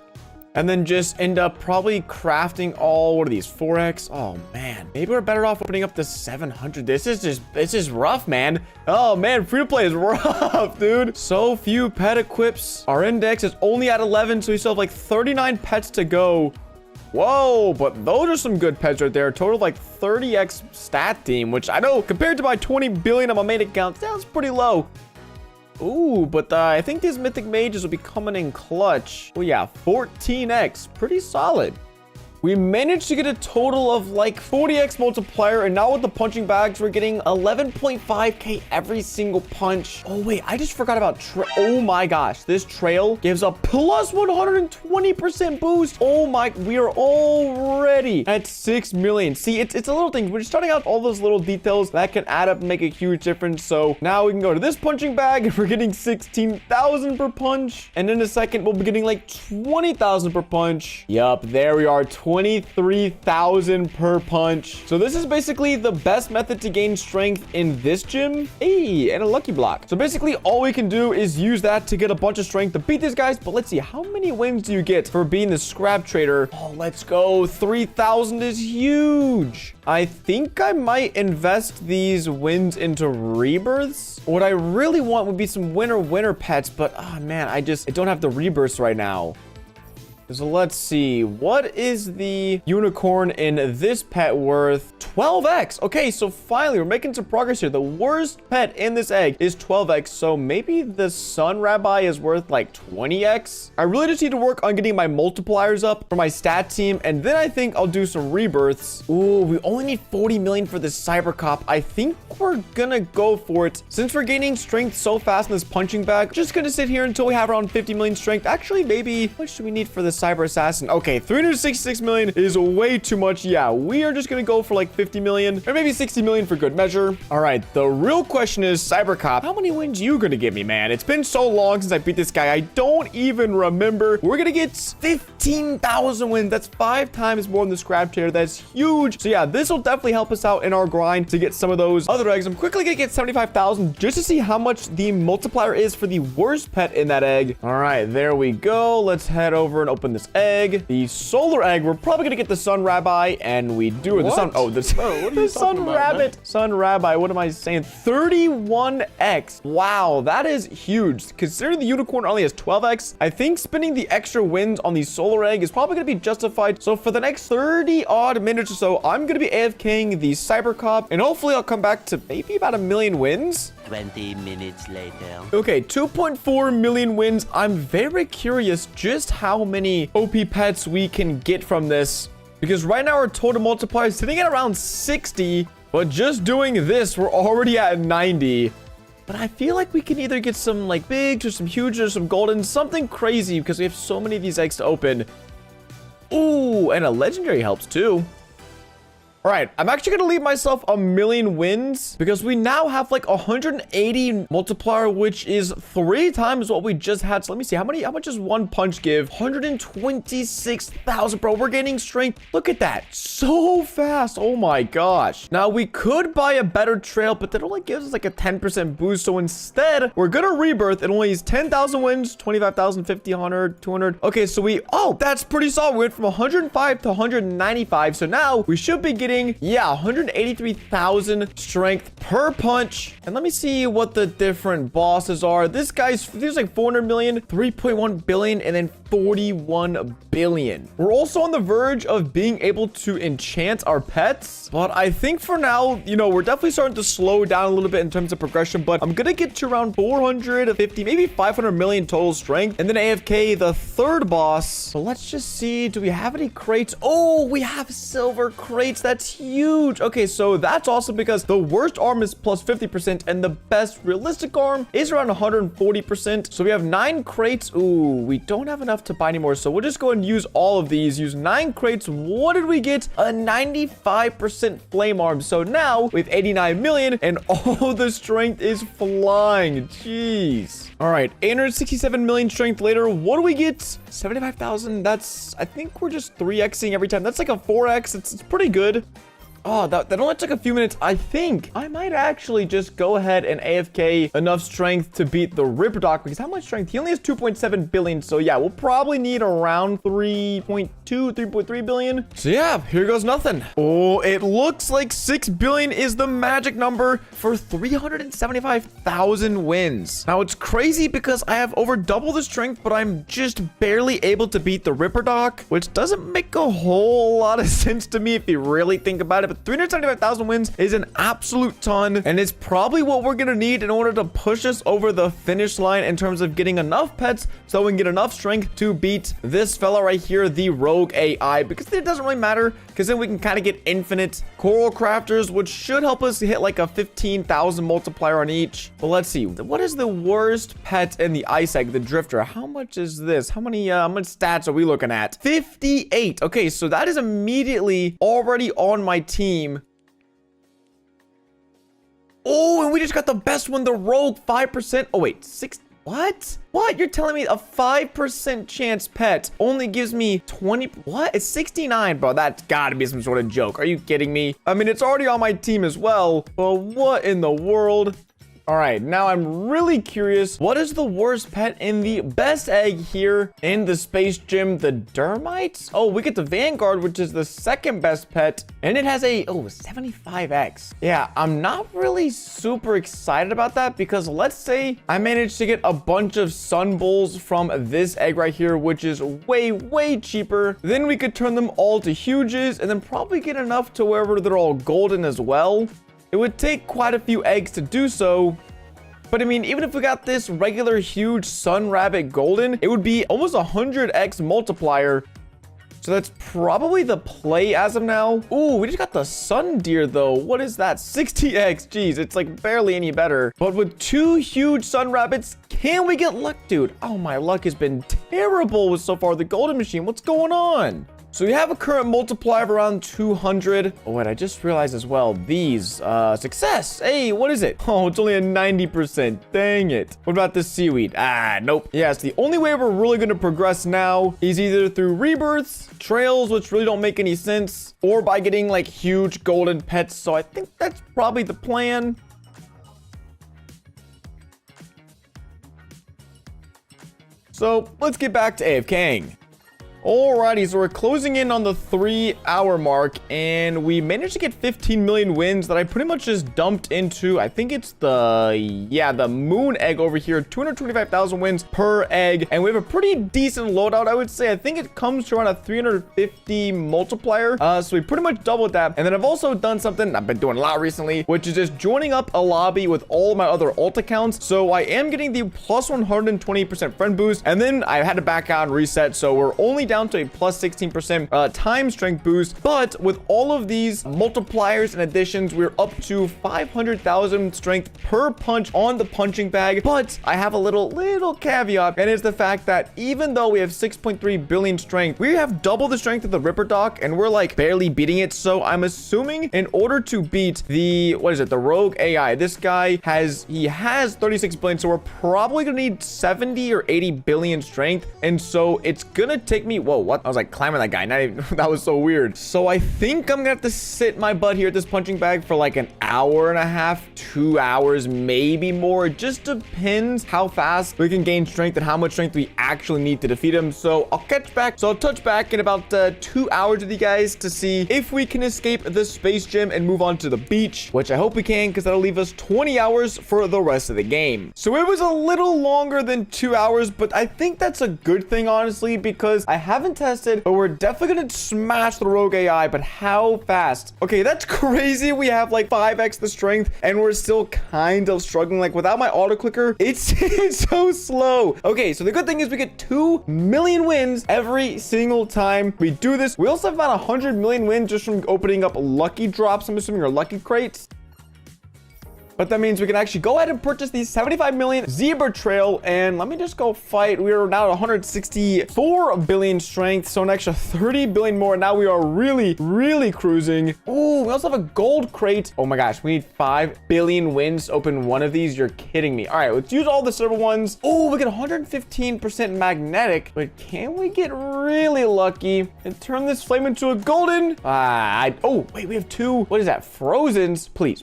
and then just end up probably crafting all, what are these, 4x? Oh man, maybe we're better off opening up the 700. This is rough, man. Oh man, free to play is rough, dude. So few pet equips. Our index is only at 11, so we still have like 39 pets to go. Whoa, but those are some good pets right there. Total of like 30x stat team, which I know compared to my 20 billion on my main account sounds pretty low. Ooh, but I think these mythic mages will be coming in clutch. Oh yeah, 14x, pretty solid. We managed to get a total of like 40x multiplier, and now with the punching bags, we're getting 11.5k every single punch. Oh wait, I just forgot about oh my gosh, this trail gives a plus 120% boost. Oh my, we are already at 6 million. See, it's a little thing. We're just starting out all those little details that can add up and make a huge difference. So now we can go to this punching bag, and we're getting 16,000 per punch, and in a second we'll be getting like 20,000 per punch. Yup, there we are, 23,000 per punch. So this is basically the best method to gain strength in this gym. Hey, and a lucky block. So basically all we can do is use that to get a bunch of strength to beat these guys. But let's see, how many wins do you get for being the scrap trader? Oh, let's go. 3,000 is huge. I think I might invest these wins into rebirths. What I really want would be some winner pets, but oh man, I don't have the rebirths right now. So let's see, what is the unicorn in this pet worth? 12x. Okay, so finally we're making some progress here. The worst pet in this egg is 12x, so maybe the sun rabbi is worth like 20x. I really just need to work on getting my multipliers up for my stat team, and then I think I'll do some rebirths. Ooh, we only need 40 million for this cyber cop. I think we're gonna go for it. Since we're gaining strength so fast in this punching bag, just gonna sit here until we have around 50 million strength. Actually, maybe, what should we need for this cyber assassin? Okay, 366 million is way too much. Yeah, we are just gonna go for like 50 million or maybe 60 million for good measure. All right, the real question is, cyber cop, how many wins you gonna give me, man? It's been so long since I beat this guy, I don't even remember. We're gonna get 15,000 wins. That's 5 times more than the scrap chair. That's huge. So yeah, this will definitely help us out in our grind to get some of those other eggs. I'm quickly gonna get 75,000 just to see how much the multiplier is for the worst pet in that egg. All right, there we go. Let's head over and open open this egg. The solar egg, we're probably gonna get the sun rabbi, and we do. Or the sun. Oh, the, Bro, what are the you sun talking about, rabbit. man? Sun rabbi. What am I saying? 31x. Wow, that is huge. Considering the unicorn only has 12x, I think spending the extra wins on the solar egg is probably gonna be justified. So for the next 30 odd minutes or so, I'm gonna be AFKing the cyber cop, and hopefully I'll come back to maybe about 1 million wins. 20 minutes later. Okay, 2.4 million wins. I'm very curious just how many OP pets we can get from this, because right now our total multiplier is sitting at around 60, but just doing this, we're already at 90. But I feel like we can either get some like bigs or some huge or some golden, something crazy, because we have so many of these eggs to open. Ooh, and a legendary helps too. All right, I'm actually going to leave myself 1 million wins because we now have like 180 multiplier, which is 3 times what we just had. So let me see how much does one punch give? 126,000, bro. We're gaining strength. Look at that. So fast. Oh my gosh. Now we could buy a better trail, but that only gives us like a 10% boost. So instead, we're going to rebirth. It only is 10,000 wins, 25,000, 50, 100, 200. Okay, so that's pretty solid. We went from 105 to 195. So now we should be getting 183,000 strength per punch. And let me see what the different bosses are. There's like 400 million, 3.1 billion, and then 41 billion. We're also on the verge of being able to enchant our pets, but I think for now, we're definitely starting to slow down a little bit in terms of progression, but I'm gonna get to around 450, maybe 500 million total strength, and then AFK the third boss. So let's just see, do we have any crates? Oh, we have silver crates. That's huge. Okay, so that's awesome because the worst arm is plus 50% and the best realistic arm is around 140%. So we have 9 crates. Ooh, we don't have enough to buy anymore, so we'll just go and use all of these. Use 9 crates. What did we get? A 95% flame arm. So now we have 89 million and all the strength is flying. Jeez. All right, 867 million strength later. What do we get? 75,000. I think we're just 3xing every time. That's like a 4x. It's pretty good. Oh, that only took a few minutes. I think I might actually just go ahead and AFK enough strength to beat the Ripperdoc, because how much strength? He only has 2.7 billion. So yeah, we'll probably need around 3.2, 3.3 billion. So yeah, here goes nothing. Oh, it looks like 6 billion is the magic number for 375,000 wins. Now it's crazy because I have over double the strength, but I'm just barely able to beat the Ripperdoc, which doesn't make a whole lot of sense to me if you really think about it. But 375,000 wins is an absolute ton, and it's probably what we're gonna need in order to push us over the finish line in terms of getting enough pets so we can get enough strength to beat this fella right here, the rogue AI, because it doesn't really matter, because then we can kind of get infinite coral crafters, which should help us hit like a 15,000 multiplier on each. But let's see, what is the worst pet in the ice egg? The drifter. How much is this? How much stats are we looking at? 58. Okay, so that is immediately already on my team. Oh, and we just got the best one, the rogue. 5%. Oh wait, 6. What? You're telling me a 5% chance pet only gives me 20? What? It's 69, bro. That's gotta be some sort of joke. Are you kidding me? I mean, it's already on my team as well, but what in the world? All right, now I'm really curious. What is the worst pet in the best egg here in the space gym? The Dermites? Oh, we get the Vanguard, which is the second best pet. And it has a, 75x. Yeah, I'm not really super excited about that because let's say I managed to get a bunch of Sun Bulls from this egg right here, which is way, way cheaper. Then we could turn them all to huges and then probably get enough to wherever they're all golden as well. It would take quite a few eggs to do so, but I mean, even if we got this regular huge Sun Rabbit golden, it would be almost 100x multiplier. So that's probably the play as of now. Ooh, we just got the Sun Deer though. What is that? 60x. Jeez, it's like barely any better. But with 2 huge Sun Rabbits, can we get luck, dude? Oh, my luck has been terrible with so far the golden machine. What's going on? So we have a current multiplier of around 200. Oh, wait, I just realized as well, these, success. Hey, what is it? Oh, it's only a 90%. Dang it. What about this seaweed? Ah, nope. Yes, the only way we're really going to progress now is either through rebirths, trails, which really don't make any sense, or by getting like huge golden pets. So I think that's probably the plan. So let's get back to AFKing. Alrighty, so we're closing in on the 3-hour mark, and we managed to get 15 million wins that I pretty much just dumped into, I think it's the moon egg over here, 225,000 wins per egg, and we have a pretty decent loadout, I would say. I think it comes to around a 350 multiplier, so we pretty much doubled that. And then I've also done something I've been doing a lot recently, which is just joining up a lobby with all my other alt accounts. So I am getting the plus 120% friend boost, and then I had to back out and reset, so we're only down to a plus 16% time strength boost. But with all of these multipliers and additions, we're up to 500,000 strength per punch on the punching bag. But I have a little caveat, and it's the fact that even though we have 6.3 billion strength, we have double the strength of the Ripper Doc, and we're like barely beating it. So I'm assuming in order to beat the the rogue AI, this guy has 36 billion, so we're probably gonna need 70 or 80 billion strength. And so it's gonna take me, whoa, what? I was like climbing that guy. Not even, that was so weird. So I think I'm gonna have to sit my butt here at this punching bag for like an hour and a half, 2 hours, maybe more. It just depends how fast we can gain strength and how much strength we actually need to defeat him. So I'll touch back in about 2 hours with you guys to see if we can escape the space gym and move on to the beach, which I hope we can, because that'll leave us 20 hours for the rest of the game. So it was a little longer than 2 hours, but I think that's a good thing, honestly, because I haven't tested, but we're definitely gonna smash the rogue AI. But how fast? Okay, that's crazy. We have like 5x the strength, and we're still kind of struggling. Like without my auto clicker, it's so slow. Okay, so the good thing is we get 2 million wins every single time we do this. We also have about 100 million wins just from opening up lucky drops, I'm assuming, or lucky crates. But that means we can actually go ahead and purchase the 75 million zebra trail. And let me just go fight. We are now at 164 billion strength, so an extra 30 billion more. Now we are really cruising. Oh, we also have a gold crate. Oh my gosh, we need 5 billion wins to open one of these. You're kidding me. All right, let's use all the silver ones. Oh, we get 115% magnetic, but can we get really lucky and turn this flame into a golden? Oh wait, we have 2. What is that? Frozens. Please,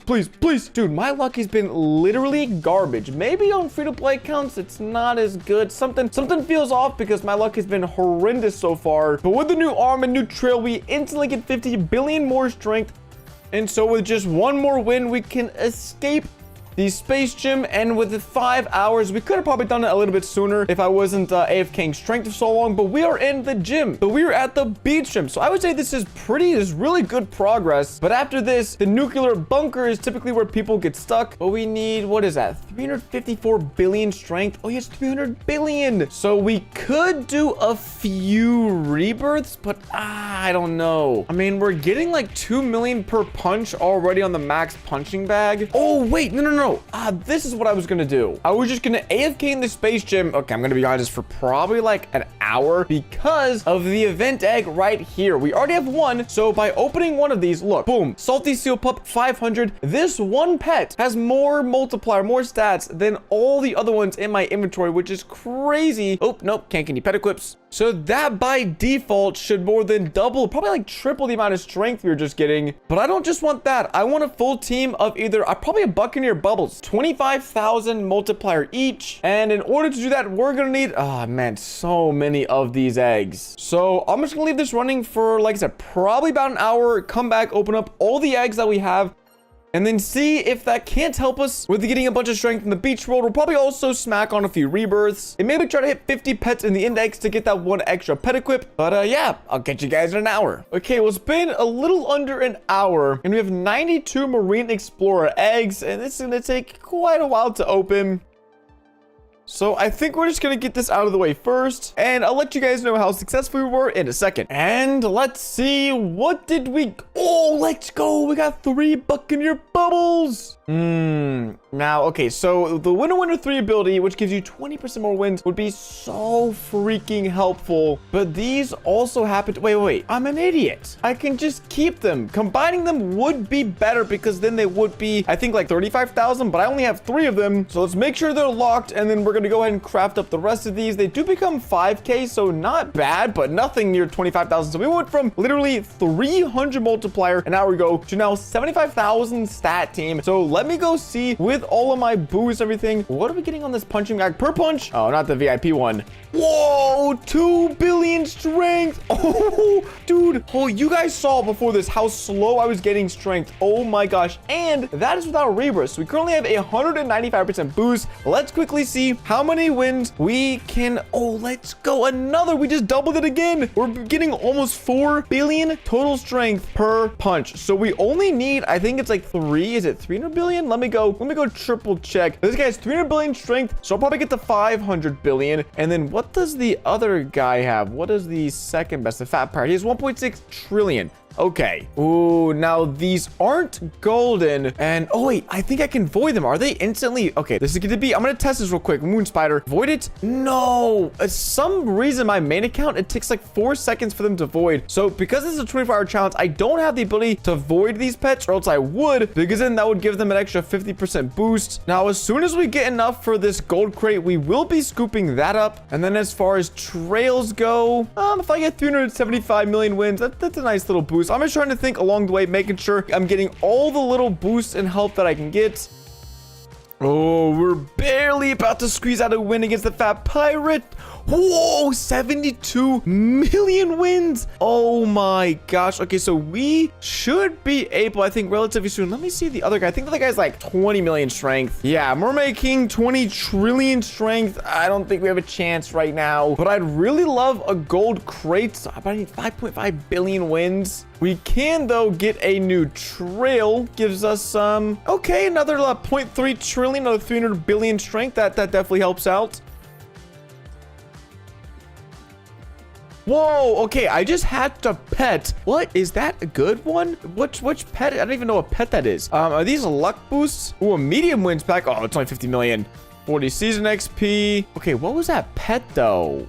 dude, my luck has been literally garbage. Maybe on free-to-play accounts it's not as good. Something feels off because my luck has been horrendous so far. But with the new arm and new trail, we instantly get 50 billion more strength. And so with just one more win, we can escape the space gym. And with the 5 hours, we could have probably done it a little bit sooner if I wasn't AFKing strength for so long. But we are in the gym, but we are at the beach gym, so I would say this is really good progress. But after this, the nuclear bunker is typically where people get stuck. But we need, what is that, 354 billion strength? Oh yes, 300 billion. So we could do a few rebirths, but I don't know. I mean, we're getting like 2 million per punch already on the max punching bag. Oh wait, no. This is what I was gonna do. I was just gonna AFK in the space gym. Okay, I'm gonna be honest, for probably like an hour because of the event egg right here. We already have one, so by opening one of these, look, boom, salty seal pup 500. This one pet has more multiplier, more stats than all the other ones in my inventory, which is crazy. Oh nope, can't get any pet equips. So that by default should more than double, probably like triple the amount of strength we were just getting. But I don't just want that. I want a full team of either probably a Buccaneer Bubbles, 25,000 multiplier each. And in order to do that, we're gonna need, oh man, so many of these eggs. So I'm just gonna leave this running for, like I said, probably about an hour. Come back, open up all the eggs that we have, and then see if that can't help us with getting a bunch of strength in the beach world. We'll probably also smack on a few rebirths and maybe try to hit 50 pets in the index to get that one extra pet equip. But yeah, I'll catch you guys in an hour. Okay, well, it's been a little under an hour and we have 92 Marine Explorer eggs, and this is gonna take quite a while to open. So I think we're just gonna get this out of the way first, and I'll let you guys know how successful we were in a second. And let's see, what did we... Oh, let's go! We got 3 Buccaneer Bubbles! Now, okay, so the Winner 3 ability, which gives you 20% more wins, would be so freaking helpful. But these also happen to... Wait, I'm an idiot. I can just keep them. Combining them would be better because then they would be, I think, like 35,000, but I only have 3 of them. So let's make sure they're locked, and then we're going to go ahead and craft up the rest of these. They do become 5k, so not bad, but nothing near 25,000. So we went from literally 300 multiplier an hour ago to now 75,000 stat team. So let me go see with all of my boosts, everything. What are we getting on this punching bag per punch? Oh, not the VIP one. Whoa, 2 billion strength. Oh, dude. Oh, you guys saw before this how slow I was getting strength. Oh my gosh. And that is without rebirth. So we currently have a 195% boost. Let's quickly see how many wins we can. Oh, let's go. Another. We just doubled it again. We're getting almost 4 billion total strength per punch. So we only need, I think it's like 3. Is it 300 billion? Let me go triple check. This guy's 300 billion strength. So I'll probably get to 500 billion. And then what does the other guy have? What is the second best? The fat pirate. He has 1.6 trillion. Okay. Ooh, now these aren't golden. And oh wait, I think I can void them. Are they instantly? Okay, this is going to be, I'm going to test this real quick. Moon spider, void it. No, some reason my main account, it takes like 4 seconds for them to void. So because this is a 24-hour challenge, I don't have the ability to void these pets, or else I would, because then that would give them an extra 50% boost. Now, as soon as we get enough for this gold crate, we will be scooping that up. And then as far as trails go, if I get 375 million wins, that's a nice little boost. I'm just trying to think along the way, making sure I'm getting all the little boosts and help that I can get. Oh, we're barely about to squeeze out a win against the fat pirate. Whoa, 72 million wins. Oh my gosh. Okay, so we should be able, I think, relatively soon. Let me see the other guy. I think the other guy's like 20 million strength. Yeah, we're making 20 trillion strength. I don't think we have a chance right now, but I'd really love a gold crate. So I need 5.5 billion wins. We can, though, get a new trail. Gives us some, okay, another 0.3 trillion, another 300 billion strength. That definitely helps out. Whoa, okay, I just hatched a pet. What, is that a good one? Which pet? I don't even know what pet that is. Are these luck boosts? Ooh, a medium wins pack. Oh, it's only 50 million. 40 season XP. Okay, what was that pet, though?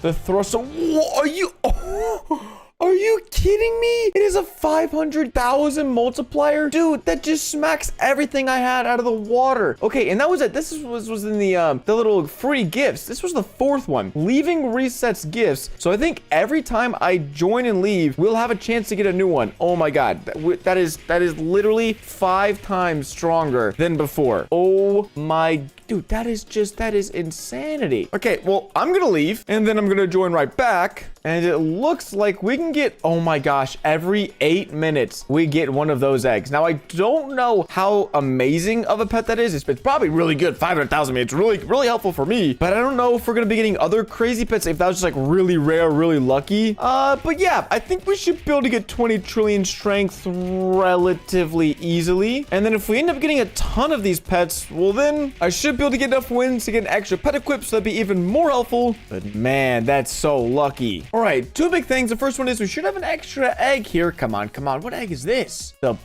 The thruster. Whoa, are you... Oh. Are you kidding me? It is a 500,000 multiplier. Dude, that just smacks everything I had out of the water. Okay, and that was it. This was in the little free gifts. This was the 4th one. Leaving resets gifts. So I think every time I join and leave, we'll have a chance to get a new one. Oh my God. That is literally 5 times stronger than before. Oh my... Dude, that is insanity. Okay, well, I'm gonna leave, and then I'm gonna join right back. And it looks like we can get, oh my gosh, every 8 minutes, we get one of those eggs. Now, I don't know how amazing of a pet that is. It's probably really good. 500,000, it's really helpful for me. But I don't know if we're gonna be getting other crazy pets, if that was just like really rare, really lucky. But yeah, I think we should be able to get 20 trillion strength relatively easily. And then if we end up getting a ton of these pets, well then, I should be able to get enough wins to get an extra pet equip, so that'd be even more helpful. But man, that's so lucky. All right, 2 big things. The first one is we should have an extra egg here. Come on. What egg is this? Well,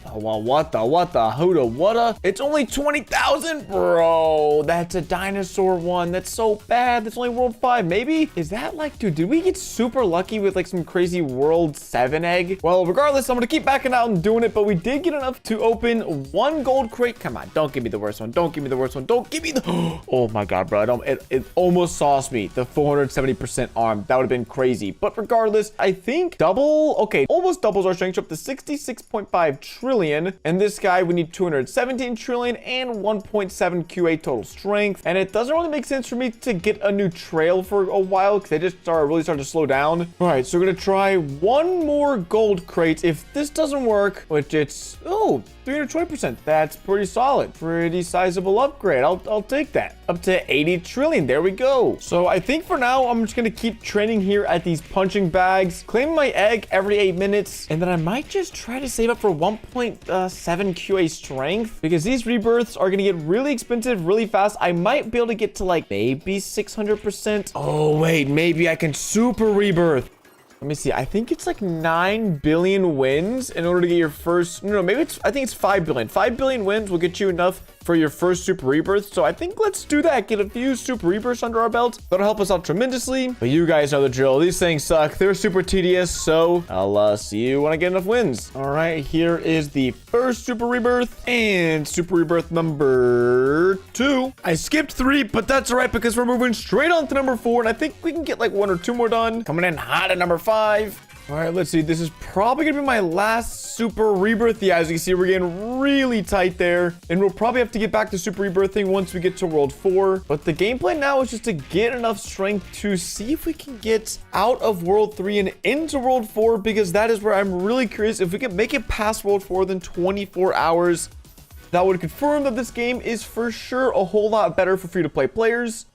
what the huda whata? It's only 20,000, bro. That's a dinosaur one. That's so bad. That's only world 5. Maybe is that like, dude, did we get super lucky with like some crazy world 7 egg? Well, regardless, I'm gonna keep backing out and doing it, but we did get enough to open 1 gold crate. Come on, don't give me the worst one. Don't give me the worst one. Don't give me the... Oh my God, bro. It almost sauced me. The 470% arm. That would have been crazy. But regardless, I think almost doubles our strength up to 66.5 trillion. And this guy, we need 217 trillion and 1.7 QA total strength. And it doesn't really make sense for me to get a new trail for a while, because they just really start to slow down. All right, so we're gonna try 1 more gold crate. If this doesn't work, which it's 320%, that's pretty solid. Pretty sizable upgrade. I'll take that. Up to 80 trillion. There we go. So I think for now, I'm just gonna keep training here at these punching bags, claiming my egg every 8 minutes, and then I might just try to save up for 1.7 QA strength, because these rebirths are gonna get really expensive really fast. I might be able to get to like maybe 600%. Oh wait, maybe I can super rebirth. Let me see. I think it's like 9 billion wins in order to get your first... No, maybe it's... I think it's 5 billion. 5 billion wins will get you enough for your first super rebirth. So I think let's do that. Get a few super rebirths under our belt. That'll help us out tremendously. But you guys know the drill. These things suck. They're super tedious. So I'll see you when I get enough wins. All right. Here is the first super rebirth and super rebirth number 2. I skipped 3, but that's all right because we're moving straight on to number 4. And I think we can get like 1 or 2 more done. Coming in hot at number 5. All right, let's see. This is probably gonna be my last super rebirth. Yeah, as you can see, we're getting really tight there. And we'll probably have to get back to super rebirthing once we get to world 4. But the game plan now is just to get enough strength to see if we can get out of world 3 and into world 4, because that is where I'm really curious. If we can make it past world 4 within 24 hours, that would confirm that this game is for sure a whole lot better for free-to-play players.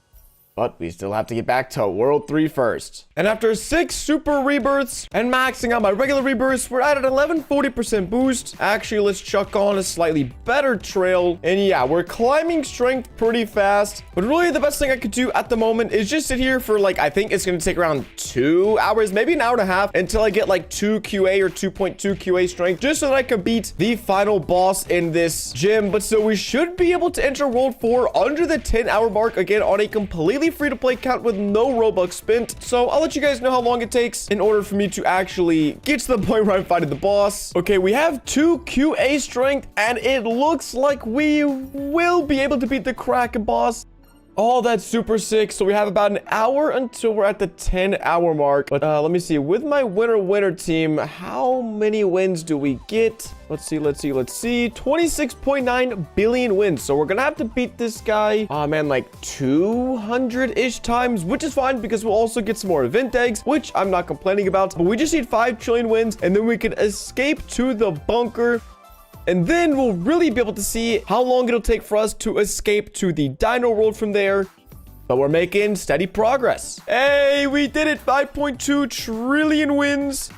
But we still have to get back to World 3 first. And after 6 super rebirths and maxing out my regular rebirths, we're at an 1140% boost. Actually, let's chuck on a slightly better trail. And yeah, we're climbing strength pretty fast. But really, the best thing I could do at the moment is just sit here for like, I think it's going to take around 2 hours, maybe an hour and a half, until I get like 2 QA or 2.2 QA strength, just so that I can beat the final boss in this gym. But so we should be able to enter World 4 under the 10-hour mark, again, on a completely free-to-play account with no Robux spent. So I'll let you guys know how long it takes in order for me to actually get to the point where I'm fighting the boss. Okay, we have 2 QA strength, and it looks like we will be able to beat the Kraken boss. Oh, that's super sick. So we have about an hour until we're at the 10-hour mark. But let me see. With my winner team, how many wins do we get? Let's see. 26.9 billion wins. So we're gonna have to beat this guy, oh man, like 200-ish times, which is fine because we'll also get some more event eggs, which I'm not complaining about. But we just need 5 trillion wins, and then we can escape to the bunker. And then we'll really be able to see how long it'll take for us to escape to the dino world from there. But we're making steady progress. Hey, we did it. 5.2 trillion wins,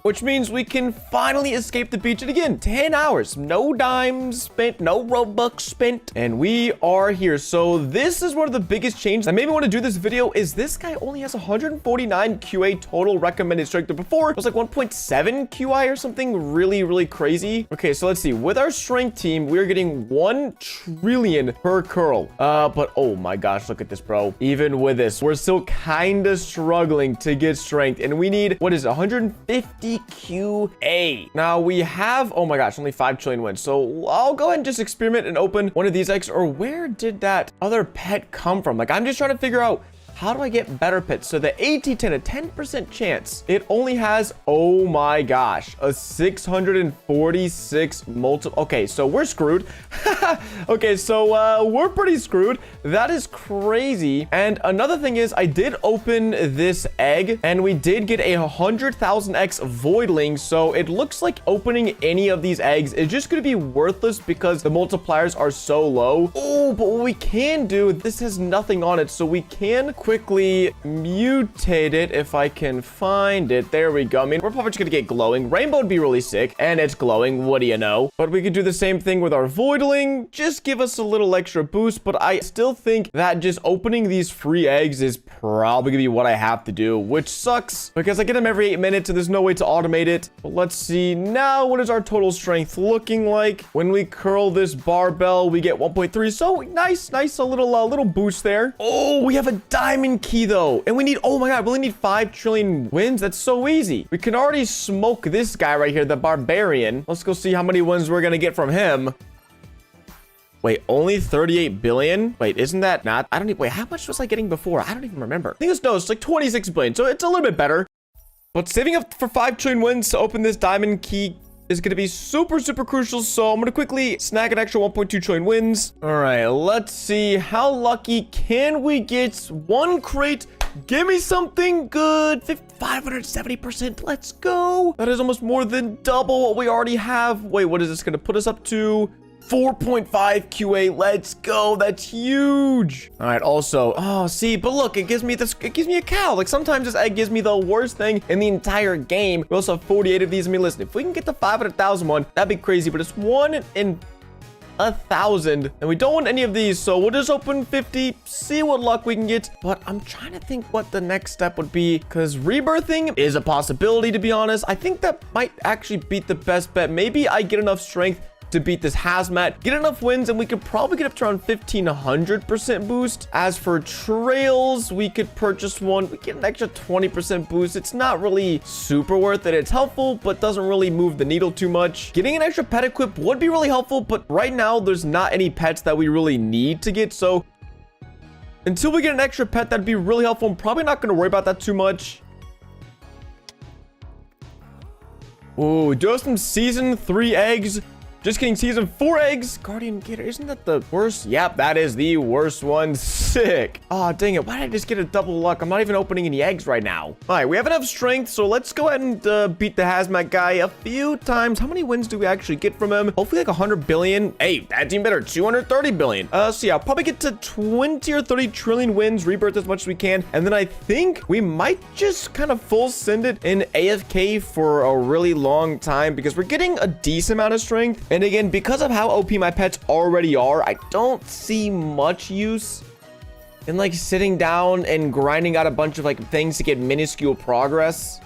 which means we can finally escape the beach. And again, 10 hours, no dimes spent, no Robux spent, and we are here. So this is one of the biggest changes that made me want to do this video. Is this guy only has 149 QA total recommended strength. Before it was like 1.7 QI or something really crazy. Okay, so let's see. With our strength team, we're getting 1 trillion per curl. But oh my gosh, look at this, bro. Even with this, we're still kind of struggling to get strength, and we need, what is it, 150 QA. Now we have, oh my gosh, only 5 trillion wins. So I'll go ahead and just experiment and open one of these eggs. Or where did that other pet come from? Like, I'm just trying to figure out, how do I get better pets? So the AT10, a 10% chance. It only has, oh my gosh, a 646 multiple. Okay, so we're screwed. Okay, so we're pretty screwed. That is crazy. And another thing is, I did open this egg, and we did get a 100,000x voidling. So it looks like opening any of these eggs is just going to be worthless because the multipliers are so low. Oh, but what we can do, this has nothing on it, so we can quickly mutate it if I can find it. There we go. I mean, we're probably just gonna get glowing. Rainbow would be really sick, and it's glowing. What do you know? But we could do the same thing with our voidling. Just give us a little extra boost, but I still think that just opening these free eggs is probably gonna be what I have to do, which sucks because I get them every 8 minutes and there's no way to automate it. But let's see now, what is our total strength looking like? When we curl this barbell, we get 1.3. So nice, a little boost there. Oh, we have a diamond key though, and we need, oh my god, we only need 5 trillion wins. That's so easy. We can already smoke this guy right here, the barbarian. Let's go see how many wins we're gonna get from him. Wait, only 38 billion? Wait, isn't that not, I don't even, wait, how much was I getting before? I don't even remember. I think it's like 26 billion, so it's a little bit better. But saving up for 5 trillion wins to open this diamond key is going to be super crucial. So I'm going to quickly snag an extra 1.2 trillion wins. All right, let's see. How lucky can we get? 1 crate. Give me something good. 570%. Let's go. That is almost more than double what we already have. Wait, what is this going to put us up to? 4.5 QA. Let's go. That's huge. All right. Also, oh, see, but look, it gives me this. It gives me a cow. Like sometimes this egg gives me the worst thing in the entire game. We also have 48 of these. I mean, listen, if we can get the 500,000 one, that'd be crazy. But it's 1 in 1,000, and we don't want any of these. So we'll just open 50, see what luck we can get. But I'm trying to think what the next step would be, because rebirthing is a possibility. To be honest, I think that might actually beat the best bet. Maybe I get enough strength to beat this hazmat, get enough wins, and we could probably get up to around 1,500% boost. As for trails, we could purchase one. We get an extra 20% boost. It's not really super worth it. It's helpful, but doesn't really move the needle too much. Getting an extra pet equip would be really helpful, but right now there's not any pets that we really need to get. So until we get an extra pet, that'd be really helpful. I'm probably not going to worry about that too much. Ooh, do some season 3 eggs. Just kidding, season 4 eggs. Guardian Gator, isn't that the worst? Yep, that is the worst one. Sick. Oh, dang it. Why did I just get a double luck? I'm not even opening any eggs right now. All right, we have enough strength, so let's go ahead and beat the hazmat guy a few times. How many wins do we actually get from him? Hopefully like 100 billion. Hey, that's even better. 230 billion. So yeah, I'll probably get to 20 or 30 trillion wins, rebirth as much as we can. And then I think we might just kind of full send it in AFK for a really long time because we're getting a decent amount of strength. And again, because of how OP my pets already are, I don't see much use in like sitting down and grinding out a bunch of like things to get minuscule progress.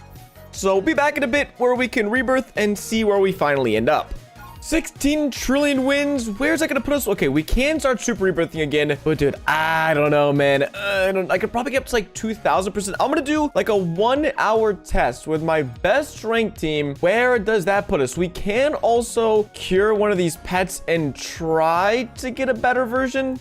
So we'll be back in a bit where we can rebirth and see where we finally end up. 16 trillion wins. Where's that gonna put us? Okay, we can start super rebirthing again, but dude, I don't know, man. I could probably get up to like 2,000%. I'm gonna do like a 1-hour test with my best strength team. Where does that put us? We can also cure one of these pets and try to get a better version.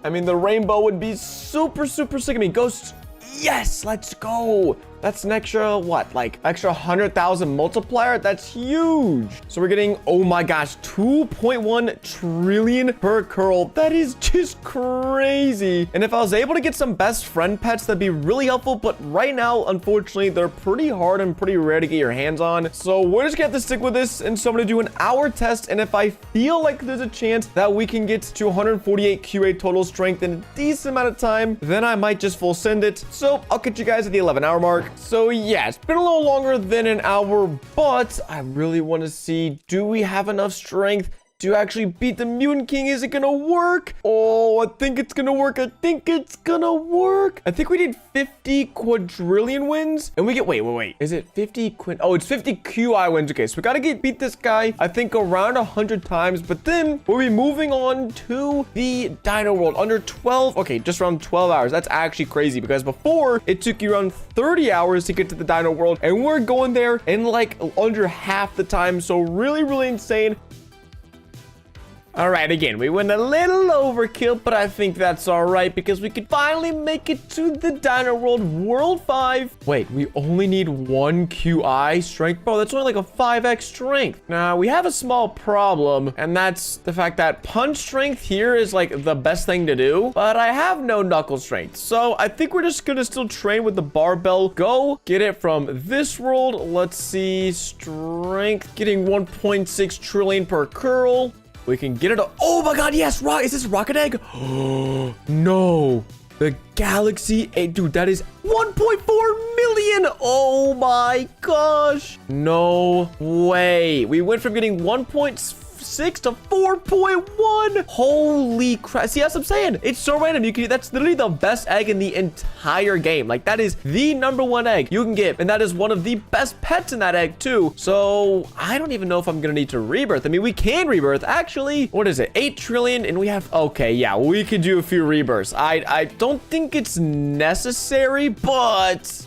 I mean, the rainbow would be super sick. I mean, ghosts. Yes, let's go. That's an extra, what, like extra 100,000 multiplier? That's huge. So we're getting, oh my gosh, 2.1 trillion per curl. That is just crazy. And if I was able to get some best friend pets, that'd be really helpful. But right now, unfortunately, they're pretty hard and pretty rare to get your hands on. So we're just gonna have to stick with this. And so I'm gonna do an hour test. And if I feel like there's a chance that we can get to 148 QA total strength in a decent amount of time, then I might just full send it. So I'll catch you guys at the 11-hour mark. So yeah, it's been a little longer than an hour, but I really want to see, do we have enough strength to actually beat the Mutant King? Is it gonna work? Oh, I think it's gonna work. I think we need 50 quadrillion wins, and we get, wait. Is it 50 Oh, it's 50 QI wins. Okay, so we gotta beat this guy, I think around 100 times, but then we'll be moving on to the Dino World under 12. Okay, just around 12 hours. That's actually crazy because before it took you around 30 hours to get to the Dino World, and we're going there in like under half the time. So really insane. All right, again, we went a little overkill, but I think that's all right because we could finally make it to the Dino World World 5. Wait, we only need 1 QI strength? Bro, that's only like a 5x strength. Now, we have a small problem, and that's the fact that punch strength here is like the best thing to do, but I have no knuckle strength. So I think we're just gonna still train with the barbell. Go get it from this world. Let's see, strength, getting 1.6 trillion per curl. We can get it. Oh my god, yes. Is this a rocket egg? No. The Galaxy 8. Dude, that is 1.4 million. Oh my gosh. No way. We went from getting 1.6 to 4.1. Holy crap. See, that's what I'm saying. It's so random. That's literally the best egg in the entire game. Like, that is the #1 egg you can get. And that is one of the best pets in that egg, too. So, I don't even know if I'm going to need to rebirth. I mean, we can rebirth. Actually, what is it? 8 trillion. And we have... Okay, yeah, we could do a few rebirths. I don't think it's necessary, but...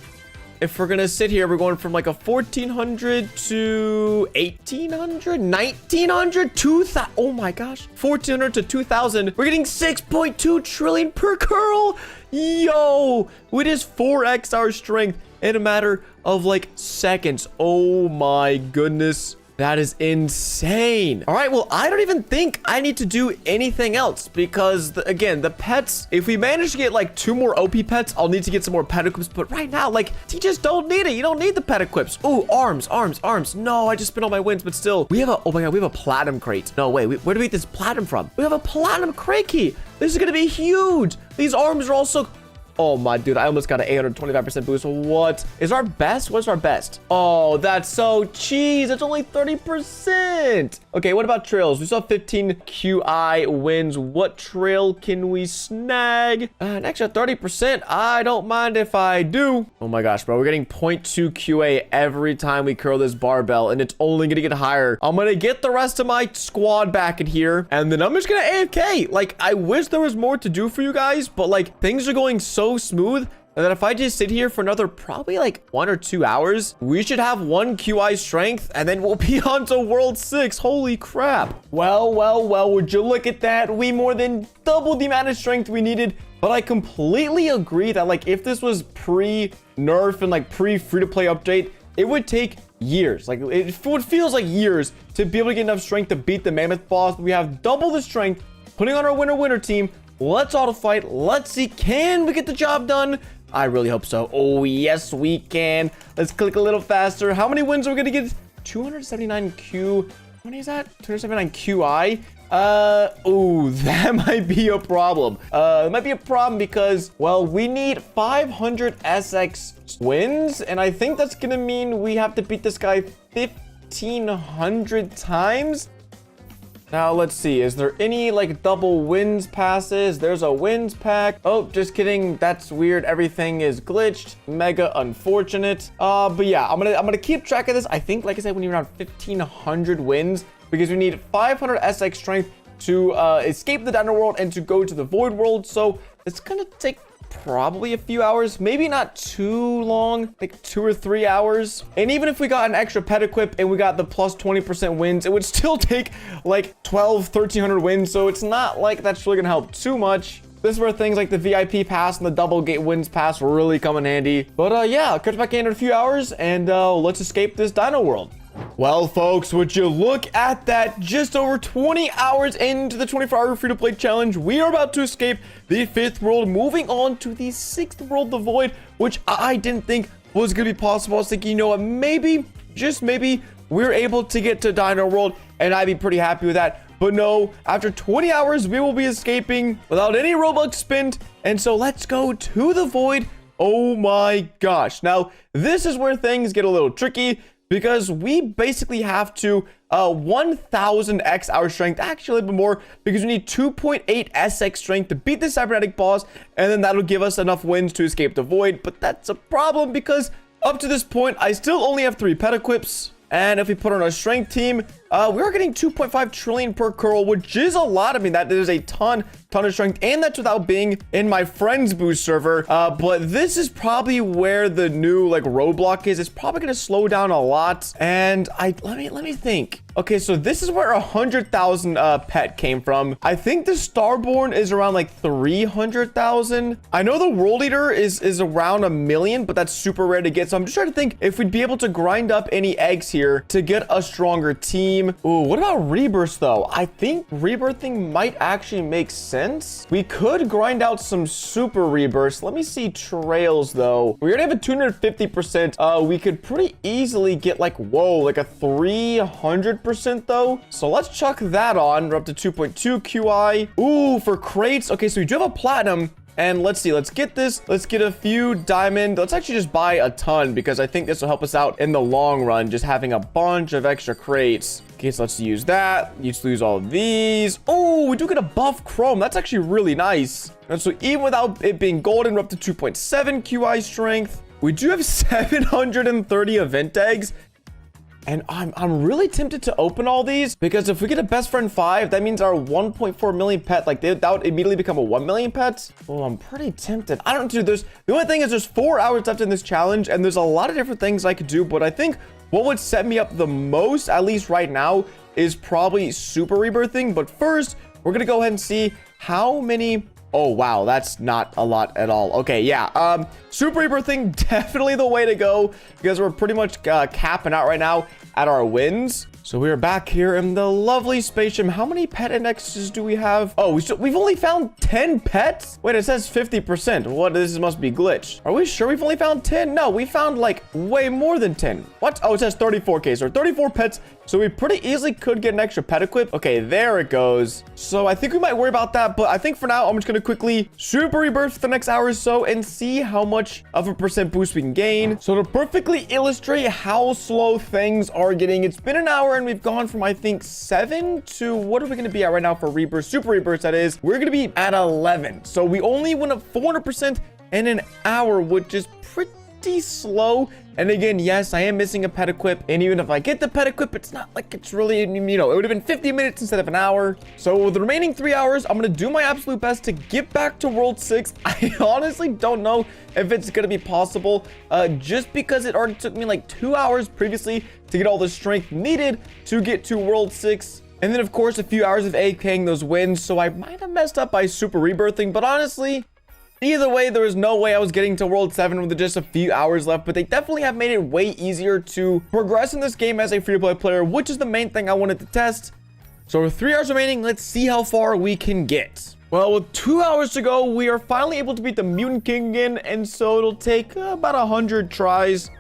if we're gonna sit here, we're going from like a 1,400 to 1,800, 1,900, 2,000. Oh my gosh, 1,400 to 2,000. We're getting 6.2 trillion per curl. Yo, we just 4x our strength in a matter of like seconds. Oh my goodness. That is insane. All right, well, I don't even think I need to do anything else because, again, the pets, if we manage to get like 2 more OP pets, I'll need to get some more pet equips. But right now, like, you just don't need it. You don't need the pet equips. Oh, arms. No, I just spent all my wins, but still, we have a, oh my God, we have a platinum crate. No, wait, where do we get this platinum from? We have a platinum crate key. This is going to be huge. These arms are also... oh my dude, I almost got an 825% boost. What is our best? What's our best? Oh, that's so cheese. It's only 30%. Okay, what about trails? We saw 15 QI wins. What trail can we snag? An extra 30%. I don't mind if I do. Oh my gosh, bro. We're getting 0.2 QA every time we curl this barbell, and it's only gonna get higher. I'm gonna get the rest of my squad back in here, and then I'm just gonna AFK. Like, I wish there was more to do for you guys, but like, things are going so smooth and then if I just sit here for another probably like 1 or 2 hours, we should have 1 QI strength and then we'll be on to World 6. Holy crap. Well, would you look at that? We more than doubled the amount of strength we needed. But I completely agree that like if this was pre-nerf and like pre-free-to-play update, it would take years. Like, it feels like years to be able to get enough strength to beat the mammoth boss. We have double the strength, putting on our winner team. Let's auto fight. Let's see, can we get the job done? I really hope so. Oh, yes, we can. Let's click a little faster. How many wins are we going to get? 279 Q. How many is that? 279 QI. Oh, that might be a problem. It might be a problem because, well, we need 500 SX wins, and I think that's gonna mean we have to beat this guy 1,500 times. Now, let's see. Is there any, like, double wins passes? There's a wins pack. Oh, just kidding. That's weird. Everything is glitched. Mega unfortunate. But yeah, I'm gonna keep track of this. I think, like I said, we need around 1,500 wins because we need 500 SX strength to escape the Dino World and to go to the Void World. So it's gonna take probably a few hours, maybe not too long, like 2 or 3 hours. And even if we got an extra pet equip and we got the plus 20% wins, it would still take like 1,300 wins. So it's not like that's really gonna help too much. This is where things like the VIP pass and the double gate wins pass really come in handy. But yeah, I'll catch back in a few hours and let's escape this Dino World. Well, folks, would you look at that? Just over 20 hours into the 24-hour free-to-play challenge, we are about to escape the 5th world, moving on to the 6th world, the Void, which I didn't think was going to be possible. I was thinking, you know what, maybe, just maybe, we're able to get to Dino World, and I'd be pretty happy with that. But no, after 20 hours, we will be escaping without any Robux spent, and so let's go to the Void. Oh my gosh. Now, this is where things get a little tricky, because we basically have to 1,000 X our strength, actually a little bit more, because we need 2.8 SX strength to beat the cybernetic boss, and then that'll give us enough wins to escape the Void. But that's a problem because up to this point, I still only have 3 pet equips. And if we put on our strength team, we're getting 2.5 trillion per curl, which is a lot. I mean, that is a ton of strength, and that's without being in my friends boost server. But this is probably where the new like roadblock is. It's probably going to slow down a lot. And let me think. Okay, so this is where 100,000 pet came from. I think the Starborn is around like 300,000. I know the World Eater is around 1 million, but that's super rare to get. So I'm just trying to think if we'd be able to grind up any eggs here to get a stronger team. Ooh, what about rebirths though? I think rebirthing might actually make sense. We could grind out some super rebirths. Let me see trails though. We're gonna have a 250%. We could pretty easily get like, whoa, like a 300% though. So let's chuck that on. We're up to 2.2 QI. Ooh, for crates. Okay, so we do have a platinum. And let's see, let's get this. Let's get a few diamond. Let's actually just buy a ton because I think this will help us out in the long run, just having a bunch of extra crates. Okay, so let's use that. You just lose all of these. Oh, we do get a buff chrome. That's actually really nice. And so even without it being golden, we're up to 2.7 QI strength. We do have 730 event eggs. And I'm really tempted to open all these because if we get a best friend 5, that means our 1.4 million pet, like that would immediately become a 1 million pets. Oh, I'm pretty tempted. I don't know, dude. The only thing is there's 4 hours left in this challenge and there's a lot of different things I could do. But I think what would set me up the most, at least right now, is probably super rebirthing. But first, we're going to go ahead and see how many... Oh, wow, that's not a lot at all. Okay, yeah, super rebirthing, definitely the way to go because we're pretty much capping out right now at our wins. So we are back here in the lovely spaceship. How many pet indexes do we have? Oh, we've only found 10 pets? Wait, it says 50%. What? This must be glitched. Are we sure we've only found 10? No, we found like way more than 10. What? Oh, it says 34K. So 34 pets. So we pretty easily could get an extra pet equip. Okay, there it goes. So I think we might worry about that. But I think for now, I'm just going to quickly super rebirth for the next hour or so and see how much of a percent boost we can gain. So to perfectly illustrate how slow things are getting, it's been an hour and we've gone from, I think, 7 to what are we going to be at right now for rebirth? Super rebirth, that is. We're going to be at 11. So we only went up 400% in an hour, which is pretty slow. And again, yes, I am missing a pet equip. And even if I get the pet equip, it's not like it's really, you know, it would have been 50 minutes instead of an hour. So with the remaining 3 hours, I'm going to do my absolute best to get back to World 6. I honestly don't know if it's going to be possible, just because it already took me like 2 hours previously to get all the strength needed to get to World 6. And then, of course, a few hours of AKing those wins. So I might have messed up by super rebirthing, but honestly, Either way, there was no way I was getting to World 7 with just a few hours left, but they definitely have made it way easier to progress in this game as a free-to-play player, which is the main thing I wanted to test. So with 3 hours remaining, let's see how far we can get. Well, with 2 hours to go, we are finally able to beat the Mutant King again, and so it'll take about 100 tries.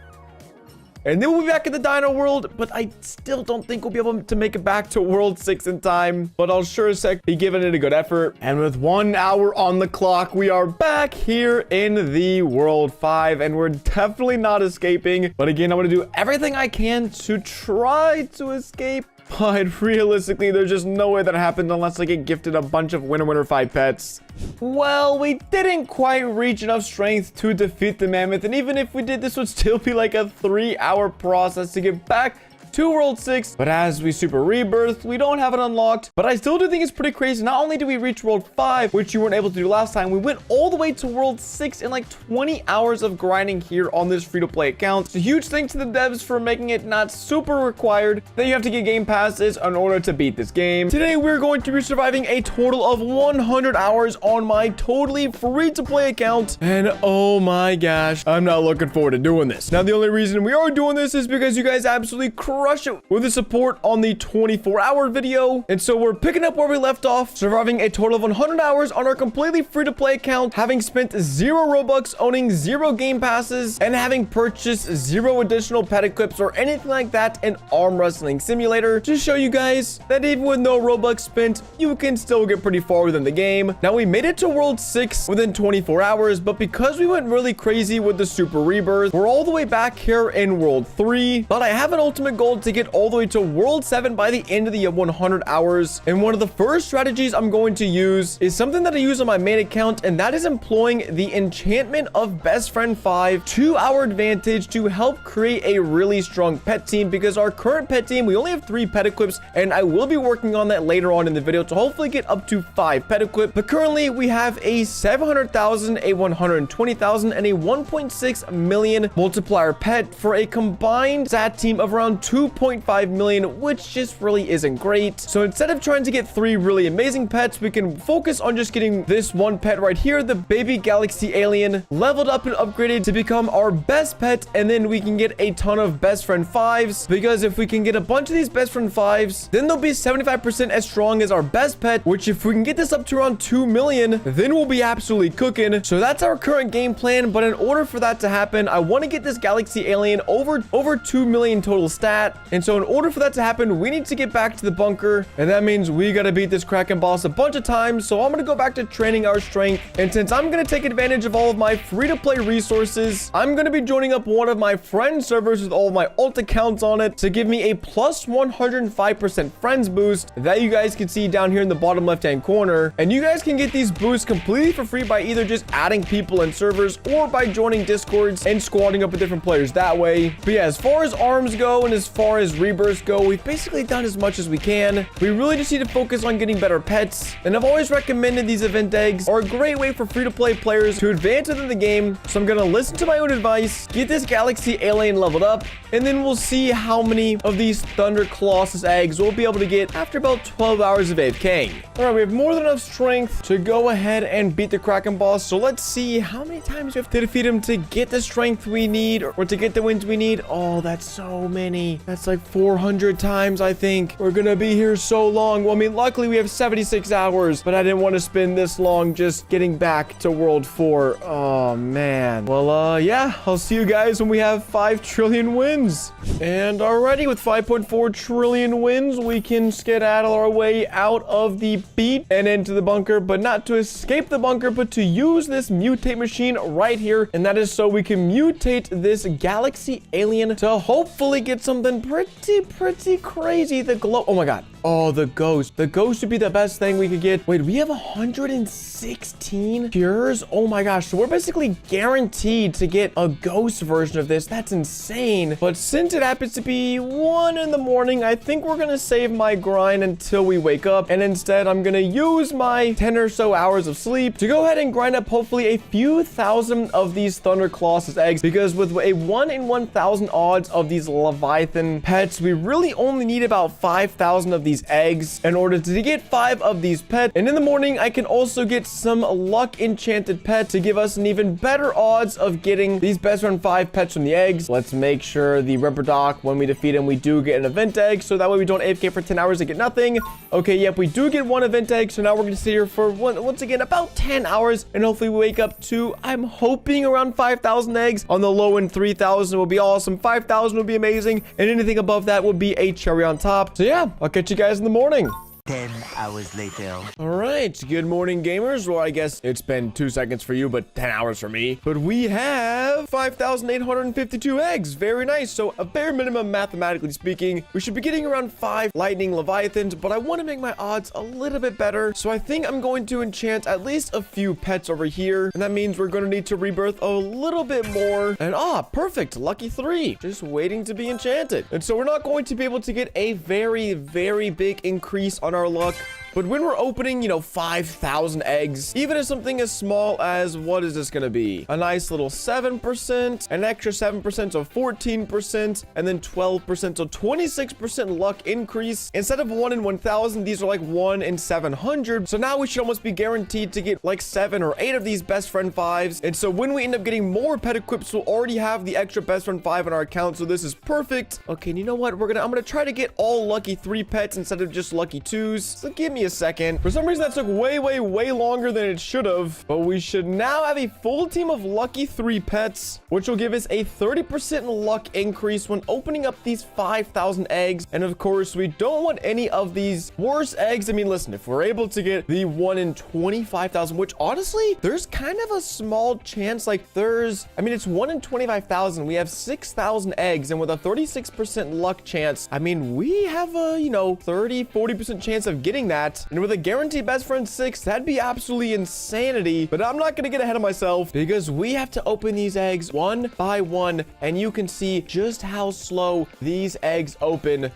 And then we'll be back in the dino world, but I still don't think we'll be able to make it back to World 6 in time. But I'll sure as heck be giving it a good effort. And with 1 hour on the clock, we are back here in the World 5. And we're definitely not escaping. But again, I'm going to do everything I can to try to escape. But realistically, there's just no way that happens unless I get gifted a bunch of Winner 5 pets. Well, we didn't quite reach enough strength to defeat the mammoth. And even if we did, this would still be like a 3-hour process to get back to World 6. But as we super rebirth, we don't have it unlocked. But I still do think it's pretty crazy. Not only did we reach World 5, which you weren't able to do last time, we went all the way to World 6 in like 20 hours of grinding here on this free-to-play account. So huge thanks to the devs for making it not super required that you have to get game passes in order to beat this game. Today, we're going to be surviving a total of 100 hours on my totally free-to-play account. And oh my gosh, I'm not looking forward to doing this. Now, the only reason we are doing this is because you guys absolutely crush it with the support on the 24-hour video. And so we're picking up where we left off, surviving a total of 100 hours on our completely free-to-play account, having spent 0 Robux, owning 0 game passes, and having purchased 0 additional pet equips or anything like that in Arm Wrestling Simulator to show you guys that even with no Robux spent, you can still get pretty far within the game. Now, we made it to World 6 within 24 hours, but because we went really crazy with the Super Rebirth, we're all the way back here in World 3. But I have an ultimate goal to get all the way to World 7 by the end of the 100 hours. And one of the first strategies I'm going to use is something that I use on my main account, and that is employing the enchantment of Best Friend 5 to our advantage to help create a really strong pet team, because our current pet team, we only have 3 pet equips, and I will be working on that later on in the video to hopefully get up to 5 pet equip. But currently we have a 700,000, a 120,000, and a 1.6 million multiplier pet for a combined stat team of around 2.5 million, which just really isn't great. So instead of trying to get 3 really amazing pets, we can focus on just getting this one pet right here, the baby galaxy alien, leveled up and upgraded to become our best pet. And then we can get a ton of Best Friend 5s, because if we can get a bunch of these Best Friend 5s, then they'll be 75% as strong as our best pet, which if we can get this up to around 2 million, then we'll be absolutely cooking. So that's our current game plan. But in order for that to happen, I want to get this galaxy alien over 2 million total stat. And so in order for that to happen, we need to get back to the bunker, and that means we gotta beat this Kraken boss a bunch of times. So I'm gonna go back to training our strength, and since I'm gonna take advantage of all of my free-to-play resources, I'm gonna be joining up one of my friend servers with all of my alt accounts on it to give me a plus 105% friends boost that you guys can see down here in the bottom left-hand corner. And you guys can get these boosts completely for free by either just adding people in servers or by joining discords and squadding up with different players that way. But yeah, as far as arms go and as far as rebirths go, we've basically done as much as we can. We really just need to focus on getting better pets, and I've always recommended these event eggs are a great way for free-to-play players to advance within the game. So I'm gonna listen to my own advice, get this galaxy alien leveled up, and then we'll see how many of these Thunder Colossus eggs we'll be able to get after about 12 hours of AFKing. All right, we have more than enough strength to go ahead and beat the Kraken boss. So let's see how many times we have to defeat him to get the strength we need or to get the wins we need. Oh, that's so many. That's like 400 times, I think. We're gonna be here so long. Well, I mean, luckily we have 76 hours, but I didn't want to spend this long just getting back to World 4. Oh, man. Well, yeah, I'll see you guys when we have 5 trillion wins. And already with 5.4 trillion wins, we can skedaddle our way out of the beat and into the bunker, but not to escape the bunker, but to use this mutate machine right here. And that is so we can mutate this galaxy alien to hopefully get something pretty crazy. The glow. Oh my god. Oh, the ghost. The ghost would be the best thing we could get. Wait, we have 116 cures? Oh my gosh. So we're basically guaranteed to get a ghost version of this. That's insane. But since it happens to be 1 in the morning, I think we're going to save my grind until we wake up. And instead, I'm going to use my 10 or so hours of sleep to go ahead and grind up hopefully a few thousand of these Thunder Colossus eggs. Because with a 1 in 1,000 odds of these Leviathan pets, we really only need about 5,000 of these these eggs in order to get 5 of these pets. And in the morning, I can also get some luck enchanted pets to give us an even better odds of getting these best friend 5 pets from the eggs. Let's make sure the rubber doc, when we defeat him, we do get an event egg. So that way we don't AFK for 10 hours and get nothing. Okay, yep, we do get 1 event egg. So now we're going to sit here for once again about 10 hours. And hopefully we wake up to, I'm hoping, around 5,000 eggs. On the low end, 3,000 will be awesome. 5,000 will be amazing. And anything above that would be a cherry on top. So yeah, I'll catch you guys in the morning. 10 hours later. All right, good morning, gamers. Well, I guess it's been 2 seconds for you, but 10 hours for me. But we have 5,852 eggs. Very nice. So a bare minimum, mathematically speaking, we should be getting around 5 lightning leviathans, but I want to make my odds a little bit better. So I think I'm going to enchant at least a few pets over here. And that means we're going to need to rebirth a little bit more. And perfect. Lucky 3. Just waiting to be enchanted. And so we're not going to be able to get a very, very big increase on our luck. But when we're opening, 5,000 eggs, even as something as small as, what is this going to be? A nice little 7%, an extra 7%, so 14%, and then 12%, so 26% luck increase. Instead of 1 in 1,000, these are like 1 in 700. So now we should almost be guaranteed to get like 7 or 8 of these best friend 5s. And so when we end up getting more pet equips, we'll already have the extra best friend 5 in our account. So this is perfect. Okay, and you know what? I'm going to try to get all lucky 3 pets instead of just lucky 2s. So give me a second. For some reason, that took way longer than it should have. But we should now have a full team of lucky 3 pets, which will give us a 30% luck increase when opening up these 5,000 eggs. And of course, we don't want any of these worse eggs. I mean, listen, if we're able to get the 1 in 25,000, which honestly, there's kind of a small chance, it's 1 in 25,000. We have 6,000 eggs, and with a 36% luck chance, I mean, we have a, 30-40% chance of getting that. And with a guaranteed best friend 6, that'd be absolutely insanity. But I'm not going to get ahead of myself because we have to open these eggs one by one. And you can see just how slow these eggs open.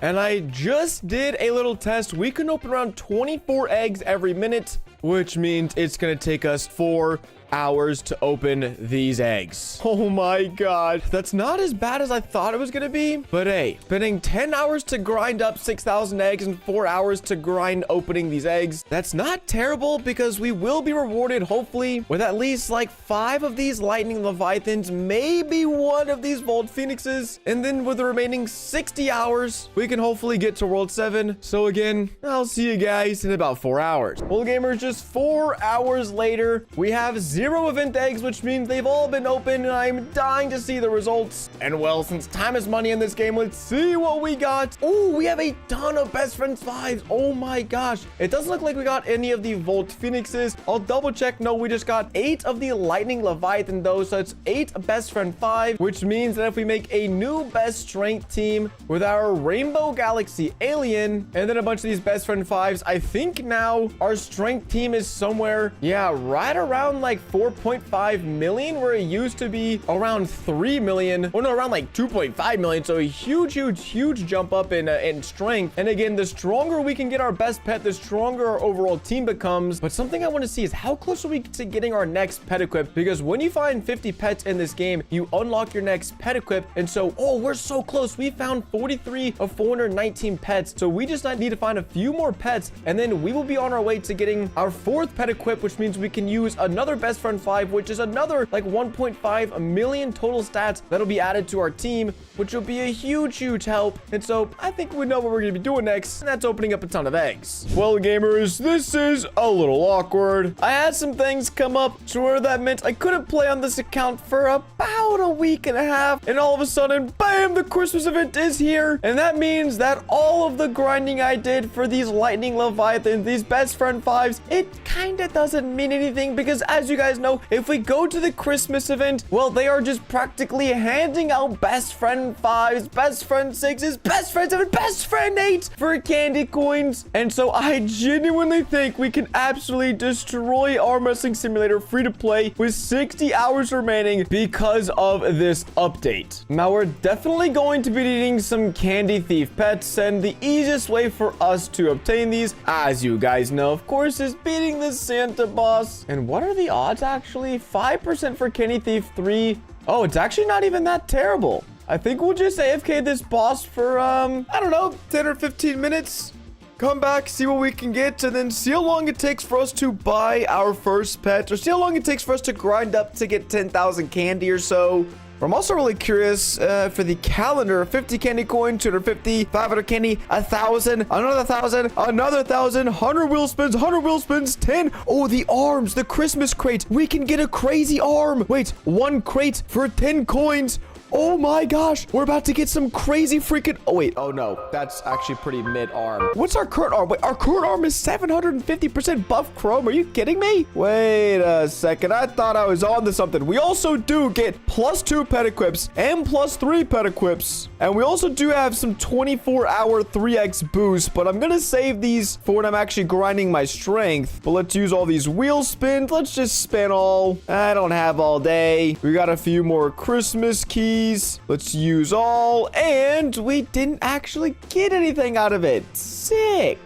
And I just did a little test. We can open around 24 eggs every minute, which means it's going to take us 4 hours to open these eggs. Oh my god, that's not as bad as I thought it was gonna be. But hey, spending 10 hours to grind up 6,000 eggs and 4 hours to grind opening these eggs, that's not terrible because we will be rewarded hopefully with at least like 5 of these lightning leviathans, maybe 1 of these vault phoenixes, and then with the remaining 60 hours we can hopefully get to world 7. So again, I'll see you guys in about 4 hours. Well, gamers, just 4 hours later, we have 0 event eggs, which means they've all been opened, and I'm dying to see the results. And well, since time is money in this game, let's see what we got. Oh, we have a ton of best friends 5s. Oh my gosh. It doesn't look like we got any of the Volt Phoenixes. I'll double check. No, we just got 8 of the Lightning Leviathan though. So it's 8 best friend 5, which means that if we make a new best strength team with our Rainbow Galaxy Alien and then a bunch of these best friend 5s, I think now our strength team is somewhere, yeah, right around like 4.5 million, where it used to be around 3 million. Oh no, around like 2.5 million. So a huge jump up in strength. And again, the stronger we can get our best pet, the stronger our overall team becomes. But something I want to see is how close are we to getting our next pet equip? Because when you find 50 pets in this game, you unlock your next pet equip. And so, oh, we're so close. We found 43 of 419 pets. So we just need to find a few more pets, and then we will be on our way to getting our 4th pet equip, which means we can use another best friend 5, which is another like 1.5 million total stats that'll be added to our team, which will be a huge help. And so I think we know what we're gonna be doing next, and that's opening up a ton of eggs. Well, gamers, this is a little awkward. I had some things come up to where that meant I couldn't play on this account for about a week and a half, and all of a sudden, bam, the Christmas event is here. And that means that all of the grinding I did for these lightning leviathans, these best friend 5s, it kind of doesn't mean anything, because as you guys know, if we go to the Christmas event, well, they are just practically handing out best friend 5s, best friend 6s, best friend 7, best friend 8s for candy coins. And so I genuinely think we can absolutely destroy Arm Wrestling Simulator free to play with 60 hours remaining because of this update. Now, we're definitely going to be needing some candy thief pets, and the easiest way for us to obtain these, as you guys know, of course, is beating the Santa boss. And what are the odds actually? 5% for Candy Thief 3. Oh, it's actually not even that terrible. I think we'll just AFK this boss for, I don't know, 10 or 15 minutes. Come back, see what we can get, and then see how long it takes for us to buy our first pet, or see how long it takes for us to grind up to get 10,000 candy or so. I'm also really curious for the calendar. 50 candy coin, 250, 500 candy, 1,000, another 1,000, another 1,000, 100 wheel spins, 100 wheel spins, 10. Oh, the arms, the Christmas crate. We can get a crazy arm. Wait, 1 crate for 10 coins. Oh my gosh, we're about to get some crazy freaking... Oh, wait. Oh, no. That's actually pretty mid-arm. What's our current arm? Wait, our current arm is 750% buff chrome. Are you kidding me? Wait a second. I thought I was on to something. We also do get +2 pet equips and +3 pet equips. And we also do have some 24-hour 3x boost, but I'm going to save these for when I'm actually grinding my strength. But let's use all these wheel spins. Let's just spin all. I don't have all day. We got a few more Christmas keys. Let's use all, and we didn't actually get anything out of it. Sick.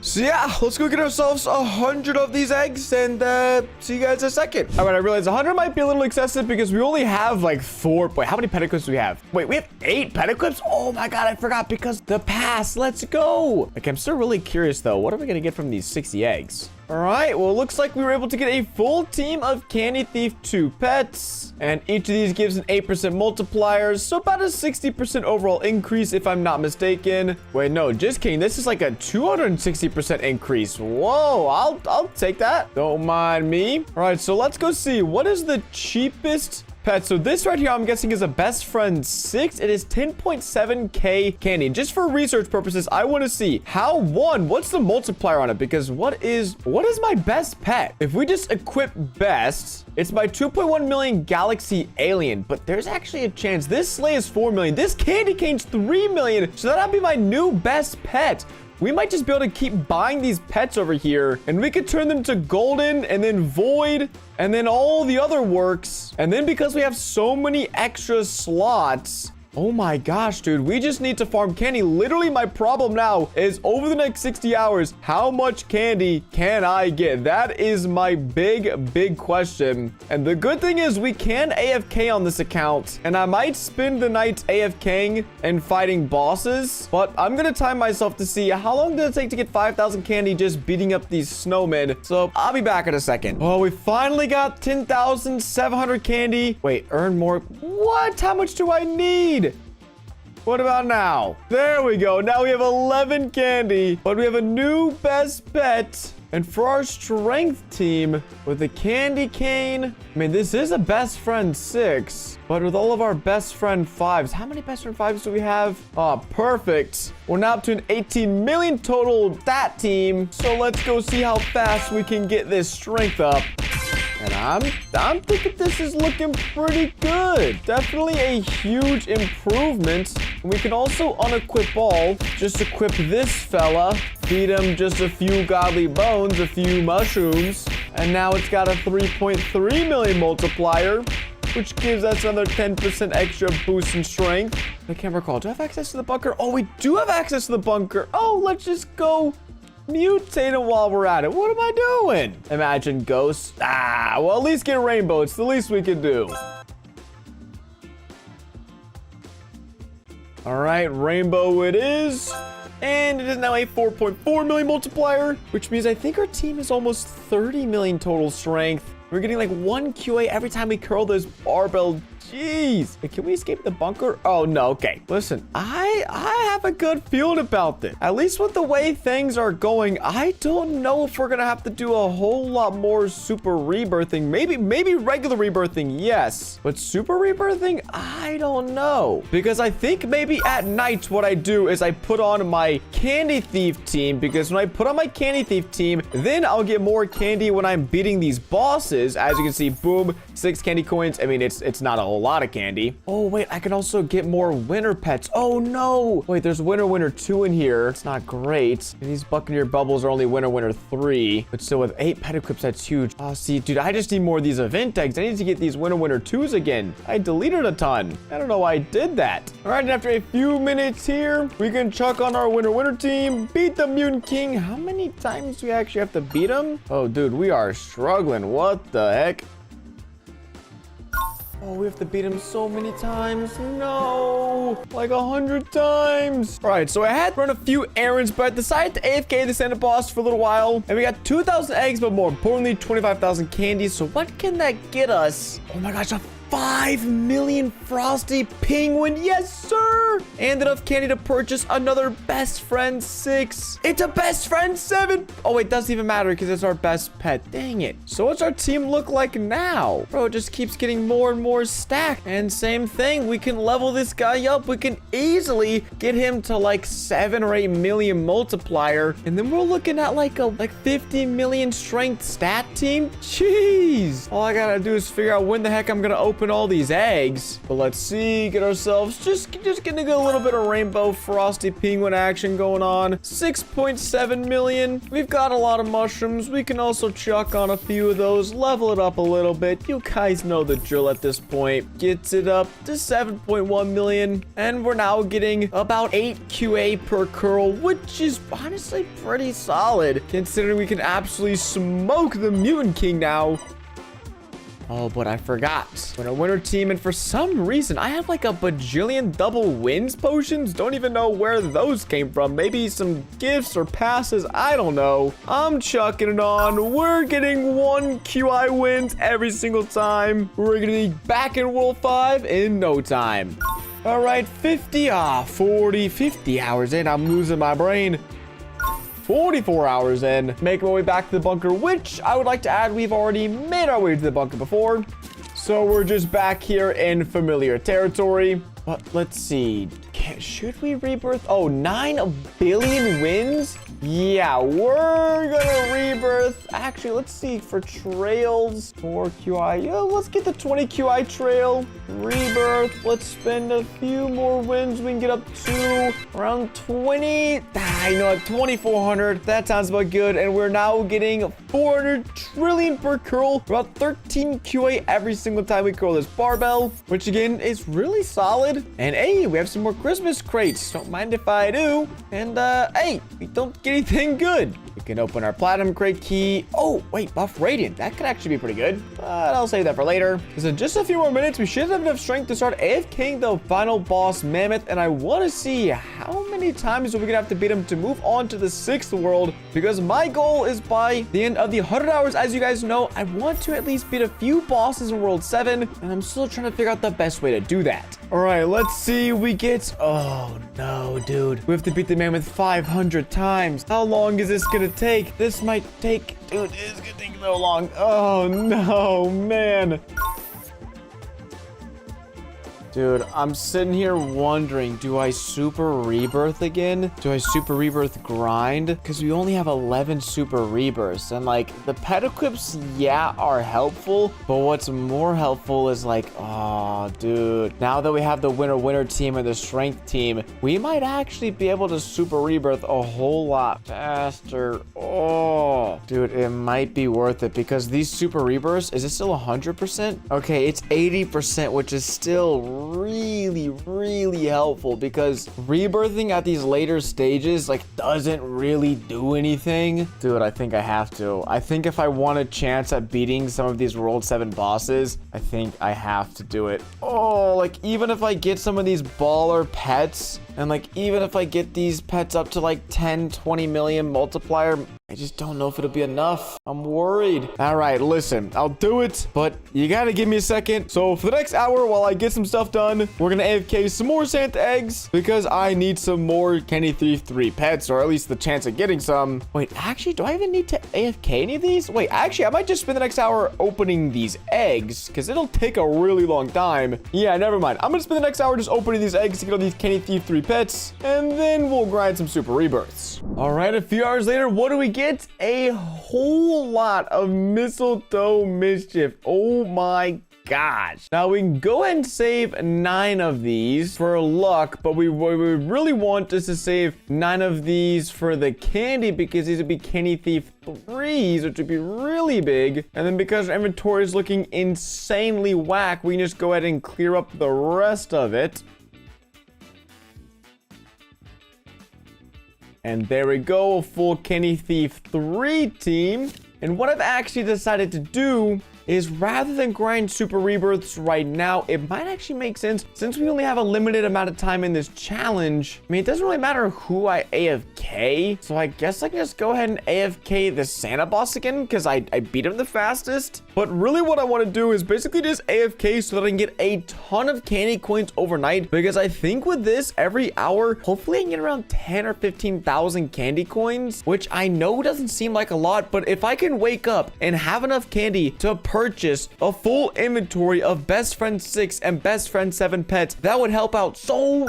So yeah, let's go get ourselves 100 of these eggs and see you guys in a second. All right, I realize 100 might be a little excessive because we only have like 4. Wait, how many pet equips do we have? Wait, we have 8 pet equips? Oh my God, I forgot because the pass. Let's go. Okay, I'm still really curious though. What are we gonna get from these 60 eggs? All right, well, it looks like we were able to get a full team of Candy Thief 2 pets. And each of these gives an 8% multiplier. So about a 60% overall increase, if I'm not mistaken. Wait, no, just kidding. This is like a 260% increase. Whoa, I'll take that. Don't mind me. All right, so let's go see. What is the cheapest pet? So this right here, I'm guessing is a best friend 6. It is 10.7k candy. Just for research purposes, I want to see what's the multiplier on it? Because what is my best pet? If we just equip best, it's my 2.1 million galaxy alien, but there's actually a chance this sleigh is 4 million. This candy cane's 3 million. So that'll be my new best pet. We might just be able to keep buying these pets over here, and we could turn them to golden and then void and then all the other works. And then because we have so many extra slots, oh my gosh, dude, we just need to farm candy. Literally, my problem now is over the next 60 hours, how much candy can I get? That is my big question. And the good thing is we can AFK on this account, and I might spend the night AFKing and fighting bosses, but I'm gonna time myself to see how long does it take to get 5,000 candy just beating up these snowmen. So I'll be back in a second. Oh, we finally got 10,700 candy. Wait, earn more. What? How much do I need? What about now? There we go. Now we have 11 candy, but we have a new best pet. And for our strength team with the candy cane, I mean, this is a best friend 6, but with all of our best friend 5s, how many best friend 5s do we have? Oh, perfect. We're now up to an 18 million total stat team. So let's go see how fast we can get this strength up. And I'm thinking this is looking pretty good. Definitely a huge improvement. We can also unequip all. Just equip this fella. Feed him just a few godly bones, a few mushrooms. And now it's got a 3.3 million multiplier, which gives us another 10% extra boost in strength. I can't recall. Do I have access to the bunker? Oh, we do have access to the bunker. Oh, let's just go mutate it while we're at it. What am I doing? Imagine ghosts. Well, at least get rainbow. It's the least we can do. All right, rainbow it is. And it is now a 4.4 million multiplier, which means I think our team is almost 30 million total strength. We're getting like 1 QA every time we curl those barbell. Jeez. Wait, can we escape the bunker? Oh, no. Okay. Listen, I have a good feeling about this. At least with the way things are going, I don't know if we're going to have to do a whole lot more super rebirthing. Maybe regular rebirthing, yes. But super rebirthing, I don't know. Because I think maybe at night what I do is I put on my Candy Thief team. Because when I put on my Candy Thief team, then I'll get more candy when I'm beating these bosses. As you can see, boom, 6 candy coins. I mean, it's not a whole lot of candy. Oh, wait, I can also get more winter pets. Oh, no. Wait, there's winter 2 in here. It's not great. And these Buccaneer bubbles are only winter 3. But still, with 8 pet equips, that's huge. Oh, see, dude, I just need more of these event eggs. I need to get these winter 2s again. I deleted a ton. I don't know why I did that. All right, and after a few minutes here, we can chuck on our winter team, beat the Mutant King. How many times do we actually have to beat him? Oh, dude, we are struggling. What the heck? Oh, we have to beat him so many times. No, like 100 times. All right, so I had to run a few errands, but I decided to AFK the Santa boss for a little while. And we got 2,000 eggs, but more importantly, 25,000 candies. So what can that get us? Oh my gosh, a 5 million Frosty Penguin. Yes, sir. And enough candy to purchase another Best Friend 6. It's a Best Friend 7. Oh, it doesn't even matter because it's our best pet. Dang it. So what's our team look like now? Bro, it just keeps getting more and more stacked. And same thing. We can level this guy up. We can easily get him to like 7 or 8 million multiplier. And then we're looking at like a 50 million strength stat team. Jeez. All I gotta do is figure out when the heck I'm gonna open all these eggs. But let's see, get ourselves just getting a little bit of rainbow Frosty Penguin action going on. 6.7 million. We've got a lot of mushrooms. We can also chuck on a few of those, level it up a little bit. You guys know the drill at this point. Gets it up to 7.1 million. And we're now getting about 8 QA per curl, which is honestly pretty solid considering we can absolutely smoke the Mutant King now. Oh, but I forgot. We're in a winter team, and for some reason, I have like a bajillion double wins potions. Don't even know where those came from. Maybe some gifts or passes. I don't know. I'm chucking it on. We're getting 1 QI wins every single time. We're gonna be back in World 5 in no time. All right, 50 hours in. I'm losing my brain. 44 hours in, making my way back to the bunker, which I would like to add, we've already made our way to the bunker before. So we're just back here in familiar territory. But let's see. Should we rebirth? Oh, 9 billion wins? Yeah, we're gonna rebirth. Actually, let's see for trails. 4 QI. Yeah, let's get the 20 QI trail. Rebirth. Let's spend a few more wins. We can get up to around 20. I know, 2,400. That sounds about good. And we're now getting 400 trillion per curl. About 13 QA every single time we curl this barbell, which again is really solid. And hey, we have some more Christmas crates. Don't mind if I do. And hey, we don't get anything good. We can open our platinum crate key. Oh, wait, buff radiant. That could actually be pretty good. But I'll save that for later. Because in just a few more minutes, we should have enough strength to start AFKing the final boss, Mammoth. And I want to see how many times are we going to have to beat him to move on to the 6th world. Because my goal is by the end of the 100 hours, as you guys know, I want to at least beat a few bosses in World 7. And I'm still trying to figure out the best way to do that. All right, let's see. We get... Oh, no, dude. We have to beat the Mammoth 500 times. How long is this going to take? This might take... Dude, it's going to take so long. Oh, no, man. Dude, I'm sitting here wondering, do I super rebirth again? Do I super rebirth grind? Because we only have 11 super rebirths. And like, the pet equips, yeah, are helpful. But what's more helpful is like, oh, dude. Now that we have the winner team and the strength team, we might actually be able to super rebirth a whole lot faster. Oh, dude, it might be worth it because these super rebirths, is it still 100%? Okay, it's 80%, which is still really helpful because rebirthing at these later stages like doesn't really do anything. Dude, I think I have to. I think if I want a chance at beating some of these World 7 bosses, I think I have to do it. Oh, like even if I get some of these baller pets and like even if I get these pets up to like 10-20 million multiplier, I just don't know if it'll be enough. I'm worried. All right, listen, I'll do it, but you gotta give me a second. So for the next hour, while I get some stuff done, we're gonna AFK some more Santa eggs because I need some more Kenny Thief 3 pets, or at least the chance of getting some. Wait, actually, do I even need to AFK any of these? Wait, actually, I might just spend the next hour opening these eggs because it'll take a really long time. Yeah, never mind. I'm gonna spend the next hour just opening these eggs to get all these Kenny Thief 3 pets, and then we'll grind some super rebirths. All right, a few hours later, what do we get? A whole lot of mistletoe mischief. Oh my gosh. Now we can go ahead and save 9 of these for luck, but what we really want is to save 9 of these for the candy because these would be Kenny Thief 3s, which would be really big. And then because our inventory is looking insanely whack, we can just go ahead and clear up the rest of it. And there we go, a full Kenny Thief 3 team. And what I've actually decided to do is rather than grind super rebirths right now, it might actually make sense since we only have a limited amount of time in this challenge. I mean, it doesn't really matter who I AFK, so I guess I can just go ahead and AFK the Santa boss again because I beat him the fastest. But really what I want to do is basically just AFK so that I can get a ton of candy coins overnight, because I think with this every hour, hopefully I can get around 10 or 15,000 candy coins, which I know doesn't seem like a lot, but if I can wake up and have enough candy to purchase a full inventory of best friend 6 and best friend 7 pets, that would help out so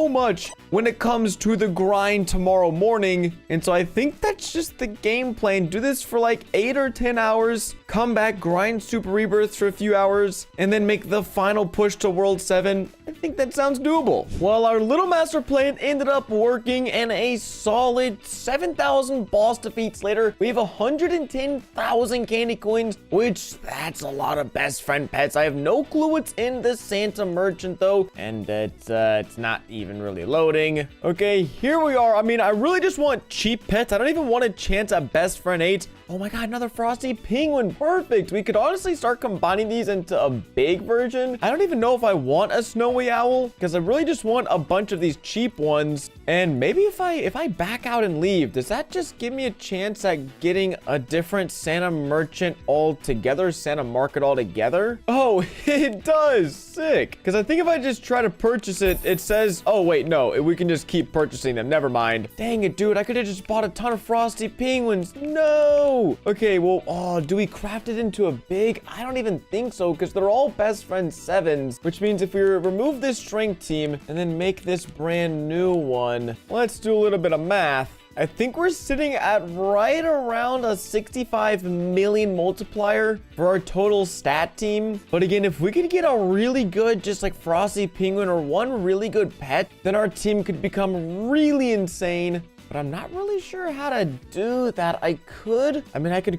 much when it comes to the grind tomorrow morning. And so I think that's just the game plan. Do this for like 8 or 10 hours, come back, grind super rebirths for a few hours, and then make the final push to world 7. I think that sounds doable. Well, our little master plan ended up working, and a solid 7,000 boss defeats later, we have 110,000 candy coins, which that's a lot of best friend pets. I have no clue what's in the Santa merchant though, and it's not even really loading. Okay, here we are. I mean, I really just want cheap pets. I don't even want a chance at best friend 8. Oh my god, another frosty penguin. Perfect. We could honestly start combining these into a big version. I don't even know if I want a snowy owl, because I really just want a bunch of these cheap ones. And maybe if I back out and leave, does that just give me a chance at getting a different Santa merchant altogether, Santa market altogether? Oh, it does. Sick. Because I think if I just try to purchase it, it says, oh wait, no, we can just keep purchasing them. Never mind. Dang it, dude. I could have just bought a ton of frosty penguins. No. Okay, well, oh, do we craft it into a big? I don't even think so, because they're all best friend 7s, which means if we remove this strength team and then make this brand new one, let's do a little bit of math. I think we're sitting at right around a 65 million multiplier for our total stat team. But again, if we could get a really good, just like frosty penguin or one really good pet, then our team could become really insane. But I'm not really sure how to do that. I could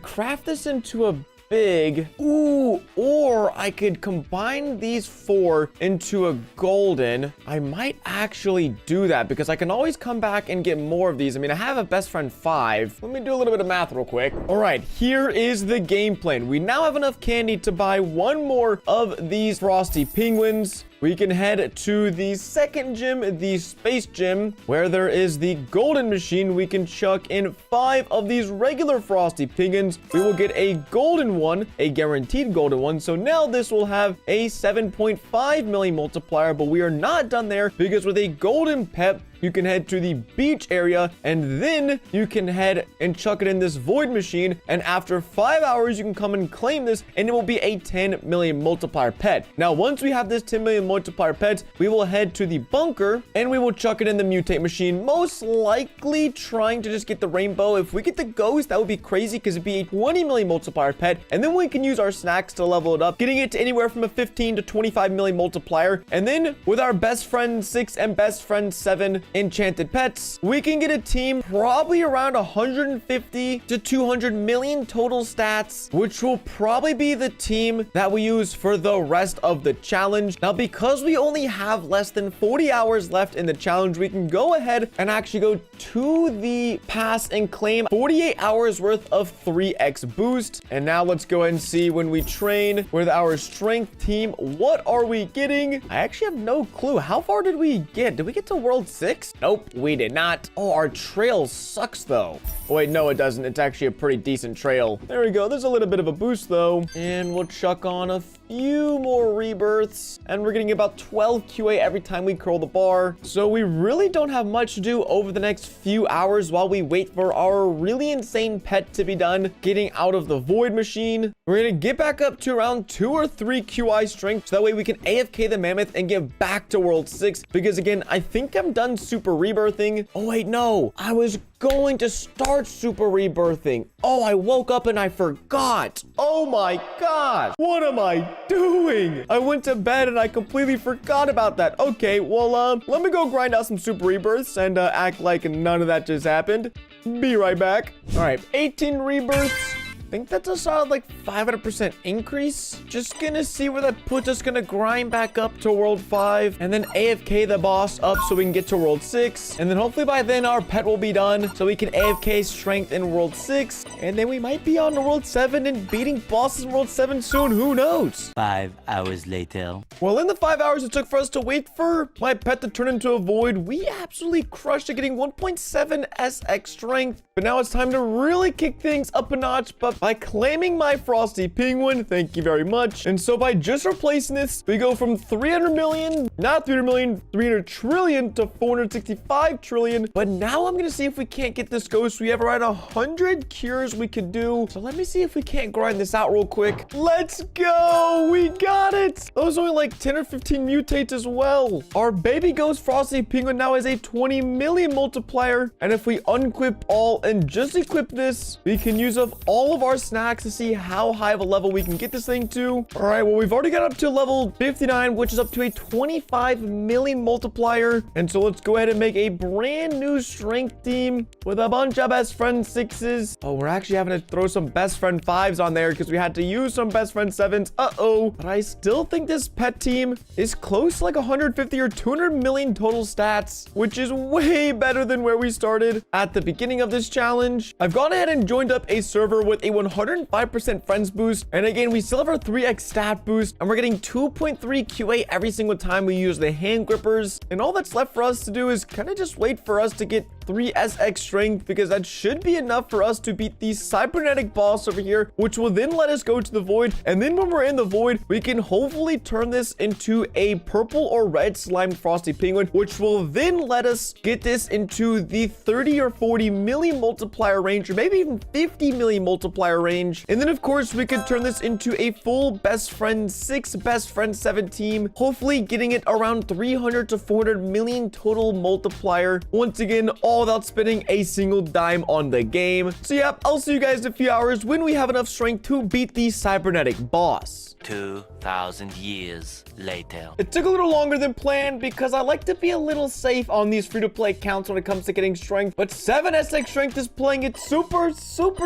craft this into a big, or I could combine these 4 into a golden. I might actually do that because I can always come back and get more of these. I mean, I have a best friend 5. Let me do a little bit of math real quick. All right, here is the game plan. We now have enough candy to buy one more of these frosty penguins. We can head to the second gym, the space gym, where there is the golden machine. We can chuck in 5 of these regular frosty penguins. We will get a golden one, a guaranteed golden one. So now this will have a 7.5 million multiplier, but we are not done there, because with a golden pet, you can head to the beach area, and then you can head and chuck it in this void machine, and after 5 hours you can come and claim this, and it will be a 10 million multiplier pet. Now once we have this 10 million multiplier pet, we will head to the bunker and we will chuck it in the mutate machine, most likely trying to just get the rainbow. If we get the ghost, that would be crazy because it'd be a 20 million multiplier pet, and then we can use our snacks to level it up, getting it to anywhere from a 15 to 25 million multiplier. And then with our best friend 6 and best friend 7 enchanted pets, we can get a team probably around 150 to 200 million total stats, which will probably be the team that we use for the rest of the challenge. Now, because we only have less than 40 hours left in the challenge, we can go ahead and actually go to the pass and claim 48 hours worth of 3x boost. And now let's go ahead and see, when we train with our strength team, what are we getting? I actually have no clue. How far did we get? Did we get to world 6? Nope, we did not. Oh, our trail sucks though. Oh, wait, no, it doesn't. It's actually a pretty decent trail. There we go. There's a little bit of a boost though. And we'll chuck on a few more rebirths, and we're getting about 12 QA every time we curl the bar. So we really don't have much to do over the next few hours while we wait for our really insane pet to be done getting out of the void machine. We're gonna get back up to around 2 or 3 QI strength, so that way we can AFK the mammoth and get back to world 6, because again, I think I'm done super rebirthing. Oh wait, no, I was going to start super rebirthing. Oh, I woke up and I forgot. Oh my gosh, what am I doing? I went to bed and I completely forgot about that. Okay, well, let me go grind out some super rebirths and act like none of that just happened. Be right back. All right, 18 rebirths, think that's a solid like 500% increase. Just gonna see where that puts us. Gonna grind back up to World 5 and then AFK the boss up so we can get to World 6. And then hopefully by then our pet will be done so we can AFK strength in World 6. And then we might be on to World 7 and beating bosses in World 7 soon. Who knows? 5 hours later. Well, in the 5 hours it took for us to wait for my pet to turn into a void, we absolutely crushed it, getting 1.7 SX strength. But now it's time to really kick things up a notch, but by claiming my Frosty Penguin, thank you very much. And so by just replacing this, we go from 300 million, not 300 million, 300 trillion to 465 trillion. But now I'm gonna see if we can't get this ghost. We have around 100 cures we could do. So let me see if we can't grind this out real quick. Let's go! We got it! Those only like 10 or 15 mutates as well. Our baby ghost Frosty Penguin now has a 20 million multiplier. And if we unequip all and just equip this, we can use up all of our snacks to see how high of a level we can get this thing to. All right, well, we've already got up to level 59, which is up to a 25 million multiplier. And so let's go ahead and make a brand new strength team with a bunch of best friend 6s. Oh, we're actually having to throw some best friend 5s on there because we had to use some best friend 7s. Uh-oh. But I still think this pet team is close to like 150 or 200 million total stats, which is way better than where we started at the beginning of this challenge. I've gone ahead and joined up a server with a 105% friends boost. And again, we still have our 3x stat boost and we're getting 2.3 QA every single time we use the hand grippers. And all that's left for us to do is kind of just wait for us to get 3 SX strength, because that should be enough for us to beat the cybernetic boss over here, which will then let us go to the void. And then when we're in the void, we can hopefully turn this into a purple or red slime Frosty Penguin, which will then let us get this into the 30 or 40 million multiplier range, or maybe even 50 million multiplier range. And then of course we could turn this into a full best friend 6, best friend 7 team, hopefully getting it around 300 to 400 million total multiplier. Once again, all without spending a single dime on the game. So yeah, I'll see you guys in a few hours when we have enough strength to beat the cybernetic boss. 2,000 years later. It took a little longer than planned because I like to be a little safe on these free-to-play accounts when it comes to getting strength. But 7 SX strength is playing it super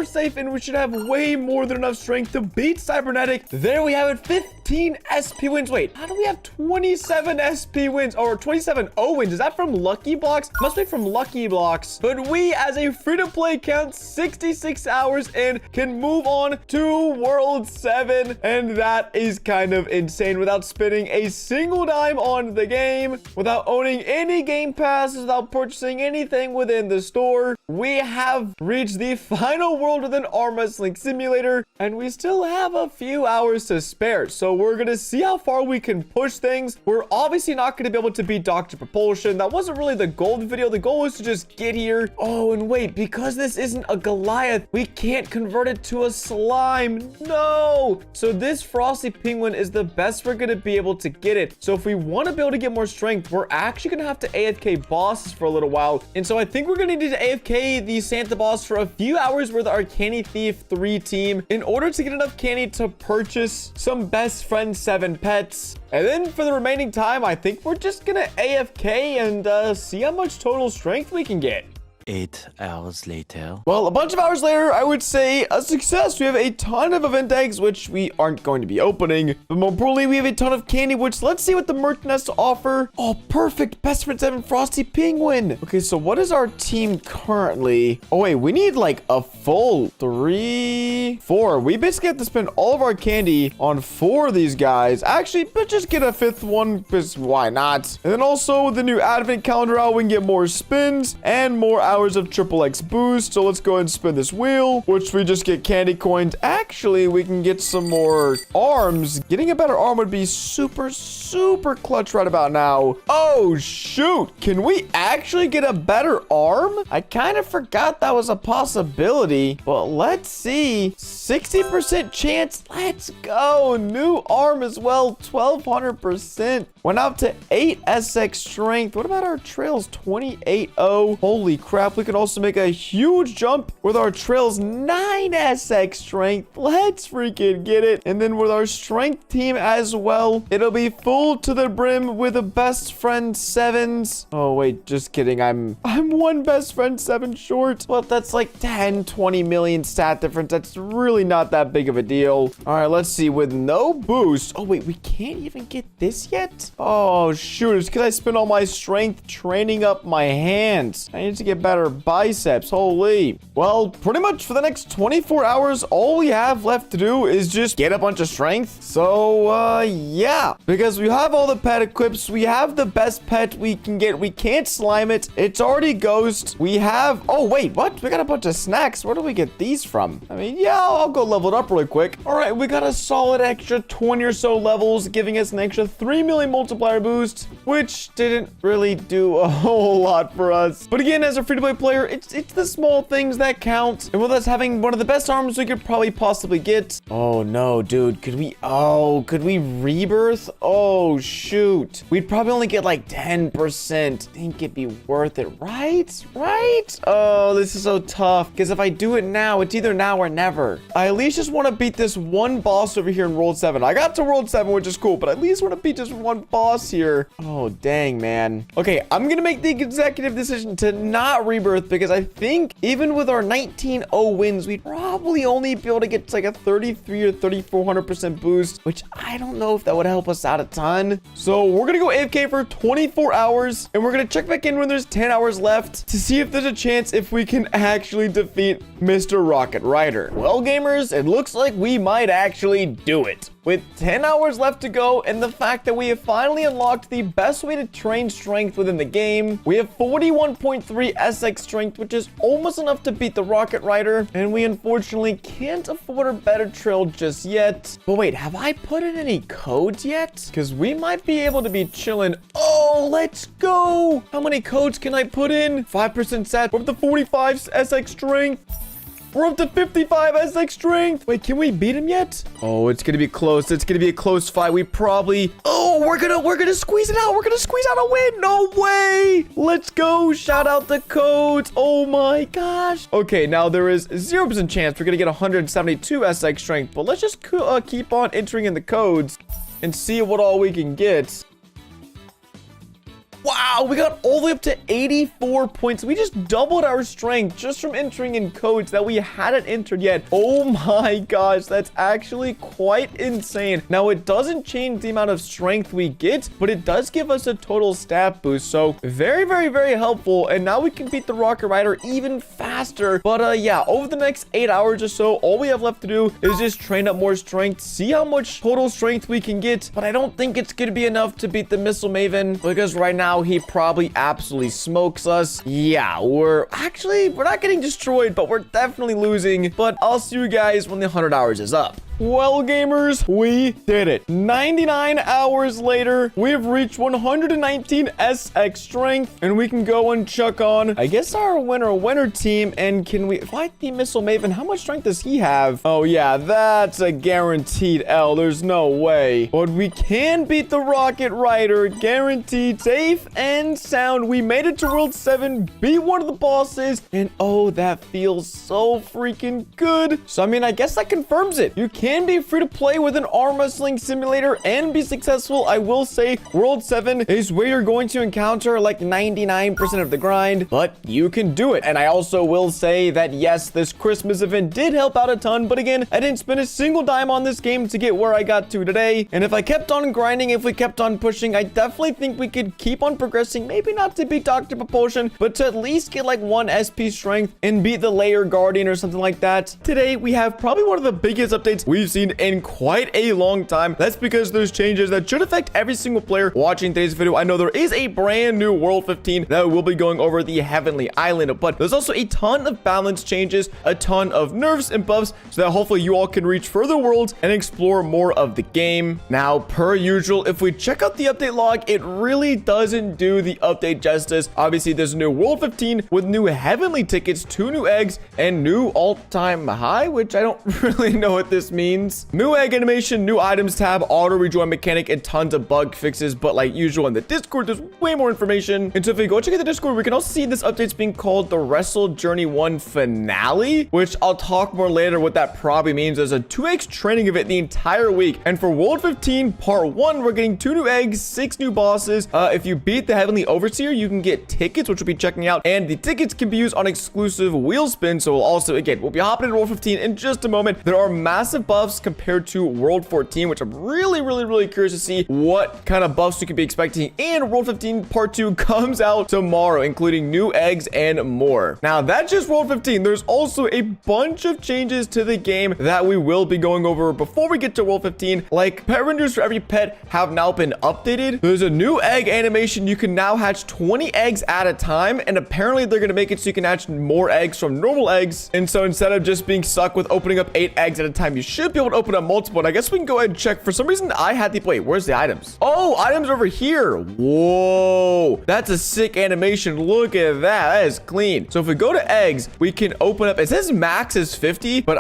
safe, and we should have way more than enough strength to beat cybernetic. There we have it, 15 SP wins. Wait, how do we have 27 SP wins or 27 O wins? Is that from Lucky Blocks? Must be from Lucky Blocks. But we, as a free-to-play account, 66 hours in, can move on to World 7, and that is kind of insane without spending a single dime on the game, without owning any game passes, without purchasing anything within the store. We have reached the final world within Arm Wrestling Simulator, and we still have a few hours to spare. So we're gonna see how far we can push things. We're obviously not gonna be able to beat Dr. Propulsion. That wasn't really the goal of the video. The goal was to just get here. Oh, and wait, because this isn't a Goliath, we can't convert it to a slime. No! So this Frosty Penguin is the best we're gonna be able to get it. So if we want to be able to get more strength, we're actually gonna have to AFK bosses for a little while. And so I think we're gonna need to AFK the Santa boss for a few hours with our Candy Thief 3 team in order to get enough candy to purchase some best friend 7 pets. And then for the remaining time, I think we're just gonna AFK and see how much total strength we can get. 8 hours later. Well, a bunch of hours later, I would say a success. We have a ton of event eggs, which we aren't going to be opening. But more importantly, we have a ton of candy, which let's see what the merchant has to offer. Oh, perfect. Best friend 7 Frosty Penguin. Okay, so what is our team currently? Oh, wait, we need like a full 3, 4. We basically have to spend all of our candy on 4 of these guys. Actually, but just get a 5th one, because why not? And then also with the new advent calendar out, we can get more spins and more hours of triple X boost. So let's go ahead and spin this wheel, which we just get candy coins. Actually, we can get some more arms. Getting a better arm would be super clutch right about now. Oh shoot, can we actually get a better arm? I kind of forgot that was a possibility, but let's see. 60% chance. Let's go. New arm as well, 1200%. Went up to 8 SX strength. What about our trails? 28. Oh, holy crap. crap. We can also make a huge jump with our trails 9 SX strength. Let's freaking get it. And then with our strength team as well, it'll be full to the brim with a best friend 7s. Oh, wait, just kidding. I'm one best friend 7 short. Well, that's like 10, 20 million stat difference. That's really not that big of a deal. All right, let's see. With no boost. Oh, wait, we can't even get this yet? Oh, shoot. It's because I spent all my strength training up my hands. I need to get better biceps. Holy. Well, pretty much for the next 24 hours, all we have left to do is just get a bunch of strength. So, yeah. Because we have all the pet equips. We have the best pet we can get. We can't slime it. It's already ghost. We have... Oh, wait. What? We got a bunch of snacks. Where do we get these from? I mean, yeah, I'll go level it up really quick. All right, we got a solid extra 20 or so levels, giving us an extra 3 million multiplier boost, which didn't really do a whole lot for us. But again, as a free-to-play player, it's the small things that count. And with us having one of the best arms we could probably possibly get. Oh, no, dude. Could we rebirth? Oh, shoot. We'd probably only get like 10%. I think it'd be worth it, right? Right? Oh, this is so tough. Because if I do it now, it's either now or never. I at least just want to beat this one boss over here in World 7. I got to World 7, which is cool, but I at least want to beat just one boss here. Oh, dang, man. Okay, I'm going to make the executive decision to not rebirth because I think even with our 19-0 wins, we'd probably only be able to get like a 33 or 3400% boost, which I don't know if that would help us out a ton. So we're going to go AFK for 24 hours, and we're going to check back in when there's 10 hours left to see if there's a chance if we can actually defeat Mr. Rocket Rider. Well, gamers, it looks like we might actually do it. With 10 hours left to go, and the fact that we have finally unlocked the best way to train strength within the game, we have 41.3 SX strength, which is almost enough to beat the Rocket Rider, and we unfortunately can't afford a better trail just yet. But wait, have I put in any codes yet? Because we might be able to be chilling. Oh, let's go! How many codes can I put in? 5% stat. We're up to 45 SX strength. We're up to 55 SX strength. Wait, can we beat him yet? Oh, it's gonna be close. It's gonna be a close fight. We probably... Oh, we're gonna squeeze it out. We're gonna squeeze out a win. No way. Let's go. Shout out the codes. Oh my gosh. Okay, now there is 0% chance we're gonna get 172 SX strength, but let's just keep on entering in the codes and see what all we can get. Wow, we got all the way up to 84 points. We just doubled our strength just from entering in codes that we hadn't entered yet. Oh my gosh, that's actually quite insane. Now, it doesn't change the amount of strength we get, but it does give us a total stat boost. So very, very, very helpful. And now we can beat the Rocket Rider even faster. But yeah, over the next 8 hours or so, all we have left to do is just train up more strength, see how much total strength we can get. But I don't think it's going to be enough to beat the Missile Maven because right now, he probably absolutely smokes us. Yeah, we're not getting destroyed, but we're definitely losing. But I'll see you guys when the 100 hours is up. Well, gamers, we did it. 99 hours later, we have reached 119 SX strength, and we can go and chuck on, I guess, our winner team. And can we fight the Missile Maven? How much strength does he have? Oh, yeah, that's a guaranteed L. There's no way. But we can beat the Rocket Rider. Guaranteed. Safe and sound. We made it to World 7, beat one of the bosses, and oh, that feels so freaking good. So, I mean, I guess that confirms it. You can be free to play with an arm wrestling simulator and be successful. I will say World 7 is where you're going to encounter like 99% of the grind, but you can do it. And I also will say that yes, this Christmas event did help out a ton, but again, I didn't spend a single dime on this game to get where I got to today. And if I kept on grinding, if we kept on pushing, I definitely think we could keep on progressing. Maybe not to beat Dr. Propulsion, but to at least get like 1 SP strength and beat the Layer Guardian or something like that. Today, we have probably one of the biggest updates we've seen in quite a long time. That's because there's changes that should affect every single player watching today's video. I know there is a brand new World 15 that will be going over the Heavenly Island, but there's also a ton of balance changes, a ton of nerfs and buffs, so that hopefully you all can reach further worlds and explore more of the game. Now, per usual, if we check out the update log, it really doesn't do the update justice. Obviously, there's a new World 15 with new Heavenly tickets, 2 new eggs, and new all-time high, which I don't really know what this means. means. New egg animation, new items tab, auto rejoin mechanic, and tons of bug fixes. But like usual in the Discord, there's way more information. And so if we go check out the Discord, we can also see this update's being called the Wrestle Journey 1 Finale, which I'll talk more later what that probably means. There's a 2x training event the entire week. And for World 15 Part 1, we're getting 2 new eggs, 6 new bosses. If you beat the Heavenly Overseer, you can get tickets, which we'll be checking out. And the tickets can be used on exclusive wheel spins. So we'll also, again, we'll be hopping into World 15 in just a moment. There are massive buffs compared to World 14, which I'm really curious to see what kind of buffs we could be expecting. And World 15 Part 2 comes out tomorrow, including new eggs and more. Now, that's just World 15. There's also a bunch of changes to the game that we will be going over before we get to World 15. Like, pet renders for every pet have now been updated. There's a new egg animation. You can now hatch 20 eggs at a time, and apparently they're gonna make it so you can hatch more eggs from normal eggs. And so instead of just being stuck with opening up 8 eggs at a time, you should be able to open up multiple. And I guess we can go ahead and check. For some reason, I had the... Wait, where's the items? Oh, items over here. Whoa. That's a sick animation. Look at that. That is clean. So if we go to eggs, we can open up... It says max is 50, but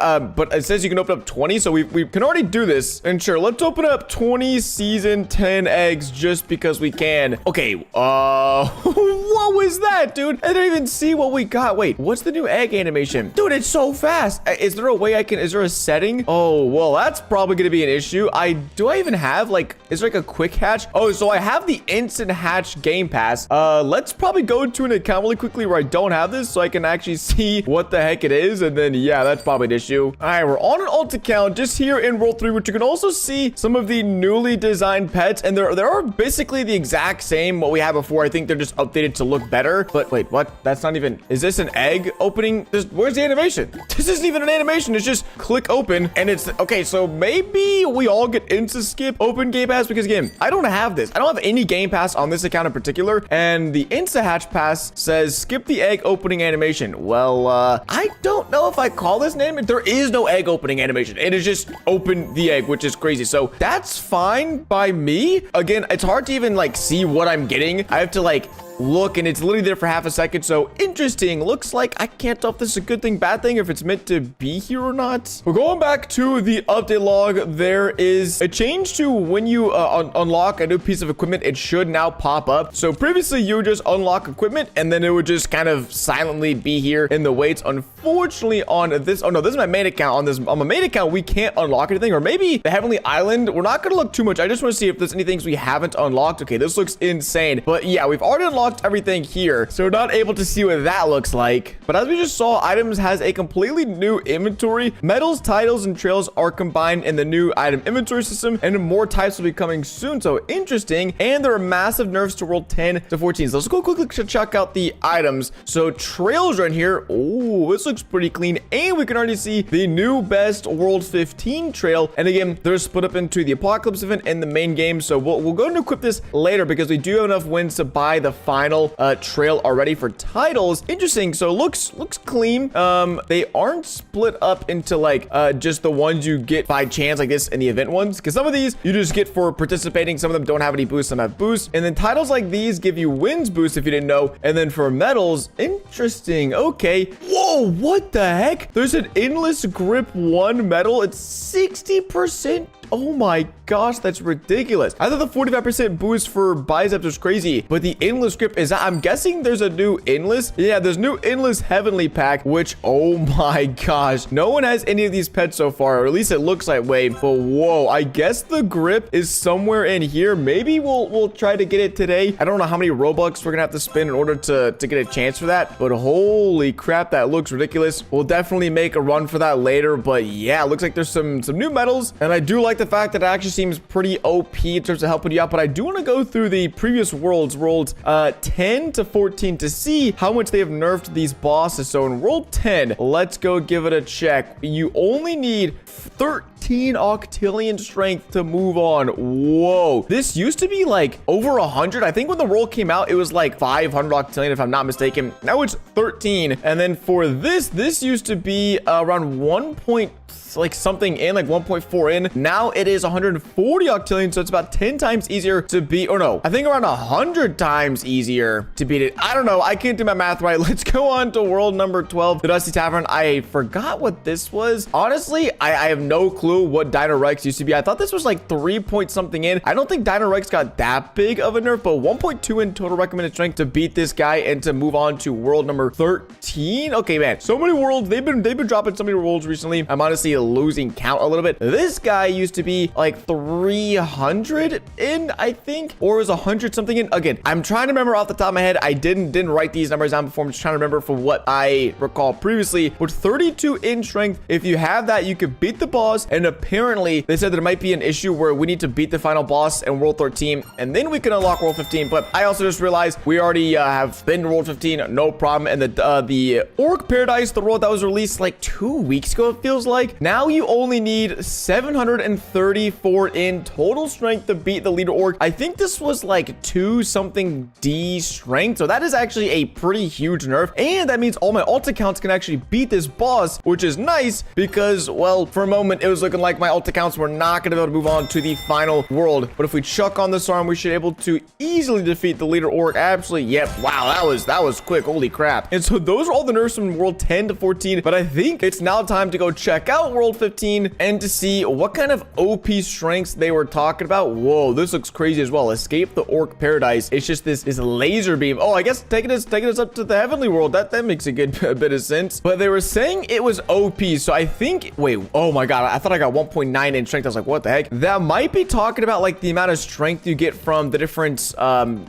it says you can open up 20. So we can already do this. And sure, let's open up 20 season 10 eggs just because we can. Okay. What was that, dude? I didn't even see what we got. Wait, what's the new egg animation? Dude, it's so fast. Is there a way I can... Is there a setting? Oh, well, that's probably going to be an issue. Do I even have, like... Is there, like, a quick hatch? Oh, so I have the instant hatch game pass. Let's probably go to an account really quickly where I don't have this so I can actually see what the heck it is. And then, yeah, that's probably an issue. All right, we're on an alt account just here in World 3, which you can also see some of the newly designed pets. And there are basically the exact same what we had before. I think they're just updated to look better. But wait, what? That's not even... Is this an egg opening? Where's the animation? This isn't even an animation. It's just click open and it's... Okay, so maybe we all get insta skip open game pass because, again, I don't have this. I don't have any game pass on this account in particular. And the insta hatch pass says skip the egg opening animation. Well, I don't know if I call this name. There is no egg opening animation. It is just open the egg, which is crazy. So that's fine by me. Again, it's hard to even like see what I'm getting. I have to like look, and it's literally there for half a second. So interesting. Looks like I can't tell if this is a good thing, bad thing, if it's meant to be here or not. We're going back to the update log. There is a change to when you unlock a new piece of equipment, it should now pop up. So previously you would just unlock equipment and then it would just kind of silently be here in the waits. Unfortunately on this, oh no, this is my main account. On my main account, we can't unlock anything, or maybe the Heavenly Island. We're not going to look too much. I just want to see if there's any things we haven't unlocked. Okay, this looks insane, but yeah, we've already unlocked everything here, so we're not able to see what that looks like. But as we just saw, items has a completely new inventory. Medals, titles, and trails are combined in the new item inventory system, and more types will be coming soon. So interesting. And there are massive nerfs to World 10 to 14. So let's go quickly check out the items. So trails right here. Oh, this looks pretty clean, and we can already see the new best World 15 trail. And again, they're split up into the Apocalypse event and the main game. So we'll go and equip this later because we do have enough wins to buy the final trail already for titles. Interesting. So looks clean. They aren't split up into like just the ones you get by chance like this in the event ones, because some of these you just get for participating. Some of them don't have any boosts, some have boosts. And then titles like these give you wins boost if you didn't know. And then for medals, interesting. Okay. Whoa, what the heck? There's an endless grip 1 medal. It's 60%. Oh my gosh, that's ridiculous. I thought the 45% boost for biceps was crazy, but the endless grip is... I'm guessing there's a new endless. Yeah, there's new endless heavenly pack, which, oh my gosh, no one has any of these pets so far, or at least it looks that way. But whoa, I guess the grip is somewhere in here. Maybe we'll try to get it today. I don't know how many Robux we're gonna have to spend in order to get a chance for that, but holy crap, that looks ridiculous. We'll definitely make a run for that later. But yeah, it looks like there's some new medals, and I do like the fact that it actually seems pretty OP in terms of helping you out. But I do want to go through the previous worlds 10 to 14 to see how much they have nerfed these bosses. So in world 10, let's go give it a check. You only need 13 octillion strength to move on. Whoa, this used to be like over 100. I think when the world came out, it was like 500 octillion if I'm not mistaken. Now it's 13. And then for this used to be around 1 point like something in, like 1.4 in. Now it is 140 octillion, so it's about 10 times easier to beat. Or no, I think around 100 times easier to beat it. I don't know, I can't do my math right. Let's go on to world number 12, the Dusty Tavern. I forgot what this was. Honestly, I I have no clue what Dino Rex used to be. I thought this was like 3 point something in. I don't think Dino Rex got that big of a nerf, but 1.2 in total recommended strength to beat this guy and to move on to world number 13. Okay, man, so many worlds. They've been dropping so many worlds recently. I'm honestly losing count a little bit. This guy used to be like 300 in, I think, or was 100 something in. Again, I'm trying to remember off the top of my head. I didn't write these numbers down before. I'm just trying to remember from what I recall previously. With 32 in strength, if you have that, you could beat the boss. And apparently, they said there might be an issue where we need to beat the final boss in World 13, and then we can unlock World 15. But I also just realized we already have been to World 15, no problem. And the Orc Paradise, the world that was released like 2 weeks ago, it feels like. Now you only need 734 in total strength to beat the leader Orc. I think this was like 2 something D strength, so that is actually a pretty huge nerf. And that means all my alt accounts can actually beat this boss, which is nice because, well, for a moment it was looking like my alt accounts were not going to be able to move on to the final world. But if we chuck on this arm, we should be able to easily defeat the leader Orc. Absolutely. Yep. Wow, that was quick. Holy crap. And so those are all the nerfs from world 10 to 14, but I think it's now time to go check out world 15 and to see what kind of OP strengths they were talking about. Whoa, this looks crazy as well. Escape the Orc Paradise. It's just this laser beam. Oh, I guess taking us up to the heavenly world. That makes a bit of sense. But they were saying it was OP, so I think, wait, oh my god, I thought I got 1.9 in strength. I was like, what the heck? That might be talking about like the amount of strength you get from the different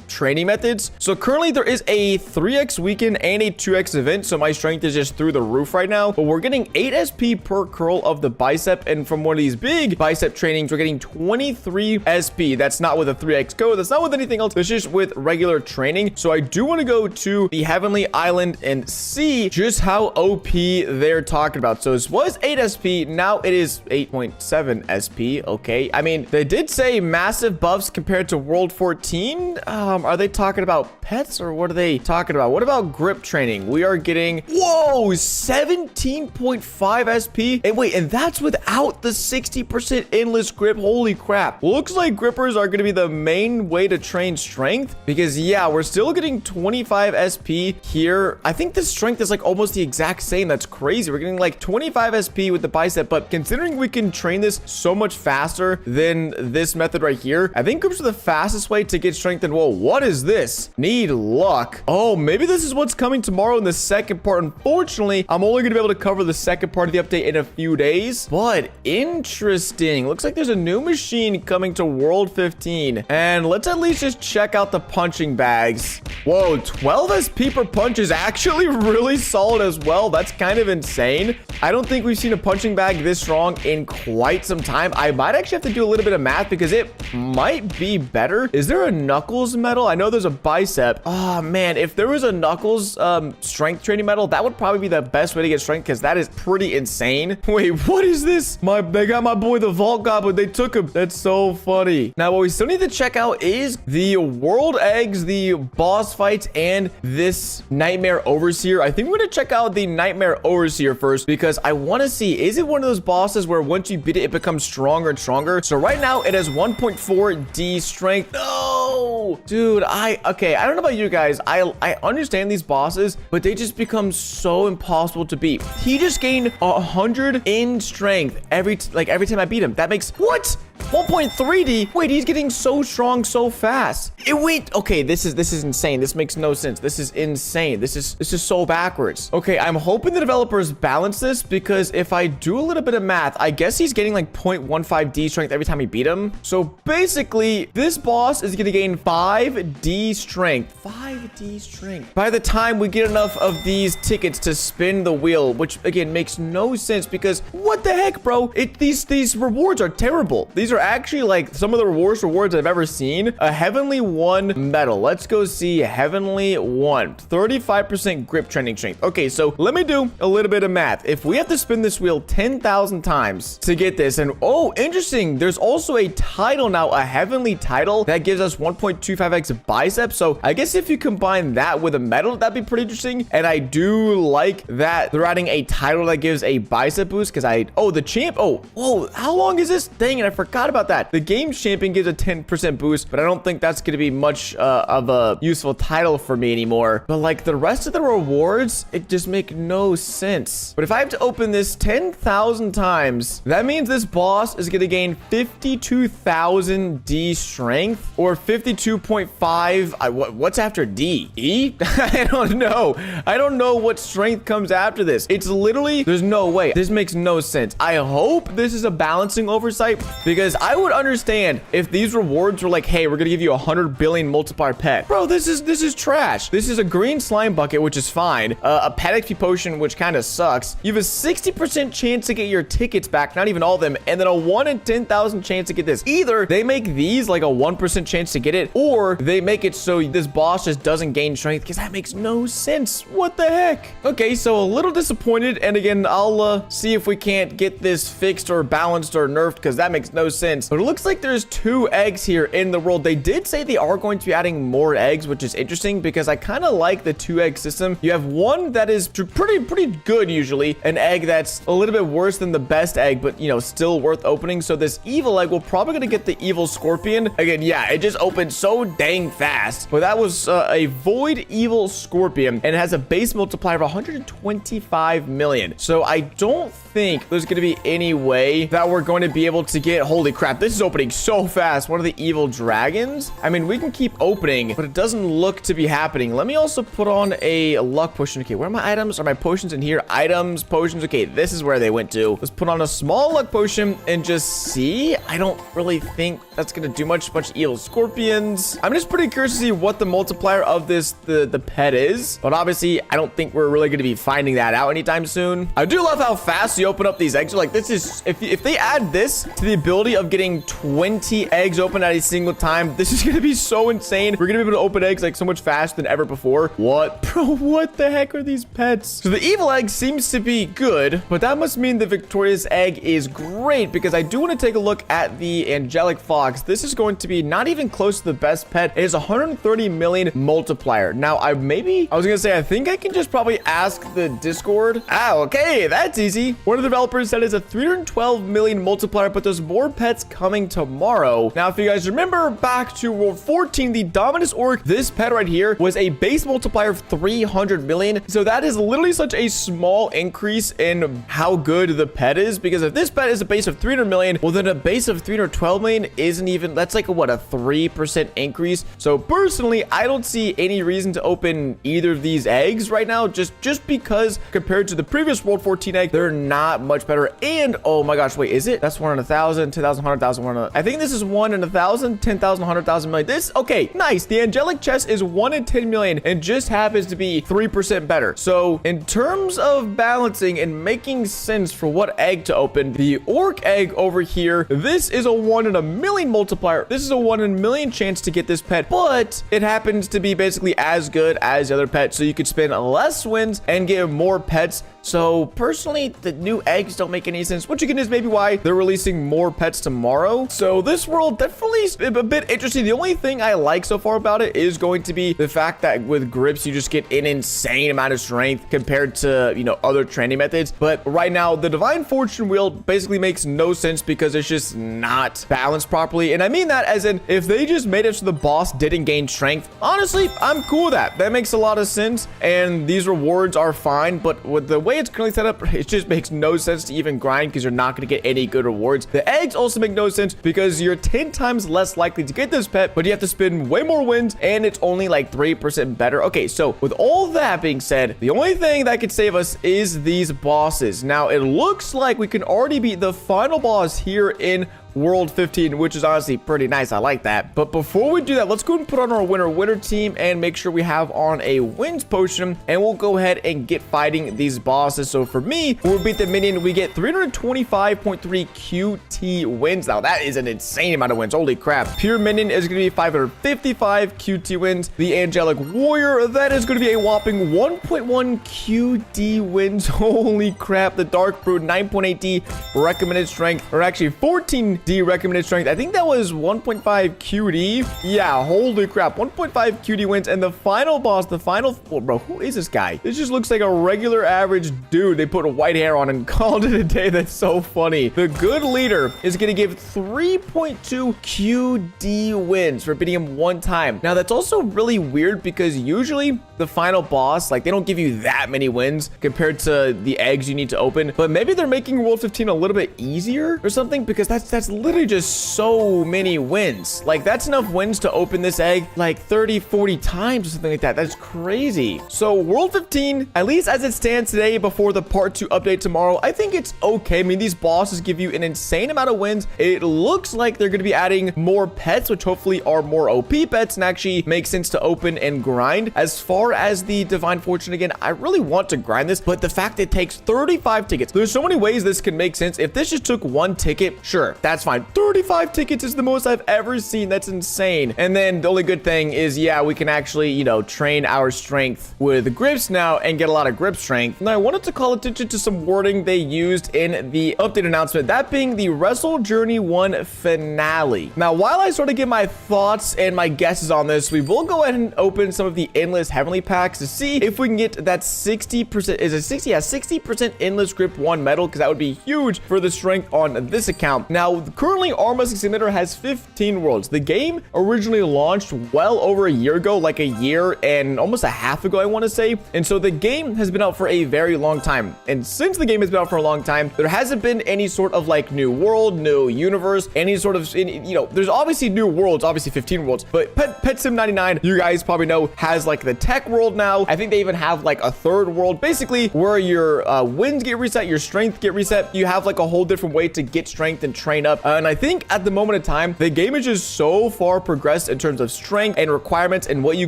training methods. So currently there is a 3x weekend and a 2x event, so my strength is just through the roof right now. But we're getting 8 SP per curl of the bicep, and from one of these big bicep trainings, we're getting 23 SP. That's not with a 3x code. That's not with anything else. It's just with regular training. So I do want to go to the Heavenly Island and see just how OP they're talking about. So this was 8 SP. Now it is 8.7 SP. Okay. I mean, they did say massive buffs compared to World 14. Are they talking about pets or what are they talking about? What about grip training? We are getting, whoa, 17.5 SP. And wait, and that's without the 60% endless grip. Holy crap. Looks like grippers are going to be the main way to train strength because, yeah, we're still getting 25 SP here. I think the strength is like almost the exact same. That's crazy. We're getting like 25 SP with the bicep, but considering we can train this so much faster than this method right here, I think grips are the fastest way to get strength. And whoa, what is this? Need luck. Oh, maybe this is what's coming tomorrow in the second part. Unfortunately, I'm only going to be able to cover the second part of the update in a few days, but interesting. Looks like there's a new machine coming to World 15, and let's at least just check out the punching bags. Whoa, 12 SP per punch is actually really solid as well. That's kind of insane. I don't think we've seen a punching bag this strong in quite some time. I might actually have to do a little bit of math because it might be better. Is there a knuckles medal? I know there's a bicep. Oh man, if there was a knuckles strength training medal, that would probably be the best way to get strength because that is pretty insane. Wait, what is this? They got my boy the Vault Goblin. They took him. That's so funny. Now, what we still need to check out is the world eggs, the boss fights, and this Nightmare Overseer. I think we're going to check out the Nightmare Overseer first because I want to see, is it one of those bosses where once you beat it, it becomes stronger and stronger? So right now it has 1.4 D strength. No, dude, okay, I don't know about you guys. I understand these bosses, but they just become so impossible to beat. He just gained 100 in strength every time I beat him. That makes what? 1.3D? Wait, he's getting so strong so fast. Okay, this is insane. This makes no sense. This is insane. This is so backwards. Okay, I'm hoping the developers balance this because if I do a little bit of math, I guess he's getting like 0.15D strength every time we beat him. So basically, this boss is gonna gain 5D strength. 5D strength. By the time we get enough of these tickets to spin the wheel, which again makes no sense because what the heck, bro? These rewards are terrible. These are actually like some of the worst rewards I've ever seen. A Heavenly 1 medal. Let's go see Heavenly 1. 35% grip training strength. Okay, so let me do a little bit of math. If we have to spin this wheel 10,000 times to get this, and oh, interesting. There's also a title now, a Heavenly title that gives us 1.25x bicep. So I guess if you combine that with a medal, that'd be pretty interesting. And I do like that they're adding a title that gives a bicep boost because the champ. Oh, whoa, how long is this thing? And I forgot about that. The game's champion gives a 10% boost, but I don't think that's going to be much of a useful title for me anymore. But like the rest of the rewards, it just make no sense. But if I have to open this 10,000 times, that means this boss is going to gain 52,000 D strength or 52.5. What's after D? E? I don't know. I don't know what strength comes after this. It's literally, there's no way. This makes no sense. I hope this is a balancing oversight because I would understand if these rewards were like, hey, we're going to give you 100 billion multiplier pet. Bro, this is trash. This is a green slime bucket, which is fine. A pet XP potion, which kind of sucks. You have a 60% chance to get your tickets back, not even all of them, and then a 1 in 10,000 chance to get this. Either they make these like a 1% chance to get it, or they make it so this boss just doesn't gain strength because that makes no sense. What the heck? Okay, so a little disappointed, and again, I'll see if we can't get this fixed or balanced or nerfed because that makes no sense. But it looks like there's 2 eggs here in the world. They did say they are going to be adding more eggs, which is interesting because I kind of like the 2 egg system. You have one that is pretty good usually, an egg that's a little bit worse than the best egg, but you know, still worth opening. So this evil egg, we're probably gonna get the evil scorpion. Again, yeah, it just opened so dang fast. But that was a void evil scorpion, and it has a base multiplier of 125 million. So I don't think there's gonna be any way that we're going to be able to get, holy crap, this is opening so fast, one of the evil dragons. I mean, we can keep opening, but it doesn't look to be happening. Let me also put on a luck potion. Okay, where are my items? Are my potions in here? Items, potions. Okay, this is where they went to. Let's put on a small luck potion and just see. I don't really think that's gonna do much. Bunch of evil scorpions. I'm just pretty curious to see what the multiplier of this the pet is, but obviously I don't think we're really gonna be finding that out anytime soon. I do love how fast you open up these eggs. Like, this is, if they add this to the ability of getting 20 eggs open at a single time, this is gonna be so insane. We're gonna be able to open eggs like so much faster than ever before. What? Bro, what the heck are these pets? So the evil egg seems to be good, but that must mean the victorious egg is great because I do want to take a look at the angelic fox. This is going to be not even close to the best pet. It is 130 million multiplier. Now, I was gonna say, I think I can just probably ask the Discord. Oh, okay, that's easy. One of the developers said it's a 312 million multiplier, but there's more pets coming tomorrow. Now, if you guys remember back to World 14, the Dominus Orc, this pet right here was a base multiplier of 300 million. So that is literally such a small increase in how good the pet is, because if this pet is a base of 300 million, well, then a base of 312 million isn't even, that's like a 3% increase. So personally, I don't see any reason to open either of these eggs right now, just because compared to the previous World 14 egg, they're not much better. And oh my gosh, wait, is it? That's 1 in 1,000, 10,000, 100,000, 1 in, I think this is 1 in 1,000, 10,000, 100,000 million. This, okay, nice. The angelic chest is 1 in 10 million and just happens to be 3% better. So in terms of balancing and making sense for what egg to open, the orc egg over here, this is a 1 in a million multiplier. This is a 1 in a million chance to get this pet, but it happens to be basically as good as the other pet. So you could spend less wins and get more pets. So personally, the new eggs don't make any sense, which again is maybe why they're releasing more pets tomorrow. So this world definitely is a bit interesting. The only thing I like so far about it is going to be the fact that with grips, you just get an insane amount of strength compared to, you know, other training methods. But right now, the divine fortune wheel basically makes no sense because it's just not balanced properly. And I mean that as in, if they just made it so the boss didn't gain strength, honestly, I'm cool with that. That makes a lot of sense. And these rewards are fine, but with the way it's currently set up, it just makes no sense to even grind because you're not going to get any good rewards. The eggs also make no sense because you're 10 times less likely to get this pet, but you have to spend way more wins and it's only like 3% better. Okay, so with all that being said, the only thing that could save us is these bosses. Now, it looks like we can already beat the final boss here in World 15, which is honestly pretty nice. I like that. But before we do that, let's go and put on our winner team and make sure we have on a wins potion, and we'll go ahead and get fighting these bosses. So for me, when we beat the minion, we get 325.3 QT wins. Now that is an insane amount of wins. Holy crap. Pure minion is going to be 555 QT wins. The angelic warrior, that is going to be a whopping 1.1 QD wins. Holy crap. The dark brute, 9.8D recommended strength, or actually 14 QD recommended strength. I think that was 1.5 QD. Yeah, holy crap. 1.5 QD wins. And the final boss, bro, who is this guy? This just looks like a regular average dude. They put white hair on and called it a day. That's so funny. The good leader is going to give 3.2 QD wins for beating him one time. Now, that's also really weird because usually the final boss, like, they don't give you that many wins compared to the eggs you need to open. But maybe they're making World 15 a little bit easier or something, because that's literally just so many wins. Like, that's enough wins to open this egg like 30, 40 times or something like that. That's crazy. So World 15, at least as it stands today before the part 2 update tomorrow, I think it's okay. I mean, these bosses give you an insane amount of wins. It looks like they're going to be adding more pets, which hopefully are more OP pets and actually make sense to open and grind. As far as the Divine Fortune, again, I really want to grind this, but the fact it takes 35 tickets, there's so many ways this can make sense. If this just took one ticket, sure, that's fine. 35 tickets is the most I've ever seen. That's insane. And then the only good thing is, yeah, we can actually, you know, train our strength with grips now and get a lot of grip strength. Now, I wanted to call attention to some wording they used in the update announcement, that being the Wrestle Journey 1 finale. Now, while I sort of give my thoughts and my guesses on this, we will go ahead and open some of the endless heavenly packs to see if we can get that 60%, is it 60? Yeah, 60% endless grip 1 medal, because that would be huge for the strength on this account. Now, currently, Arm Wrestling Simulator has 15 worlds. The game originally launched well over a year ago, like a year and almost a half ago, I want to say. And so the game has been out for a very long time. And since the game has been out for a long time, there hasn't been any sort of like new world, new universe, any sort of, you know, there's obviously new worlds, obviously 15 worlds, but Pet Sim 99, you guys probably know, has like the tech world now. I think they even have like a third world, basically where your wins get reset, your strength get reset. You have like a whole different way to get strength and train up. And I think at the moment of time, the game is just so far progressed in terms of strength and requirements and what you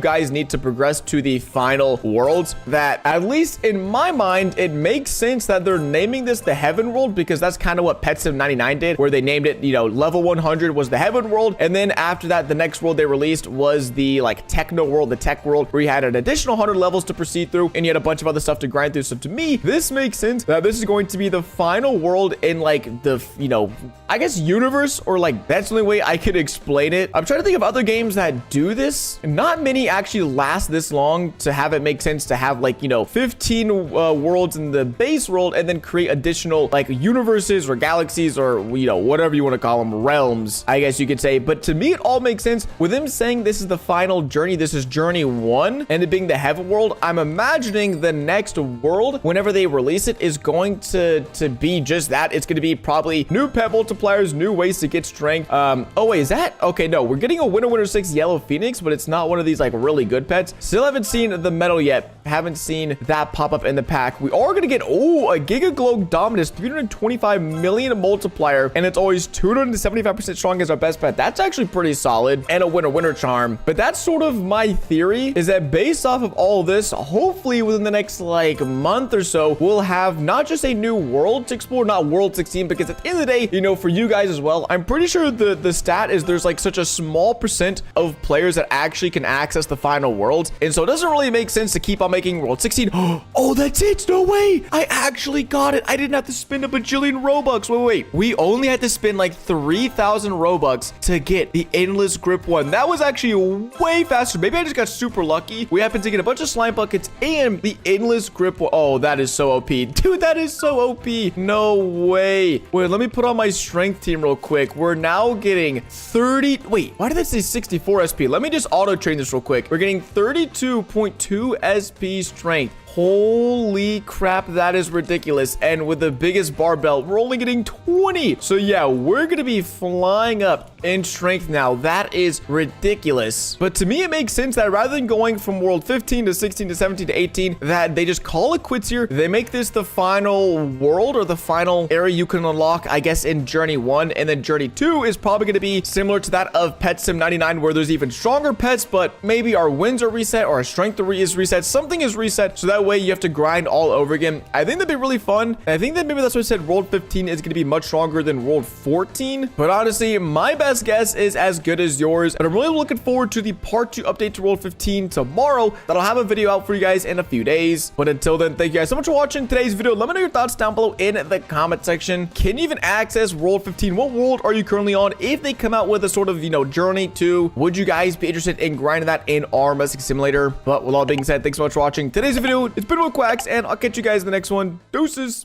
guys need to progress to the final worlds, that at least in my mind, it makes sense that they're naming this the Heaven World, because that's kind of what Pet Sim 99 did, where they named it, you know, level 100 was the Heaven World. And then after that, the next world they released was the like Techno World, the Tech World, where you had an additional 100 levels to proceed through and you had a bunch of other stuff to grind through. So to me, this makes sense that this is going to be the final world in like the, you know, I guess universe, or like that's the only way I could explain it. I'm trying to think of other games that do this. Not many actually last this long to have it make sense to have like, you know, 15 worlds in the base world and then create additional like universes or galaxies or, you know, whatever you want to call them, realms, I guess you could say. But to me, it all makes sense with them saying this is the final journey. This is journey 1 and it being the Heaven World. I'm imagining the next world, whenever they release it, is going to be just that. It's going to be probably new pet multipliers, new ways to get strength. Oh wait, is that okay? No, we're getting a Winter 6 Yellow Phoenix, but it's not one of these like really good pets. Still haven't seen the medal yet. Haven't seen that pop up in the pack. We are gonna get a Giga Glow Dominus 325 million multiplier, and it's always 275% strong as our best pet. That's actually pretty solid. And a Winter Charm. But that's sort of my theory, is that based off of all of this, hopefully within the next like month or so, we'll have not just a new world to explore, not World 16, because at the end of the day, you know, for you guys as well, I'm pretty sure the stat is there's like such a small percent of players that actually can access the final worlds. And so it doesn't really make sense to keep on making World 16. Oh, that's it. No way. I actually got it. I didn't have to spend a bajillion Robux. Wait. We only had to spend like 3,000 Robux to get the Endless Grip 1. That was actually way faster. Maybe I just got super lucky. We happened to get a bunch of slime buckets and the Endless Grip 1. Oh, that is so OP. Dude, that is so OP. No way. Wait, let me put on my strength team real quick. We're now getting 30. Wait, why did that say 64 SP? Let me just auto train this real quick. We're getting 32.2 SP strength. Holy crap, that is ridiculous. And with the biggest barbell, we're only getting 20. So yeah, we're gonna be flying up in strength now. That is ridiculous. But to me, it makes sense that rather than going from world 15 to 16 to 17 to 18, that they just call it quits here. They make this the final world, or the final area you can unlock, I guess, in journey 1. And then journey 2 is probably gonna be similar to that of Pet Sim 99, where there's even stronger pets, but maybe our wins are reset or our strength is reset. Something is reset, so that that way you have to grind all over again. I think that'd be really fun. I think that maybe that's why I said World 15 is going to be much stronger than World 14. But honestly, my best guess is as good as yours. And I'm really looking forward to the part 2 update to World 15 tomorrow. That'll have a video out for you guys in a few days. But until then, thank you guys so much for watching today's video. Let me know your thoughts down below in the comment section. Can you even access World 15? What world are you currently on? If they come out with a sort of, journey to, would you guys be interested in grinding that in Arm Wrestling Simulator? But with all being said, thanks so much for watching today's video. It's been with Quacks, and I'll catch you guys in the next one. Deuces.